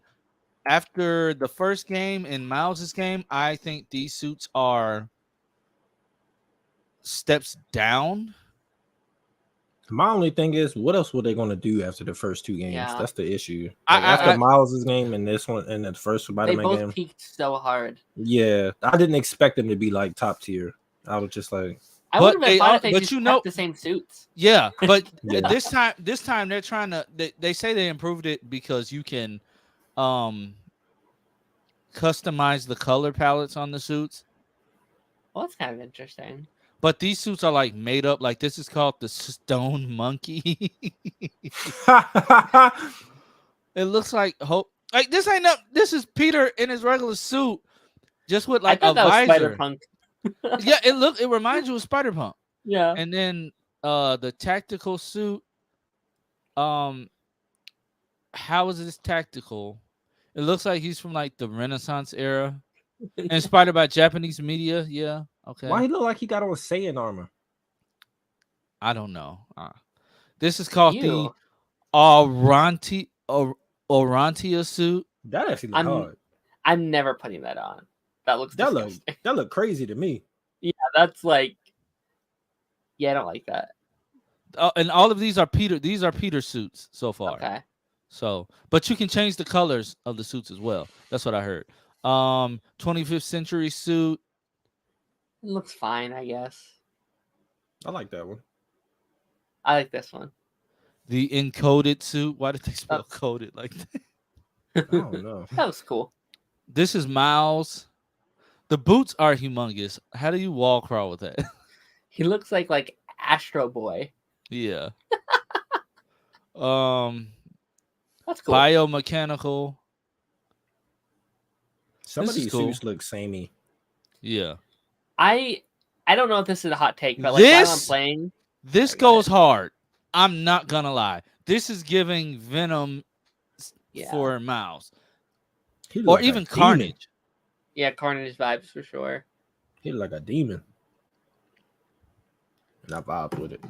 Speaker 3: after the first game and Miles's game, I think these suits are steps down.
Speaker 5: My only thing is, what else were they going to do after the first two games?
Speaker 6: Yeah.
Speaker 5: That's the issue. Like after Miles's game and this one and the first Spider-Man
Speaker 6: They both
Speaker 5: game,
Speaker 6: peaked so hard.
Speaker 5: yeah, I didn't expect them to be like top tier. I was just like,
Speaker 6: I would have been fine if they
Speaker 3: but
Speaker 6: just
Speaker 3: you know-
Speaker 6: kept the same suits.
Speaker 3: Yeah, but
Speaker 5: Yeah.
Speaker 3: this time they're trying to. They say they improved it because you can, customize the color palettes on the suits.
Speaker 6: Well, that's kind of interesting.
Speaker 3: But these suits are like made up. Like this is called the Stone Monkey. It looks like Like this ain't up. This is Peter in his regular suit, just with like
Speaker 6: I
Speaker 3: a
Speaker 6: thought that was
Speaker 3: visor.
Speaker 6: Spider-Punk.
Speaker 3: Yeah, it reminds you of Spider-Punk.
Speaker 6: Yeah.
Speaker 3: And then the tactical suit. How is this tactical? It looks like he's from like the Renaissance era, inspired by Japanese media. Yeah, okay.
Speaker 5: why he look like he got on Saiyan armor?
Speaker 3: I don't know. This is called the
Speaker 6: Ew.
Speaker 3: Orantia suit.
Speaker 5: That actually look hard.
Speaker 6: I'm never putting that on. That looks disgusting.
Speaker 5: That look crazy to me.
Speaker 6: Yeah, that's like. Yeah, I don't like that.
Speaker 3: And all of these are Peter. These are Peter suits so far.
Speaker 6: Okay.
Speaker 3: So, but you can change the colors of the suits as well. That's what I heard. 25th century suit.
Speaker 6: It looks fine, I guess.
Speaker 5: I like that one.
Speaker 6: I like this one.
Speaker 3: The encoded suit. Why did they spell coded like that?
Speaker 5: I don't know.
Speaker 6: That was cool.
Speaker 3: This is Miles. The boots are humongous. How do you wall crawl with that?
Speaker 6: He looks like Astro Boy.
Speaker 3: Yeah.
Speaker 6: That's cool.
Speaker 3: Biomechanical.
Speaker 5: Some
Speaker 3: This
Speaker 5: of
Speaker 3: is
Speaker 5: these
Speaker 3: cool.
Speaker 5: suits look samey.
Speaker 3: Yeah.
Speaker 6: I don't know if this is a hot take, but like while I'm
Speaker 3: This-
Speaker 6: playing,
Speaker 3: This
Speaker 6: Sorry, go
Speaker 3: goes hard. I'm not gonna lie. This is giving Venom
Speaker 6: yeah,
Speaker 3: for Miles,
Speaker 5: He look
Speaker 3: or
Speaker 5: like a
Speaker 3: even
Speaker 5: demon.
Speaker 3: Carnage.
Speaker 6: yeah, Carnage vibes for sure.
Speaker 5: He look like a demon. And I vibe with it.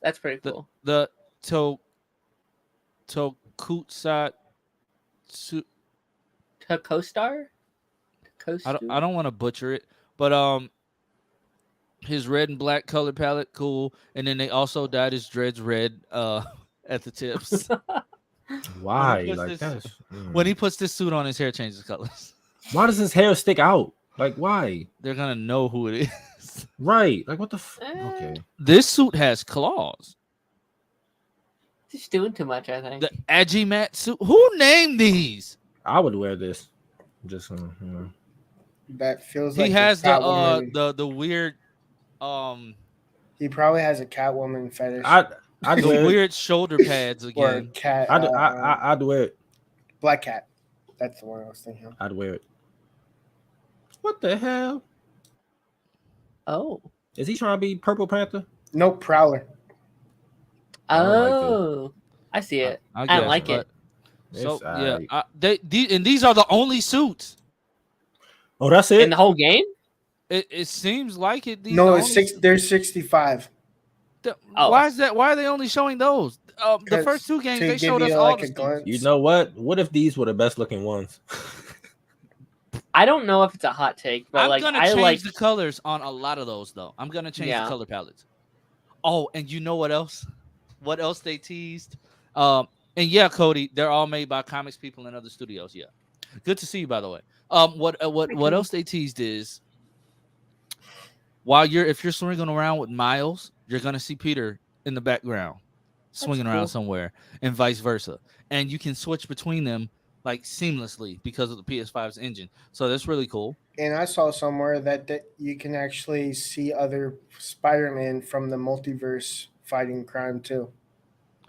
Speaker 6: That's pretty
Speaker 3: The
Speaker 6: cool.
Speaker 3: the Tokutsat suit.
Speaker 6: Co-star?
Speaker 3: I don't want to butcher it, but his red and black color palette, cool. And then they also dyed his dreads red at the tips.
Speaker 5: Why?
Speaker 3: puts
Speaker 5: Like
Speaker 3: this-
Speaker 5: that's
Speaker 3: When he puts this suit on, his hair changes colors.
Speaker 5: why does his hair stick out? Like why?
Speaker 3: They're gonna know who it is.
Speaker 5: Right. Like what the
Speaker 6: Eh.
Speaker 5: okay.
Speaker 3: This suit has claws.
Speaker 6: He's doing too much, I think.
Speaker 3: The Agimat suit. Who named these?
Speaker 5: I would wear this. Just
Speaker 4: That feels like
Speaker 3: He
Speaker 4: the
Speaker 3: has
Speaker 4: Catwoman.
Speaker 3: the weird
Speaker 4: He probably has a Catwoman fetish
Speaker 5: I'd
Speaker 3: the
Speaker 5: wear it.
Speaker 3: weird shoulder pads
Speaker 4: or
Speaker 3: again.
Speaker 4: cat.
Speaker 5: I'd wear it.
Speaker 4: Black Cat. That's the one I was thinking of.
Speaker 5: I'd wear it. What the hell?
Speaker 6: Oh.
Speaker 5: Is he trying to be Purple Panther?
Speaker 4: Nope, Prowler.
Speaker 5: I don't like
Speaker 6: Oh. I see it. I
Speaker 3: guess,
Speaker 6: don't like it.
Speaker 3: but- So
Speaker 5: It's
Speaker 3: yeah,
Speaker 5: alright.
Speaker 3: these are the only suits.
Speaker 5: Oh, that's
Speaker 6: In
Speaker 5: it.
Speaker 6: the whole game?
Speaker 3: It seems like it. These
Speaker 4: No,
Speaker 3: are
Speaker 4: it's
Speaker 3: only
Speaker 4: six.
Speaker 3: suits.
Speaker 4: There's 65.
Speaker 6: Oh.
Speaker 3: Why is that? Why are they only showing those? The
Speaker 4: 'Cause
Speaker 3: first two games
Speaker 4: to
Speaker 3: they
Speaker 4: give
Speaker 3: showed us
Speaker 4: you,
Speaker 3: all
Speaker 4: like,
Speaker 3: the
Speaker 4: a
Speaker 3: suits.
Speaker 4: glimpse.
Speaker 5: You know what? What if these were the best looking ones?
Speaker 6: I don't know if it's a hot take, but
Speaker 3: I'm
Speaker 6: like
Speaker 3: gonna
Speaker 6: I
Speaker 3: change
Speaker 6: like
Speaker 3: the colors on a lot of those though. I'm gonna change
Speaker 6: Yeah.
Speaker 3: the color palettes. Oh, and you know what else? What else they teased? And yeah, Cody, they're all made by comics people and other studios. Yeah, good to see you, by the way. What else they teased is if you're swinging around with Miles, you're gonna see Peter in the background swinging around
Speaker 6: cool.
Speaker 3: somewhere, and vice versa. And you can switch between them like seamlessly because of the PS5's engine. So that's really cool.
Speaker 4: And I saw somewhere that you can actually see other Spider-Man from the multiverse fighting crime too.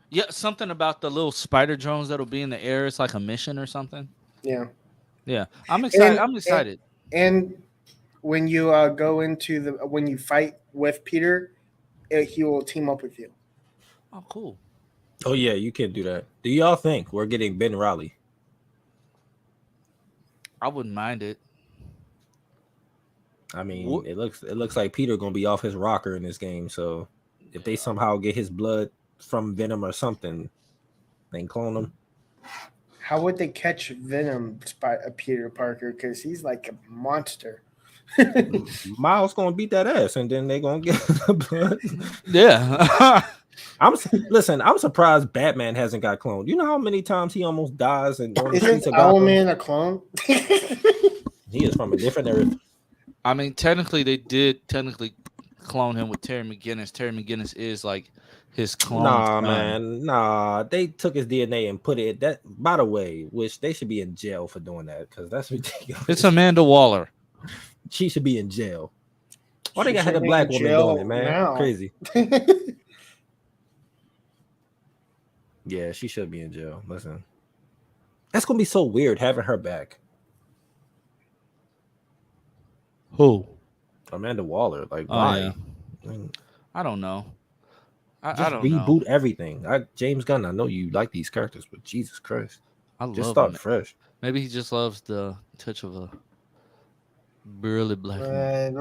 Speaker 3: Yeah, something about the little spider drones that'll be in the air. It's like a mission or something.
Speaker 4: Yeah.
Speaker 3: Yeah, I'm excited.
Speaker 4: And
Speaker 3: I'm excited.
Speaker 4: and when you go into when you fight with Peter, he will team up with you.
Speaker 3: Oh, cool.
Speaker 5: Oh yeah, you can do that. Do y'all think we're getting Ben Riley?
Speaker 3: I wouldn't mind it.
Speaker 5: I mean,
Speaker 3: What?
Speaker 5: it looks like Peter gonna be off his rocker in this game. So if they somehow get his blood from Venom or something, they can clone him.
Speaker 4: How would they catch Venom Peter Parker? Because he's like a monster.
Speaker 5: Miles gonna beat that ass, and then they gonna get the blood.
Speaker 3: Yeah.
Speaker 5: I'm surprised Batman hasn't got cloned. You know how many times he almost dies and on the streets
Speaker 4: Isn't
Speaker 5: of Gotham?
Speaker 4: Owlman a clone?
Speaker 5: He is from a different earth.
Speaker 3: I mean, technically, they did clone him with Terry McGinnis. Terry McGinnis is like his clone.
Speaker 5: Nah,
Speaker 3: son.
Speaker 5: man, nah. They took his DNA and put it. That, by the way, which they should be in jail for doing that because that's ridiculous.
Speaker 3: It's Amanda Waller.
Speaker 5: She should be in jail. Why
Speaker 4: She
Speaker 5: they got had a
Speaker 4: should be
Speaker 5: black
Speaker 4: in
Speaker 5: woman
Speaker 4: jail
Speaker 5: doing it, man?
Speaker 4: now.
Speaker 5: Crazy. Yeah, she should be in jail. Listen, that's gonna be so weird having her back.
Speaker 3: Who?
Speaker 5: Amanda Waller, like
Speaker 3: Oh,
Speaker 5: why?
Speaker 3: yeah.
Speaker 5: I mean,
Speaker 3: I don't know. I
Speaker 5: just
Speaker 3: don't
Speaker 5: reboot
Speaker 3: know.
Speaker 5: everything. James Gunn, I know you like these characters, but Jesus Christ,
Speaker 3: I
Speaker 5: just
Speaker 3: love
Speaker 5: start
Speaker 3: him.
Speaker 5: fresh.
Speaker 3: Maybe he just loves the touch of a burly black woman.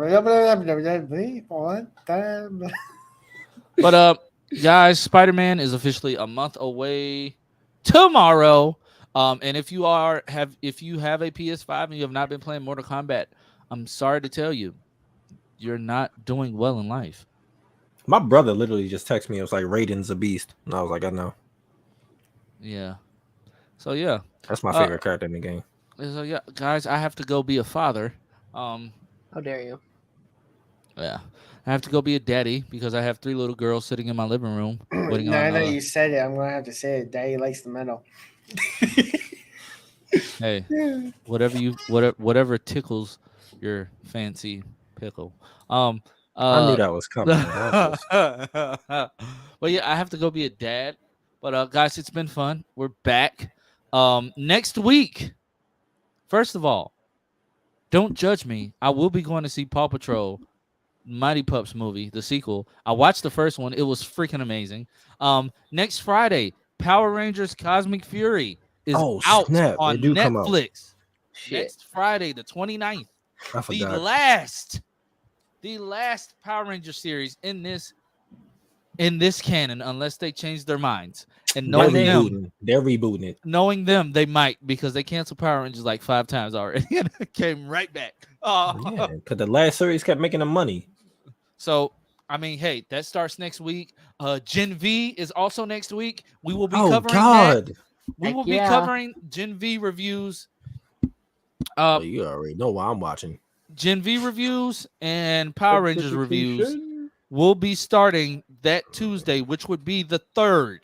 Speaker 3: But guys, Spider-Man is officially a month away tomorrow. And if you have a PS5 and you have not been playing Mortal Kombat, I'm sorry to tell you, you're not doing well in life.
Speaker 5: My brother literally just texted me. It was like Raiden's a beast, and I was like, I know.
Speaker 3: Yeah. So yeah.
Speaker 5: That's my favorite character in the game.
Speaker 3: So yeah, guys, I have to go be a father.
Speaker 6: How dare you?
Speaker 3: Yeah. I have to go be a daddy because I have 3 little girls sitting in my living room waiting
Speaker 4: Now
Speaker 3: on.
Speaker 4: that you said it, I'm gonna have to say it. Daddy likes the metal.
Speaker 3: Hey, whatever tickles your fancy pickle.
Speaker 5: I knew that was coming.
Speaker 3: But yeah, I have to go be a dad. But guys, it's been fun. We're back. Next week. First of all, don't judge me. I will be going to see Paw Patrol, Mighty Pups movie, the sequel. I watched the first one. It was freaking amazing. Next Friday, Power Rangers Cosmic Fury is out
Speaker 5: snap.
Speaker 3: on
Speaker 5: It do come out.
Speaker 3: Netflix.
Speaker 6: Shit.
Speaker 3: Next Friday, the 29th.
Speaker 5: I
Speaker 3: The
Speaker 5: forgot.
Speaker 3: last Power Ranger series in this canon, unless they change their minds. And
Speaker 5: They're
Speaker 3: knowing them,
Speaker 5: rebooting. They're rebooting it.
Speaker 3: knowing them, they might, because they canceled Power Rangers like 5 times already and it came right back.
Speaker 5: Yeah, because the last series kept making them money.
Speaker 3: So I mean, hey, that starts next week. Gen V is also next week. We will be covering that. We will be covering Gen V reviews.
Speaker 5: Well, you already know why I'm watching.
Speaker 3: Gen V reviews and Power Rangers reviews will be starting that Tuesday, which would be the 3rd.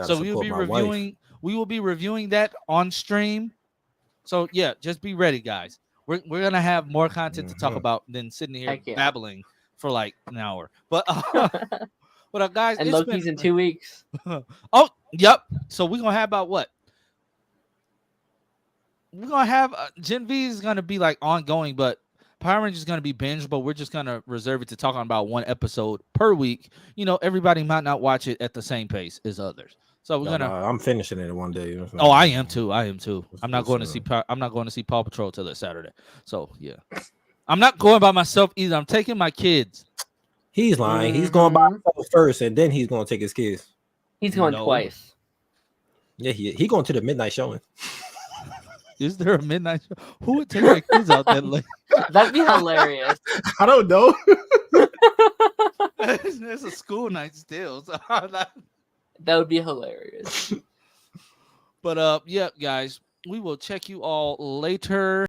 Speaker 3: So we will be reviewing. We will be reviewing that on stream. So yeah, just be ready, guys. We're gonna have more content to talk about than sitting here babbling for like an hour. But guys,
Speaker 6: and Loki's in 2 weeks.
Speaker 3: Oh, yep. So we're gonna have about what? We're gonna have Gen V is gonna be like ongoing, but Power Rangers is gonna be binge. But we're just gonna reserve it to talk about one episode per week. You know, everybody might not watch it at the same pace as others. So we're gonna.
Speaker 5: I'm finishing it in one day.
Speaker 3: Oh, I am too. I'm not going to see. I'm not going to see Paw Patrol till this Saturday. So yeah, I'm not going by myself either. I'm taking my kids.
Speaker 5: He's lying. He's going by himself first, and then he's going to take his kids.
Speaker 6: He's going twice.
Speaker 5: Yeah, he going to the midnight showing.
Speaker 3: Is there a midnight show? Who would take their kids out that late?
Speaker 6: That'd be hilarious.
Speaker 5: I don't know.
Speaker 3: It's a school night still. So
Speaker 6: that would be hilarious.
Speaker 3: But yeah, guys, we will check you all later.